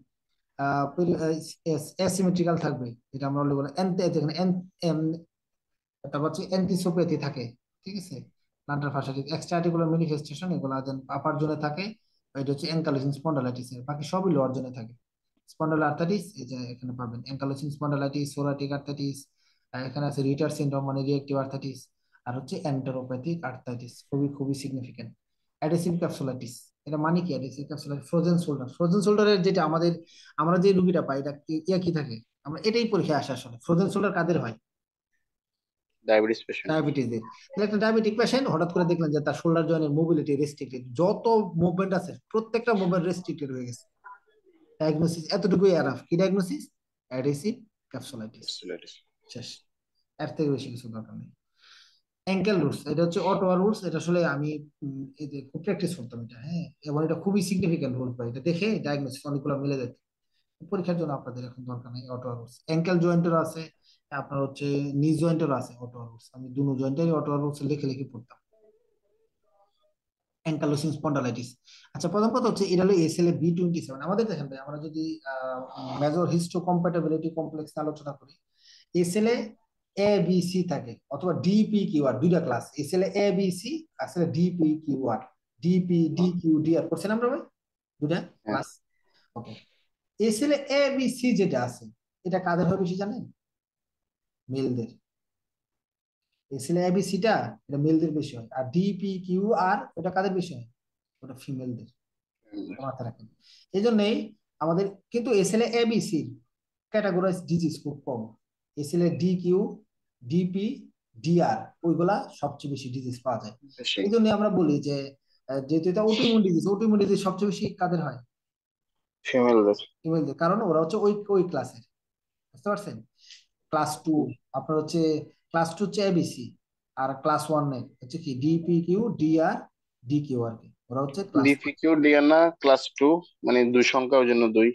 অ্যাসিমেট্রিক্যাল থাকবে, এটা আমরা অলরেডি বললাম। যেখানে তারপর হচ্ছে অ্যান্টিসোপ্যাথি থাকে। ঠিক আছে। Plantar fasciitis, extra articular manifestation, এগুলো দেন আপার জোনে থাকে। এটা হচ্ছে অ্যাঙ্কালোজিং স্পন্ডালাইটিস, বাকি সবই লোয়ার জোনে থাকে। স্পন্ডাল আর্থাইটিস এই যে এখানে পাবেন, অ্যাঙ্কালোজিং স্পন্ডালাইটিস, সোরাটিক আর্থাইটিস, এখানে আছে রিটার সিনড্রোম মানে রিঅ্যাক্টিভ আর্থাইটিস, আর হচ্ছে এন্টারোপ্যাথিক আর্থাইটিস, খুবই খুবই সিগনিফিকেন্ট। অ্যাডহেসিভ ক্যাপসুলাইটিস, এটা মানে কি? Adhesive capsulitis, frozen shoulder, frozen শোল্ডারের যেটা আমাদের, আমরা যে রুগীটা পাই এটা ইয়া কি থাকে, আমরা এটাই পরীক্ষায় আসে আসলে। ফ্রোজেন শোল্ডার কাদের হয়? Diabetes patient. ডায়াবেটিসদের। তাহলে একটা ডায়াবেটিক পেশেন্ট হঠাৎ করে দেখলেন যে তার শোল্ডার জয়েন্টের মোবিলিটি রেস্ট্রিক্টেড, যত মুভমেন্ট আছে প্রত্যেকটা মুভমেন্ট রেস্ট্রিক্টেড হয়ে গেছে। ডায়াগনোসিস এতটুকুই এনাফ। কি ডায়াগনোসিস? Adhesive capsulitis. শেষ। এর থেকে বেশি কিছু দরকার নেই। অ্যাঙ্কেল রুটস, এটা হচ্ছে অটোয়া রুটস, এটা আসলে আমি এই যে খুব প্র্যাকটিস করতাম এটা, হ্যাঁ, এবং এটা খুবই সিগনিফিকেন্ট রুট ভাই, এটা দেখে ডায়াগনোসিস অনেকগুলো মিলে যেত। পরীক্ষার জন্য আপনাদের এখন দরকার নেই অটোয়া রুটস। অ্যাঙ্কেল জয়েন্টের আছে, আপনার হচ্ছে নি জয়েন্টের আছে অটোয়া রুটস, আমি দুনো জয়েন্টেরই অটোয়া রুটস লিখে লিখে পড়তাম। অ্যাঙ্কালোসিং স্পন্ডালাইটিস। আচ্ছা, প্রথম কথা হচ্ছে এটা হলো এসএলএ B27। আমাদের দেখেন ভাই, আমরা যদি মেজর হিস্টো কম্প্যাটিবিলিটি কমপ্লেক্স আলোচনা করি, এসএলএ ABC থাকে, অথবা DPQR, দুইটা ক্লাস, এসএলএ ABC, আসলে DPQR। DP D Q D R করছেন আমরা ভাই দুটা হ্যাঁ, class. Okay, SL A B C যেটা আছে এটা কাদের হয় বেশি জানেন? মেলদের। এসএল এ বি সিটা এটা মেলদের বেশি হয়, আর ডিপি কিউ আর এটা কাদের বেশি হয়? ওটা ফিমেলদের। মাথায় রাখেন। এই জন্যই আমাদের কিন্তু SL A B C categorize disease খুব কম। SL A D Q DP DR ওইগুলা সবচেয়ে বেশি ডিজিজ পাওয়া যায়। বেশি এই জন্য আমরা বলি যে যেহেতু এটা অটোইমিউন ডিজিজ, অটোইমিউন ডিজিজ সবচেয়ে বেশি কাদের হয়? ফিমেলদের। ফিমেলদের, কারণ ওরা হচ্ছে ওই ওই ক্লাসের। বুঝতে পারছেন? ক্লাস টু আপনার হচ্ছে, ক্লাস টু হচ্ছে এবিসি, আর ক্লাস ওয়ান হচ্ছে কি DP Q DR D Q R কি, ওরা হচ্ছে class one. DPQ DNA class two, মানে দুই সংখ্যা ওই জন্য দুই।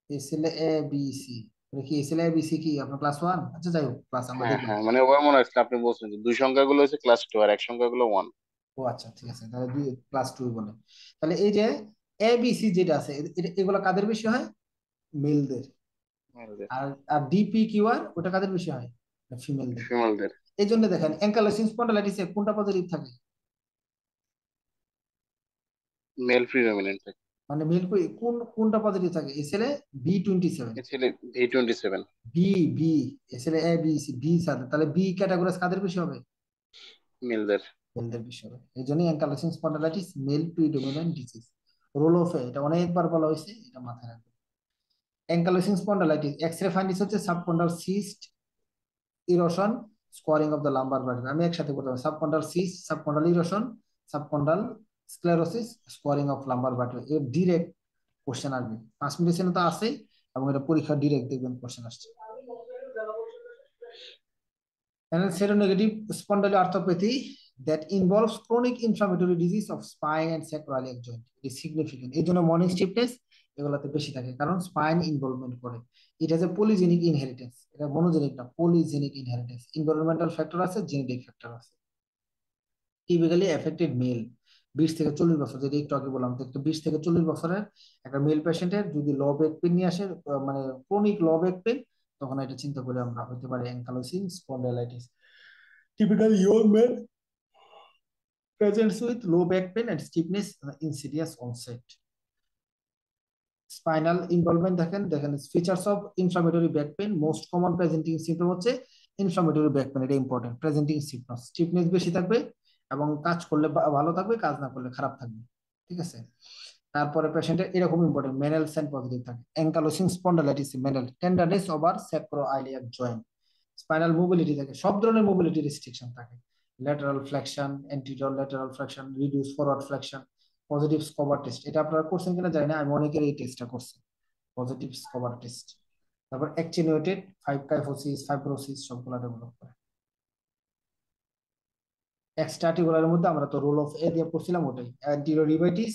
এসএল এ বি সি, কি এসএল এ বি সি কি আপনার ক্লাস ওয়ান? আচ্ছা যাই হোক, ক্লাস আমরা হ্যাঁ দেখলাম। হ্যাঁ, মানে ওভার মনে হচ্ছে আপনি বলছেন যে দুই সংখ্যাগুলো হচ্ছে ক্লাস টু আর এক সংখ্যাগুলো ওয়ান। ও আচ্ছা ঠিক আছে, তাহলে দুই ক্লাস টু বলে। তাহলে এই যে এ বি সি যেটা আছে এগুলো কাদের বেশি হয়? মেলদের। মেলদের। আর আর ডিপি কিউ আর ওটা কাদের বেশি হয়? ফিমেলদের। ফিমেলদের। এই জন্য দেখেন অ্যাঙ্কাইলোসিং স্পন্ডালাইটিসে কোনটা পজিটিভ থাকে? মেল প্রিডমিনেন্ট থাকে। মানে মেল কোনটা পজিটিভ থাকে? এসএল এ বি 27, এ ছেলে V27। B B, SL A B C B সাথে, তাহলে বি ক্যাটাগরি কাদের বেশি হবে? মেলদের। মেলদের বেশি হবে। এই জন্যই ankylosing spondylitis male predominant disease. Role of এটা অনেকবার বলা হয়েছে, এটা মাথায় রাখবেন। অ্যাঙ্কাইলোসিং স্পন্ডালাইটিস এক্স-রে ফাইন্ডিংস হচ্ছে subchondral cyst, erosion, squaring of the lumbar vertebra. আমি একসাথে বলতে পারি subchondral cyst, subchondral erosion, subchondral sclerosis, squaring of lumbar vertebra. এর ডিরেক্ট কোশ্চেন আসবে, 5 মিনিটের তো আছেই, এবং এটা পরীক্ষা ডিরেক্ট দেখবেন কোশ্চেন আসছে। And seronegative spondyloarthropathy that involves chronic inflammatory disease of spine and sacroiliac joint. It is significant. এই জন্য মর্নিং স্টিফনেস এগুলোতে বেশি থাকে, কারণ স্পাইন ইনভলভমেন্ট করে। এটা যে পলিজেনিক ইনহেরিটেন্স, এটা মনোজেনিক না, পলিজেনিক ইনহেরিটেন্স। এনভায়রনমেন্টাল ফ্যাক্টর আছে, জেনেটিক ফ্যাক্টর আছে। টিপিক্যালি এফেক্টেড মেল 20 থেকে 40 বছর, যেটা একটু আগে বললাম, তো একটা 20 থেকে 40 বছরের একটা মেল পেশেন্টের যদি লো ব্যাক পেন নিয়ে আসে, মানে ক্রনিক লো ব্যাক পেন, তখন এটা চিন্তা করে আমরা হতে পারে অ্যাঙ্কাইলোসিং spondylitis. Typical young men presents with low back pain and stiffness, insidious onset. Spinal involvement দেখেন দেখেন features of inflammatory back pain, most common presenting symptom হচ্ছে ইনফ্লামেটরি ব্যাক পেন, এটা ইম্পর্টেন্ট। প্রেজেন্টিং স্টিফনেস, স্টিফনেস বেশি থাকবে, এবং কাজ করলে ভালো থাকবে, কাজ না করলে খারাপ থাকবে। ঠিক আছে? তারপরে পেশেন্টের এরকম ইম্পর্টেন্ট মেনাল সাইন পজিটিভ থাকে। Ankylosing spondylitis Mennell tenderness over sacroiliac joint. Spinal mobility থাকে, সব ধরনের মোবিলিটি রেস্ট্রিকশন থাকে। Lateral flexion, anterior lateral flexion, reduce forward flexion. Positive Schober test, এটা আপনারা করছেন কিনা জানি না, আমি অনেকের এই টেস্টটা করছি, পজিটিভ স্কোবার টেস্ট। তারপর অ্যাক্টিনিউটেড ফাইভ কাইফোসিস ফাইব্রোসিস সবগুলো ডেভেলপ করে। এক্সট্রা আর্টিকুলারের মধ্যে আমরা তো রোল অফ এ দিয়ে পড়ছিলাম, ওটাই অ্যান্টিরিয়র রিভাইটিস,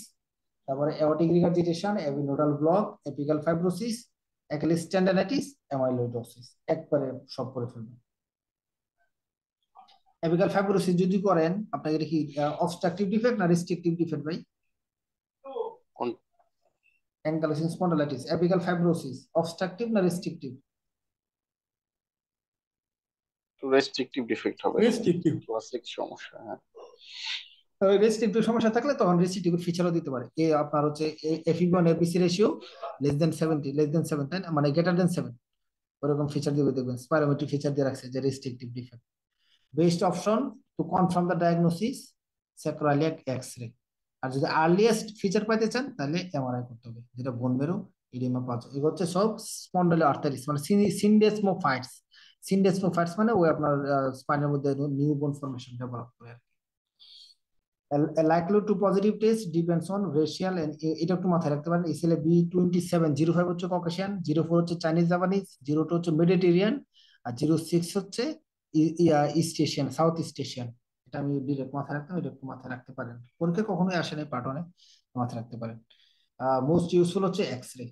তারপরে aortic regurgitation, AV nodal block, apical fibrosis, Achilles tendinitis, amyloidosis, একবারে সব করে ফেলবেন। অ্যাপিক্যাল ফাইব্রোসিস যদি করেন আপনাকে এটা কি অবস্ট্রাকটিভ ডিফেক্ট না রেস্ট্রিকটিভ ডিফেক্ট ভাই? কোন? অ্যাঙ্কাইলোসিং স্পন্ডাইলাইটিস অ্যাপিক্যাল ফাইব্রোসিস অবস্ট্রাকটিভ না রেস্ট্রিকটিভ? রেস্ট্রিকটিভ ডিফেক্ট হবে। রেস্ট্রিকটিভ। ক্লাসিক সমস্যা, হ্যাঁ। রেস্ট্রিকটিভ সমস্যা থাকলে তখন রেস্ট্রিকটিভ ফিচারও দিতে পারে। আপনার হচ্ছে এফ1 FVC ratio less than 70, less than 7, তাই না? মানে গ্রেটার দেন 7, ওরকম ফিচার দিবে, দেখবেন স্পাইরোমেট্রিক ফিচার দিয়ে রাখছে যে restrictive defect. Best option to confirm the diagnosis sacroiliac x-ray. আর যদি আর্লিয়েস্ট ফিচার পাইতে চান তাহলে এমআরআই করতে হবে, যেটা বোন মেরু ইডিমা পাঁচ। এগুলো হচ্ছে সব স্পন্ডাইলো আর্টারিস, মানে সিনডেসমোফাইটস। সিনডেসমোফাইটস মানে ওই আপনার স্পাইনের মধ্যে নিউ বোন ফর্মেশন ডেভেলপ করে। Likely to positive test depends on racial and এটা একটু মাথায় রাখতে পারেন। এসএলএ B2705 হচ্ছে ককেশিয়ান, 04 হচ্ছে চাইনিজ জাপানিজ, 02 হচ্ছে মেডিটেরিয়ান, আর 06 হচ্ছে east Asian, south east Asian. এটা আমি ডিরেক্ট মাথায় রাখতাম, এটা একটু মাথায় রাখতে পারেন, পরীক্ষা কখনোই আসে নাই পার্টনে, মাথায় রাখতে পারেন। মোস্ট ইউজফুল হচ্ছে এক্স-রে।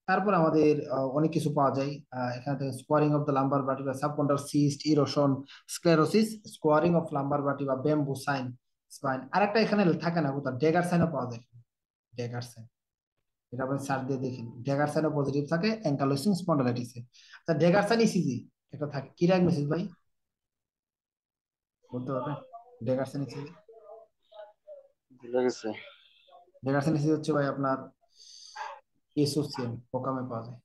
তারপর আমাদের অনেক কিছু পাওয়া যায় এখানে থেকে, squaring of the lumbar vertebra, subchondral cyst, erosion, sclerosis, squaring of lumbar vertebra, bamboo sign spine. আরেকটা এখানে থাকে না কোথাও, ড্যাগার সাইনও পাওয়া যায়। ড্যাগার সাইন, এটা আপনি সার্চ দিয়ে দেখেন, ড্যাগার সাইনও পজিটিভ থাকে অ্যাঙ্কাইলোসিং স্পন্ডাইলাইটিসে। আচ্ছা ড্যাগার সাইন ইসিজি এটা থাকে, কি ডায়াগনোসিস ভাই বলতে পারবেন? ড্যাগার সাইন ইসিজি বুঝা গেছে। ডেটাসিনথেসিস হচ্ছে ভাই আপনার এসোসিয়েম প্রোগ্রামে পাওয়া যায়।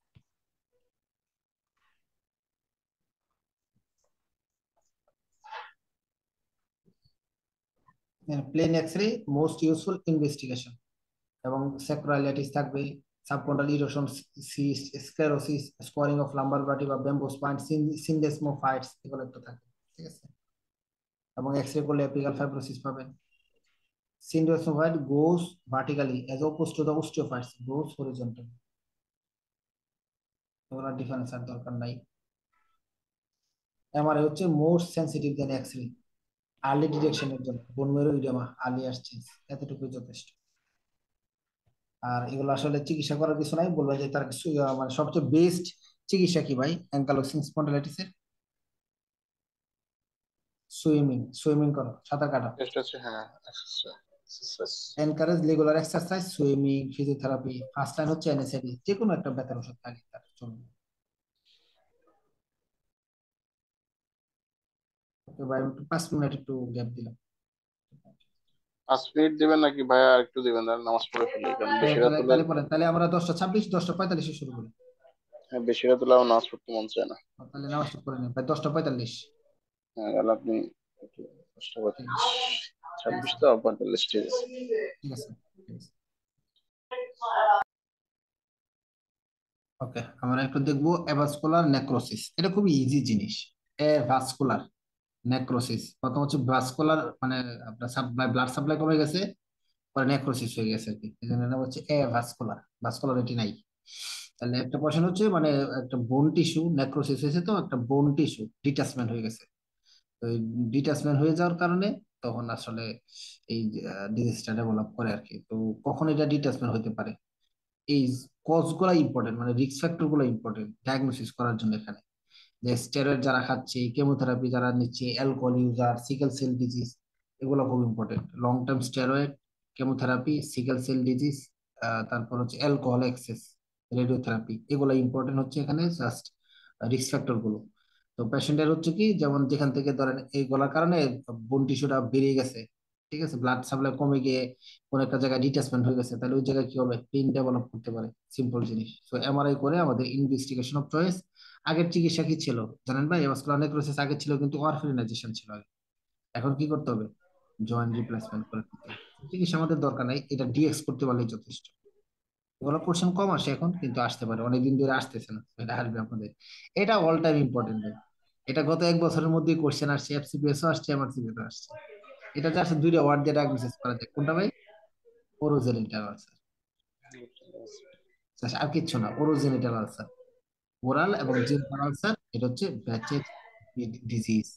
Plain x-ray most useful investigation, এবং স্যাক্রোইলাইটিস থাকবে, subchondral erosion, sclerosis, squaring of lumbar body বা বেম্বো স্পাইন, সিনডেসমোফাইটস, এগুলো একটা থাকে। ঠিক আছে, এবং এক্সরে করলে অ্যাপিকাল ফাইব্রোসিস পাবেন। Syndesmophyte goes vertically as opposed to the osteophytes goes horizontally. এগুলো ডিফারেন্স আর দরকার নাই। এমআরআই হচ্ছে most sensitive than x-ray, early ডিটেকশনের জন্য, বোন মেরো ইডেমা আর্লি আসছে, এতটুকুই যথেষ্ট। আর এগুলো আসলে চিকিৎসা করার কিছু নাই, বলবেন যে তার কিছু মানে সবচেয়ে বেস্ট চিকিৎসা কি ভাই অ্যাঙ্কালোসিং স্পন্ডিলাইটিসের? সুইমিং, সুইমিং করো, সাঁতার কাটা, টেস্ট আছে, হ্যাঁ, exercise. Encourage regular exercise, swimming, physiotherapy, first line হচ্ছে এনএসএডি, যে কোনো একটা ব্যথার ওষুধ খালি তার চলবে। ওকে ভাই, একটু 5 মিনিট একটু গ্যাপ দিলাম। 5 মিনিট দিবেন নাকি ভাইয়া, আর একটু দিবেন? আর নামাজ পড়ে ফেলি, কারণ বেশি রাত তাহলে হলে। তাহলে পরে তাহলে আমরা 10:26, 10:45 শুরু করি। হ্যাঁ, বেশি রাত হলে আমার নামাজ পড়তে মন চায় না। তাহলে নামাজটা করে নিই ভাই 10:45। হ্যাঁ, তাহলে আপনি একটু কষ্ট করে। ঠিক আছে, ঠিক 26 আছে, তো 45, ঠিক আছে। ঠিক আছে, ঠিক আছে। ওকে, আমরা একটু দেখবো অ্যাভাস্কুলার নেক্রোসিস, এটা খুবই ইজি জিনিস। অ্যাভাস্কুলার নেক্রোসিস, প্রথম হচ্ছে ভাস্কুলার, মানে আপনার সাপ্লাই, ব্লাড সাপ্লাই কমে গেছে, পরে নেক্রোসিস হয়ে গেছে আর কি, এই জন্য এটা হচ্ছে অ্যাভাস্কুলার, ভাস্কুলারিটি নাই। তাহলে একটা কোশ্চেন হচ্ছে মানে একটা বোন টিস্যু নেক্রোসিস হয়েছে, তো একটা বোন টিস্যু ডিটাচমেন্ট হয়ে গেছে, তো এই ডিটাচমেন্ট হয়ে যাওয়ার কারণে তখন আসলে এই ডিজিজটা ডেভেলপ করে আর কি। তো কখন এটা ডিটাচমেন্ট হতে পারে, এই কজ গুলা ইম্পর্টেন্ট, মানে রিস্ক ফ্যাক্টর গুলো ইম্পর্টেন্ট ডায়াগনোসিস করার জন্য এখানে। যে স্টেরয়েড যারা খাচ্ছে, কেমোথেরাপি যারা নিচ্ছে, alcohol user, sickle cell disease, এগুলো খুব important. Long term steroid, chemotherapy, sickle cell disease, তারপর হচ্ছে অ্যালকোহল এক্সেস, রেডিওথেরাপি, এগুলো ইম্পর্টেন্ট হচ্ছে এখানে জাস্ট রিস্ক ফ্যাক্টর গুলো। তো পেশেন্টের হচ্ছে কি, যেমন যেখান থেকে ধরেন এইগুলোর কারণে বোন টিস্যুটা বেরিয়ে গেছে, ঠিক আছে, ব্লাড সাপ্লাই কমে গিয়ে কোন একটা জায়গায় ডিটাচমেন্ট হয়ে গেছে, তাহলে ওই জায়গায় কি হবে, পেইন ডেভেলপ করতে পারে। সিম্পল জিনিস। তো এমআরআই করে আমাদের ইনভেস্টিগেশন অফ চয়েস। আগের চিকিৎসা কি ছিল জানেন ভাই? ভাস্কুলার নেক্রোসিস আগে ছিল কিন্তু ওয়ারফেরিনাইজেশন ছিল আগে। এখন কি করতে হবে? জয়েন্ট রিপ্লেসমেন্ট করে দিতে হবে। চিকিৎসা আমাদের দরকার নাই, এটা ডিএক্স করতে পারলেই যথেষ্ট। এগুলো কোশ্চেন কম আসে এখন, কিন্তু আসতে পারে, অনেকদিন ধরে আসতেছে না, এটা আসবে আপনাদের। এটা অল টাইম ইম্পর্টেন্ট ভাই। এটা গত 1 বছরের মধ্যেই কোশ্চেন আসছে, এফসিপিএস ও আসছে, এমআরসিপিএস ও আসছে। এটা জাস্ট দুইটা ওয়ার্ড দিয়ে ডায়াগনোসিস করা যায়, কোনটা ভাই? ওরোজেনিটাল আলসার। আর কিচ্ছু না, ওরোজেনিটাল আলসার, ওরাল এবং জেনিটাল আলসার, এটা হচ্ছে ব্যাচের ডিজিজ,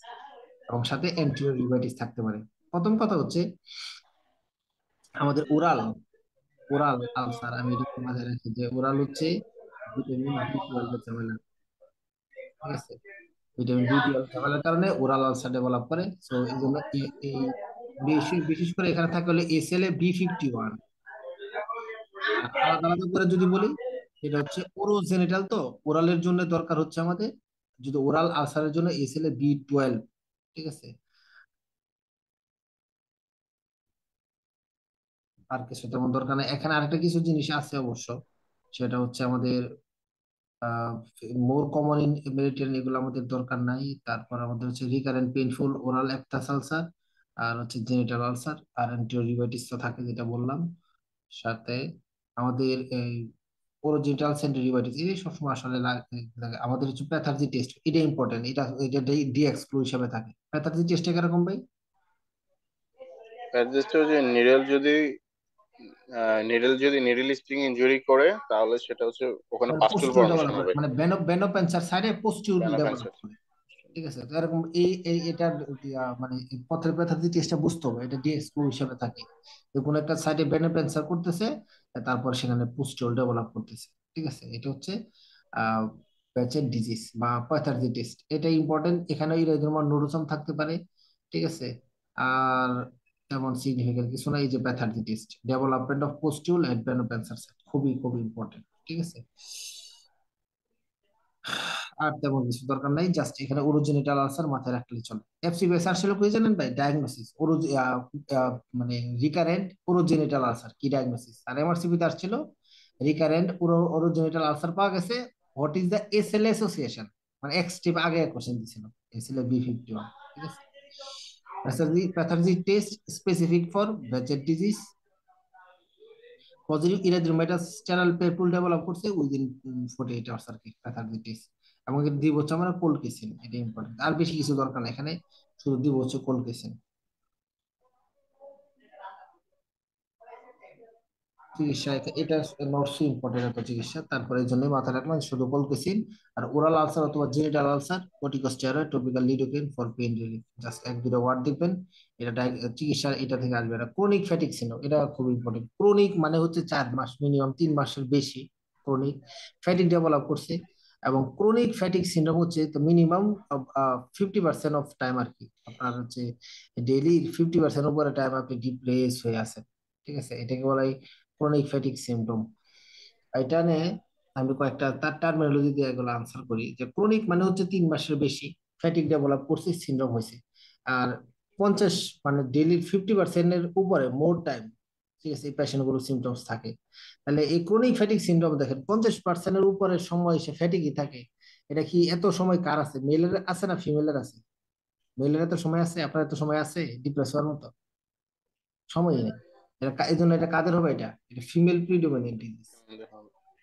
এবং সাথে এন্টেরিওরিউমাটাইটিস থাকতে পারে। প্রথম কথা হচ্ছে আমাদের ওরাল, ওরাল আলসার, আমি এটা একটু মাথায় রাখি যে ওরাল হচ্ছে ভিটামিন বি 12 এর ঝামেলা। ঠিক আছে, ভিটামিন বি 12 ঝামেলার কারণে ওরাল আলসার ডেভেলপ করে। তো এই জন্য এই বিশেষ বিশেষ করে এখানে থাকে হলে SLA B51। আর আলাদা আলাদা করে যদি বলি, এটা হচ্ছে ওরোজেনিটাল, তো ওরালের জন্য দরকার হচ্ছে আমাদের, যদি ওরাল আলসারের জন্য SLA B12। ঠিক আছে, আর কিছু তেমন দরকার নেই এখানে। আরেকটা কিছু জিনিস আছে অবশ্য, সেটা হচ্ছে আমাদের মোর কমন ইন মেডিটেরিয়ান, এগুলো আমাদের দরকার নাই। তারপর আমাদের হচ্ছে recurrent painful oral Aptus ulcer, আর হচ্ছে জেনিটাল আলসার, আর এন্টেরিওরিউমাটাইটিস তো থাকে যেটা বললাম। সাথে আমাদের এই ওরোজেনিটাল সেন্টেরিওরাইটিস, এই সবসময় আসলে লাগে। আমাদের হচ্ছে প্যাথালজি টেস্ট, এটা ইম্পর্টেন্ট, এটা এটা ডি এক্সক্লু হিসাবে থাকে। প্যাথালজি টেস্ট কিরকম ভাই? অ্যাডজাস্ট হচ্ছে নিডল স্টিং ইনজুরি করে, তাহলে সেটা হচ্ছে ওখানে পাস্টুল পোস্টিউল ফর্মেশন ডেভেলপ করে, হবে। মানে বেনোপেন্সার সাইডে পোস্টিউল ডেভেলপ ভ্যানোফেন্সিস। করে। ঠিক আছে, তো এরকম এই এটার মানে এই পথের প্যাথোলজি টেস্টটা বুঝতে হবে, এটা ডিএক্সপো হিসাবে থাকে। যে কোনো একটা সাইডে বেনোপেন্সার করতেছে, তারপর সেখানে পুস্টিউল ডেভেলপ করতেছে। ঠিক আছে, এটা হচ্ছে আহ প্যাচের ডিজিজ বা প্যাথোলজি টেস্ট, এটা ইম্পর্টেন্ট। এখানে ইরেজুমার নোডোসাম থাকতে পারে। ঠিক আছে, আর তেমন সিগনিফিকেন্ট কিছু না। এই যে pathology test, development of pustule and venepuncture, খুবই খুবই ইম্পর্টেন্ট। ঠিক আছে, আর তেমন কিছু দরকার নাই, জাস্ট এখানে ওরোজেনিটাল আলসার মাথায় রাখলেই চলে। এফসিপিএস আসলে কি জানেন ভাই? ডায়াগনোসিস মানে রিকারেন্ট ওরোজেনিটাল আলসার কি ডায়াগনোসিস। আর এমআরসিপি তে আসছিল রিকারেন্ট ওরোজেনিটাল আলসার পাওয়া গেছে, what is the SL association, মানে এক্স টিপ আগে কোশ্চেন দিছিল, এসএল বি51। ঠিক আছে, pathology test specific for Behcet's disease, positive erythematous channel papule develop করছে উইদিন 48 আওয়ার্স আর কি প্যাথোলজি টেস্ট। এবং এর দিব হচ্ছে আমরা কোলকেসিন, এটা ইম্পর্টেন্ট, আর বেশি কিছু দরকার নেই এখানে, শুধু দিব হচ্ছে কোলকেসিন। চিকিৎসা এটা নটস ইম্পর্টেন্ট একটা চিকিৎসা, তারপরে এই জন্য মাথায় রাখলাম শুধু কলকেসিন। আর ওরাল আলসার অথবা genital ulcer corticosteroid topical lidocaine for pain relief, just এক দুটো ওয়ার্ড দেখবেন। এটা চিকিৎসা এটা থেকে আসবে। এটা ক্রনিক ফ্যাটিক সিনড্রোম, এটা খুব ইম্পর্টেন্ট। ক্রনিক মানে হচ্ছে 4 মাস, মিনিমাম 3 মাসের বেশি ক্রনিক ফ্যাটিক ডেভেলপ করছে। এবং ক্রনিক ফ্যাটিক সিনড্রোম হচ্ছে তো মিনিমাম 50% অফ টাইম আর কি, আপনার হচ্ছে ডেইলি 50% উপরে টাইম আপনি ডিপ্রেস হয়ে আছেন। ঠিক আছে, এটাকে বলা হয় ক্রনিক ফ্যাটিক সিমটম। এটা নিয়ে আমি কয়েকটা তার টার্মিনোলজি দিয়ে এগুলো আনসার করি, যে ক্রনিক মানে হচ্ছে 3 মাসের বেশি ফ্যাটিক ডেভেলপ করছে, সিনড্রোম হয়েছে। আর 50 মানে ডেইলি 50%-এর উপরে মোর টাইম, ঠিক আছে, এই পেশেন্ট গুলো সিমটমস থাকে। তাহলে এই ক্রনিক ফ্যাটিক সিনড্রোম দেখেন 50%-এর উপরে সময় সে ফ্যাটিকই থাকে। এটা কি এত সময় কার আছে? মেলের আছে না ফিমেলের আছে? মেলের এত সময় আছে? আপনার এত সময় আছে ডিপ্রেস হওয়ার মতো? সময়ই নেই। এই জন্য এটা কাদের হবে? এটা ফিমেল প্রিডোমিনেন্ট ডিজিজ।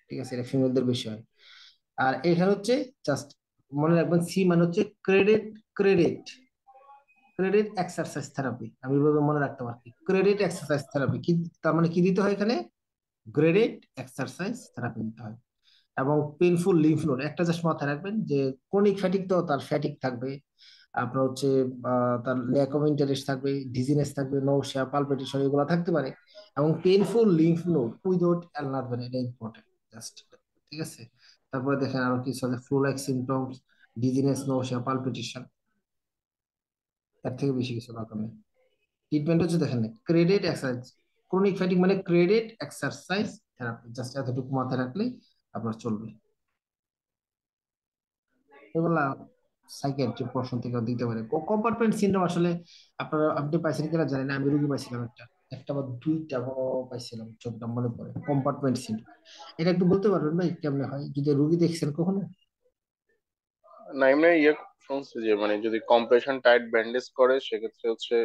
ঠিক আছে, এটা ফিমেলদের বেশি হয়। আর এখানে হচ্ছে জাস্ট মনে রাখবেন, সি মানে হচ্ছে credit, credit credit exercise therapy. আমি এভাবে মনে রাখতে পারি, ক্রেডিট এক্সারসাইজ থেরাপি কি, তার মানে কি দিতে হয় এখানে? গ্রেডেড এক্সারসাইজ থেরাপি দিতে হয়। এবং পেইনফুল লিম্ফ নোড, একটা জাস্ট মাথায় রাখবেন যে ক্রনিক ফ্যাটিক তো তার ফ্যাটিক থাকবে, আপনার হচ্ছে তার ল্যাক অফ ইন্টারেস্ট থাকবে, ডিজিনেস থাকবে, নৌশিয়া পালপিটেশন এগুলো থাকতে পারে। এবং পেইনফুল লিম্ফ নোড উইদাউট অ্যালনারভেন, এটা ইম্পর্টেন্ট জাস্ট। ঠিক আছে, তারপরে দেখেন আরো কিছু আছে, flu like symptoms, dizziness, নৌশিয়া palpitation, এর থেকে বেশি কিছু দরকার নেই। ট্রিটমেন্ট হচ্ছে দেখেন ক্রেডিট এক্সারসাইজ, ক্রনিক ফ্যাটিক মানে ক্রেডিট এক্সারসাইজ থেরাপি, জাস্ট এতটুকু মাথায় রাখলেই আপনার চলবে। এগুলা সাইকিয়াট্রিক পোর্শন থেকে দিতে পারে। কম্পার্টমেন্ট সিনড্রোম আসলে আপনারা আপনি পাইছেন কিনা জানেন না, আমি রুগী পাইছিলাম একটা, একটা বা দুইটা পাইছিলাম, চোখটা মনে পড়ে কম্পার্টমেন্ট সিনড্রোম। এটা একটু বলতে পারবেন ভাই কেমনে হয়, যদি রুগী দেখছেন কখনো? না এমনি শুনছি যে মানে যদি কম্প্রেশন টাইট ব্যান্ডেজ করে সেক্ষেত্রে হচ্ছে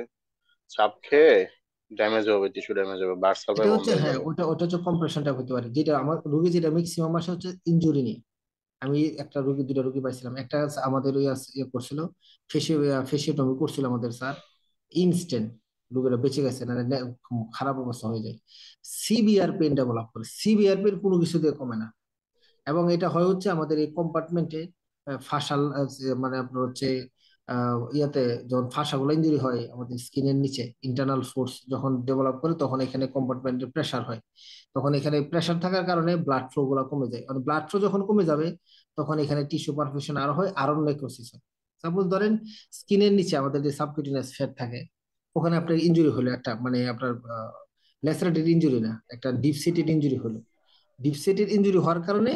চাপ খেয়ে ড্যামেজ হবে, টিস্যু ড্যামেজ হবে, ব্লাড এটা সাপ্লাই বন্ধ হচ্ছে হয়ে হ্যাঁ, যাবে। ওটা ওটা হচ্ছে কম্প্রেশনটা হতে পারে, যেটা আমার রুগী যেটা ম্যাক্সিমাম আসে হচ্ছে ইনজুরি নিয়ে। আমি একটা রুগী দুটা রুগী পাইছিলাম, একটা আমাদের ওই করছিল, ফেসিওটমি করছিল আমাদের স্যার, ইনস্ট্যান্ট রুগীরা বেঁচে গেছে, না খারাপ অবস্থা হয়ে যায়। সিভিআর পেন ডেভেলপ করে, সিভিআর পেন কোনো কিছু দিয়ে কমে না। এবং এটা হয় হচ্ছে আমাদের এই কম্পার্টমেন্টে ফাসাল, মানে আপনার হচ্ছে ইয়াতে যখন ফাসাগুলো ইঞ্জুরি হয় আমাদের স্কিনের নিচে, ইন্টারনাল ফোর্স যখন ডেভেলপ করে তখন এখানে কম্পার্টমেন্টে প্রেসার হয়। তখন এখানে প্রেসার থাকার কারণে ব্লাড ফ্লো গুলো কমে যায়, মানে ব্লাড ফ্লো যখন কমে যাবে তখন এখানে টিস্যু পারফিউশন আরো হয়, আরো নেক্রোসিস হয়। সাপোজ ধরেন স্কিনের নিচে আমাদের যে সাবকিউটেনিয়াস ফ্যাট থাকে, ওখানে আপনার ইনজুরি হলো একটা, মানে আপনার ল্যাসারেটেড ইনজুরি না, একটা ডিপ সিটেড ইনজুরি হলো। ডিপ সিটেড ইনজুরি হওয়ার কারণে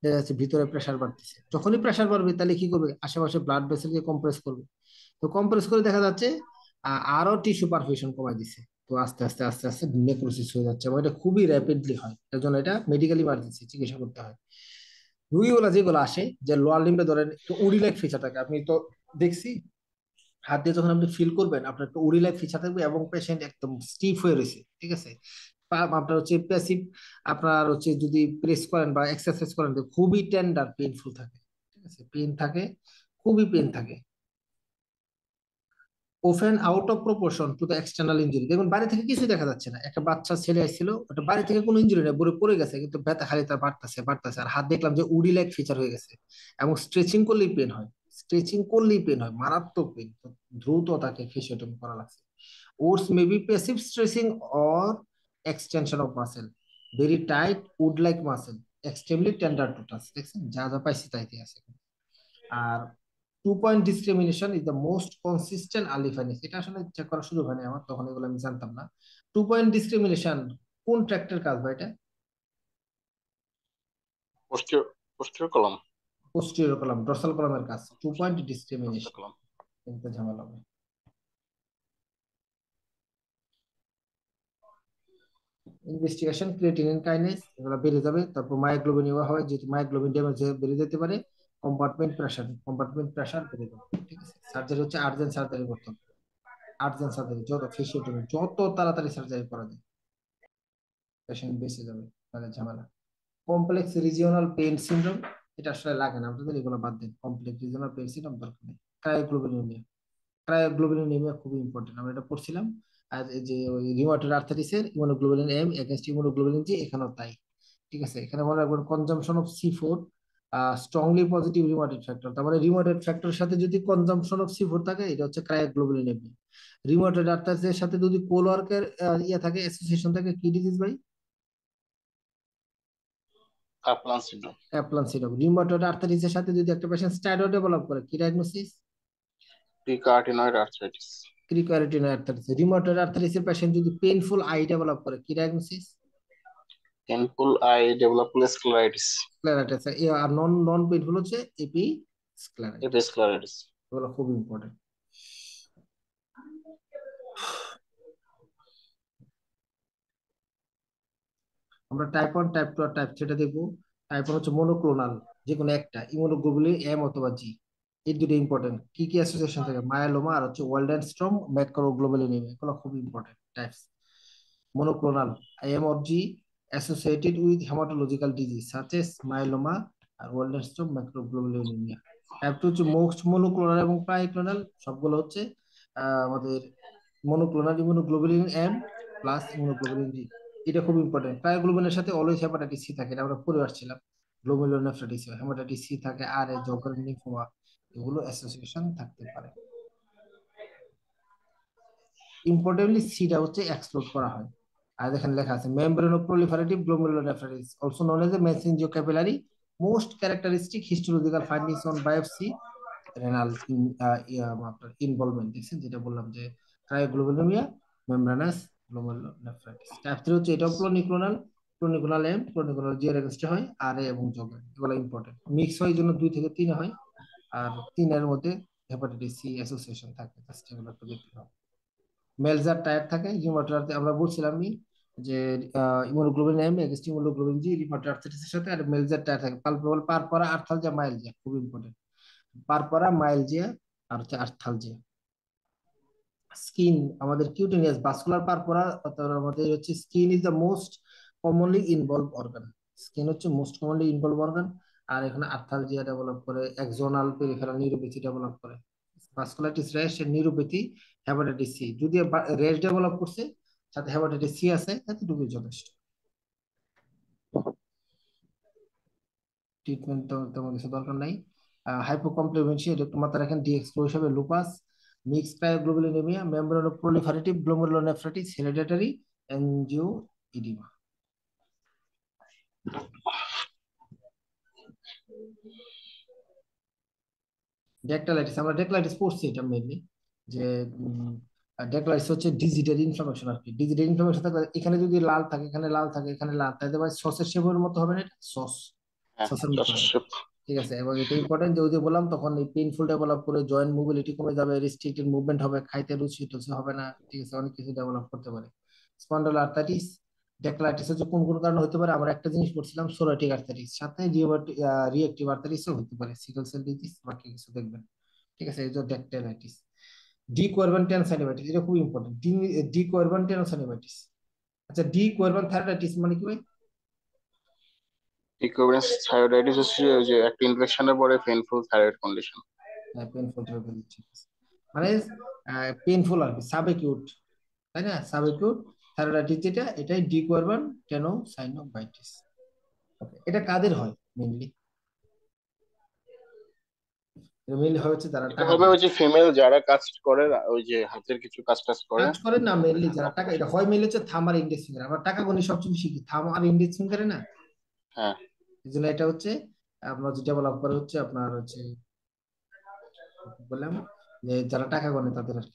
দেখা যাচ্ছে ভিতরে প্রেসার বাড়তেছে, যখনই প্রেসার বাড়বে তাহলে কি করবে? আশেপাশে ব্লাড ভেসেলকে কম্প্রেস করবে। তো কম্প্রেস করে দেখা যাচ্ছে আরো টিস্যু পারফিউশন কমাই দিছে। তো আস্তে আস্তে আস্তে আস্তে নেক্রোসিস হয়ে যাচ্ছে, এবং এটা খুবই র্যাপিডলি হয়, এর জন্য এটা মেডিকেল ইমার্জেন্সি চিকিৎসা করতে হয়। রুগীগুলা যেগুলো আসে, যে লোয়ার লিম্বে ধরেন একটু উড়ি লাইক ফিচার থাকে, আপনি তো দেখছি হাত দিয়ে যখন আপনি ফিল করবেন আপনার একটা উড়ি লাইক ফিচার থাকবে, এবং পেশেন্ট একদম স্টিফ হয়ে রয়েছে। ঠিক আছে, আপনার হচ্ছে প্যাসিভ, আপনার হচ্ছে যদি প্রেস করেন বা এক্সারসাইজ করেন তো খুবই টেন্ডার পেইনফুল থাকে। ঠিক আছে, পেইন থাকে, খুবই পেইন থাকে। Often out of proportion to the external injury, দেখুন বাড়ি থেকে কিছুই দেখা যাচ্ছে না, একটা বাচ্চা ছেলে আসছিল, ওটা বাড়ি থেকে কোনো ইনজুরি নেই, পড়ে পড়ে গেছে কিন্তু ব্যথা খালি তার বাড়তেছে বাড়তেছে, আর হাত দেখলাম যে উডি লাইক ফিচার হয়ে গেছে। এবং স্ট্রেচিং করলেই পেন হয়, স্ট্রেচিং করলেই পেন হয়, মারাত্মক পেন। দ্রুত তাকে ফিজিওটমি করা লাগছে। ওটস may be passive stretching or extension of muscle, very tight wood like muscle, extremely tender to touch. দেখছেন যা যা পাইছি তাইতে আছে। আর 2 point discrimination is the most consistent early findings, এটা আসলে চেক করা সুযোগ হয়নি আমার, তখন এগুলো আমি জানতাম না। 2 পয়েন্ট ডিসক্রিমিনেশন কোন ট্র্যাক্টের কাজ বা এটা? পোস্টিও পোস্টিও কলাম। পোস্টেরিয়র কলাম, ডর্সাল কলামের কাজ, 2 পয়েন্ট বুঝতে ডিসক্রিমিনেশন, পারলাম। কিন্তু ঝামেলা হবে। ইনভেস্টিগেশন ক্রিয়েটিনিন কাইনেজ এগুলো বেড়ে যাবে, তারপর মায়োগ্লোবিন ইউয়া হয়, যেহেতু মায়োগ্লোবিন ড্যামেজ হয়ে বেড়ে যেতে পারে। কম্পার্টমেন্ট প্রেশার বেড়ে যাবে। ঠিক আছে, সার্জারি হচ্ছে আর্জেন্ট সার্জারি করতে হবে। আর্জেন্ট সার্জারি যত ফেসিওটমি যত তাড়াতাড়ি সার্জারি করা যায় পেশেন্ট বেঁচে যাবে, তাহলে ঝামেলা। কমপ্লেক্স রিজিওনাল পেইন সিনড্রোম, এটা আসলে লাগে না আপনাদের, এগুলো বাদ দেন। কমপ্লেক্স রিজিওনাল পেইন সিনড্রোম দরকার নেই। ক্রায়োগ্লোবিনুরিয়া, ক্রায়োগ্লোবিনুরিয়া খুবই ইম্পর্টেন্ট, আমরা এটা পড়ছিলাম। আর এই যে ওই রিউমাটয়েড আর্থ্রাইটিসের immunoglobulin M against immunoglobulin G, এখানেও তাই। ঠিক আছে, এখানে মনে রাখবেন consumption of C4 strongly positive rheumatoid factor, তার মানে রিউমাটয়েড ফ্যাক্টরের সাথে যদি কনজাম্পশন অফ C4 থাকে, এটা হচ্ছে ক্রায়োগ্লোবিলিন এম। রিউমাটয়েড আর্থ্রাইটিসের সাথে যদি কোলওয়ার্কের ইয়ে থাকে, অ্যাসোসিয়েশন থাকে, কি ডিজিজ ভাই? Caplan syndrome. Caplan syndrome. Rheumatoid আর্থ্রাইটিসের সাথে যদি একটা পেশেন্ট স্টাইরয়েড ডেভেলপ করে, কি diagnosis? Cricoarytenoid arthritis. Cricoarytenoid arthritis. Rheumatoid আর্থ্রাইটিসের পেশেন্ট যদি পেইনফুল আই ডেভেলপ করে, কি diagnosis? Painful eye development scleritis. Scleritis. আর নন নন পেইনফুল হচ্ছে এপি স্ক্লেরাইটিস। এপিস্ক্লেরাইটিস। এগুলো খুব ইম্পর্টেন্ট। আমরা টাইপ 1, টাইপ 2 আর টাইপ 3 দেখবো। টাইপ 1 হচ্ছে মনোক্লোনাল, যে কোনো একটা ইমিউনোগ্লোবুলিন এম অথবা জি। এই দুটো ইম্পর্টেন্ট। কি কি অ্যাসোসিয়েশন থাকে? মায়ালোমা আর হচ্ছে ওয়ালডেনস্ট্রম ম্যাক্রোগ্লোবুলিন, এগুলো খুব important types. Monoclonal M or G associated with haematological disease such as myeloma আর ওয়ালডেনস্ট্রম ম্যাক্রোগ্লোবুলিনিমিয়া। টাইপ 2 হচ্ছে মোস্ট মনোক্লোনাল এবং প্রাইক্লোনাল, সবগুলো হচ্ছে আমাদের monoclonal immunoglobulin M plus immunoglobulin G. এটা খুব ইম্পর্টেন্ট। ক্রায়োগ্লোবিনের সাথে অলওয়েজ হেপাটাইটিস সি থাকে, এটা আমরা পড়ে আসছিলাম। গ্লোমেরুলোনেফ্রাইটিস, হেপাটাইটিস সি থাকে, আর এ জগর লিম্ফোমা, এগুলো অ্যাসোসিয়েশন থাকতে পারে। ইম্পর্টেন্টলি সিটা হচ্ছে এক্সপ্লোর করা হয়। আর এখানে লেখা আছে membranoproliferative glomerulonephritis also known as a mesangiocapillary, most characteristic histological findings on biopsy renal আপনার ইনভলভমেন্ট। দেখছেন যেটা বললাম যে ক্রায়োগ্লোবিনুরিয়া, মেমব্রেনাস গ্লোমেরুলোনেফ্রাইটিস। টাইপ 3 হচ্ছে এটাও ক্লোনিক্লোনাল, ক্লোনিক্লোনাল এম, ক্লোনিক্লোনাল জি এর এগেনস্টে হয়, আর এ এবং জগর, এগুলো ইম্পর্টেন্ট। মিক্স হয় এই জন্য 2 থেকে 3 হয়। আর 3 এর মধ্যে হেপাটাইটিস সি অ্যাসোসিয়েশন থাকে, জাস্ট এগুলো একটু দেখতে হবে। মেলজার টায়ার থাকে হিউমাটোরাতে, আমরা বলছিলাম যে ইমোনোগ্লোবিন এম এগেন্স্ট ইমোনোগ্লোবিন জি রিউমাটয়েড আর্থ্রাইটিসের সাথে। আর মেলজার টায়ার থাকে পালপেবল পারপরা আর্থালজিয়া মাইলজিয়া, খুব ইম্পর্টেন্ট। পারপরা মাইলজিয়া আর হচ্ছে আর্থালজিয়া। স্কিন, আমাদের কিউটেনিয়াস ভাস্কুলার পারপরা, অর্থাৎ আমাদের হচ্ছে skin is the most commonly involve organ. Skin হচ্ছে মোস্ট কমনলি ইনভলভ অর্গান। আর এখানে আর্থালজিয়া ডেভেলপ করে, এক্সোনাল পেরিফেরাল নিউরোপ্যাথি ডেভেলপ করে। ভাস্কুলাইটিস র্যাশ এর নিউরোপ্যাথি, হেপাটাইটিস সি যদি র্যাশ ডেভেলপ করছে সাথে হেপাটাইটিস সি আছে, এতটুকুই যথেষ্ট। ট্রিটমেন্ট তো তেমন কিছু দরকার নাই। হাইপোকমপ্লিমেন্টারি, এটা একটু মাথায় রাখেন, ডি এক্সপো হিসাবে lupus, mixed cryoglobulinaemia, membranoproliferative glomerulonephritis, hereditary angioedema. Dactylitis, আমরা ডেকলাইটিস পড়ছি এটা মেইনলি, যে ডেকলাইটিস হচ্ছে ডিজিটাল ইনফ্লামেশন আর কি। ডিজিটাল ইনফ্লামেশন থাকলে এখানে যদি লাল থাকে, এখানে লাল থাকে, এখানে লাল, তাই ভাই সসের শেপের মতো হবে না, এটা সস, হ্যাঁ, সসের মতো হবে। যশস্বী। ঠিক আছে, এবং এটা ইম্পর্টেন্ট যে ওই যে বললাম, তখন এই পেইনফুল ডেভেলপ করে, জয়েন্ট মোবিলিটি কমে যাবে, রেস্ট্রিক্টেড মুভমেন্ট হবে, খাইতে রুচি টুচি হবে না। ঠিক আছে, অনেক কিছু ডেভেলপ করতে পারে। স্পন্ডালোআর্থাইটিস, ডেকলাইটিস হচ্ছে কোন কোন কারণে হতে পারে, আমরা একটা জিনিস পড়ছিলাম সোরাটিক আর্থাইটিস, সাথে রিয়েক্টিভ আর্থাইটিসও হতে পারে, সিকল সেল ডিজিজ, বাকি কিছু দেখবেন। ঠিক আছে, এই যে ডেকটালাইটিস। ডি কোয়ারবান টেনোসাইনোভাইটিস, এটা খুব ইম্পর্টেন্ট। De Quervain tenosynovitis. আচ্ছা, ডি কোয়ারবান থাইরয়েডাইটিস মানে কি ভাই? ইকুইভ্যালেন্স থাইরয়েডাইটিস হচ্ছে ওই যে একটা ইনফেকশনের পরে পেইনফুল থাইরয়েড কন্ডিশন। হ্যাঁ, পেইনফুল থাইরয়েড, ঠিক আছে। মানে পেইনফুল আর কি, সাবএকিউট, তাই না? সাবএকিউট থাইরয়েডাইটিস যেটা, এটাই ডি কোয়ারবান টেনোসাইনোভাইটিস। ওকে, এটা কাদের হয় মেইনলি? এটা মেইনলি হয় হচ্ছে যারা এটা টাকা হবে কম ওই যে ফিমেল যারা কাজ করে, ওই যে হাতের কিছু কাজ টাজ করে। কাজ করে না, মেইনলি যারা টাকা, অপারেশন। এটা হয় মেইনলি হচ্ছে থাম আর ইন্ডেক্স ফিঙ্গার। আমরা টাকা গুনি সবচেয়ে বেশি কি থাম আর ইন্ডেক্স ফিঙ্গারে না? হ্যাঁ। এই জন্য এটা হচ্ছে আপনার যেটা ডেভেলপ করে হচ্ছে আপনার হচ্ছে বললাম যে যারা টাকা গনে তাদের আর কি,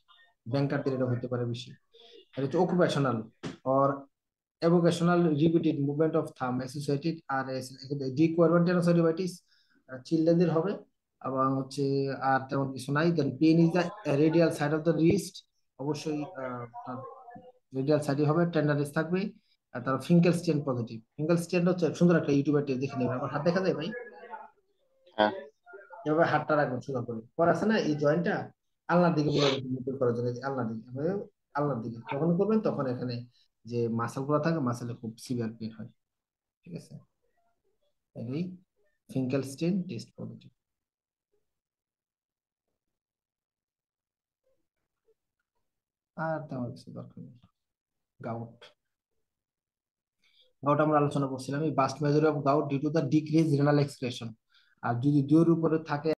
ব্যাংকারদের এটা হতে পারে বেশি। এটা হচ্ছে occupational or evocational repeated movement of thumb associated RS, D. Corbin tenosynovitis চিলড্রেনদের হবে, এবং হচ্ছে আর তেমন কিছু নাই। Then pain is the radial side of the wrist, অবশ্যই রেডিয়াল সাইডে হবে, টেন্ডারেস থাকবে। আর তারপর ফিঙ্কেল স্টেন পজিটিভ। ফিঙ্কেল স্টেন হচ্ছে সুন্দর একটা ইউটিউবে দেখে নেবেন, আমার হাত দেখা যায় ভাই, হ্যাঁ এভাবে হাতটা রাখবেন সোজা করে, পর আছে না এই জয়েন্টটা আল্লাহর দিকে পুরো মুভ করার জন্য, এই যে আল্লাহর দিকে এভাবে, আল্লাহর দিকে যখন করবেন তখন এখানে যে মাসেল গুলো থাকে মাসেলে খুব সিভিয়ার পেন হয়। ঠিক আছে, এই ফিঙ্কেল স্টেন টেস্ট পজিটিভ। আর তেমন কিছু দরকার নেই। গাউট, গাউট আমরা আলোচনা করছিলাম, এই vast major of gout due to the decrease renal excretion. আর যদি দুইয়ের উপরে থাকে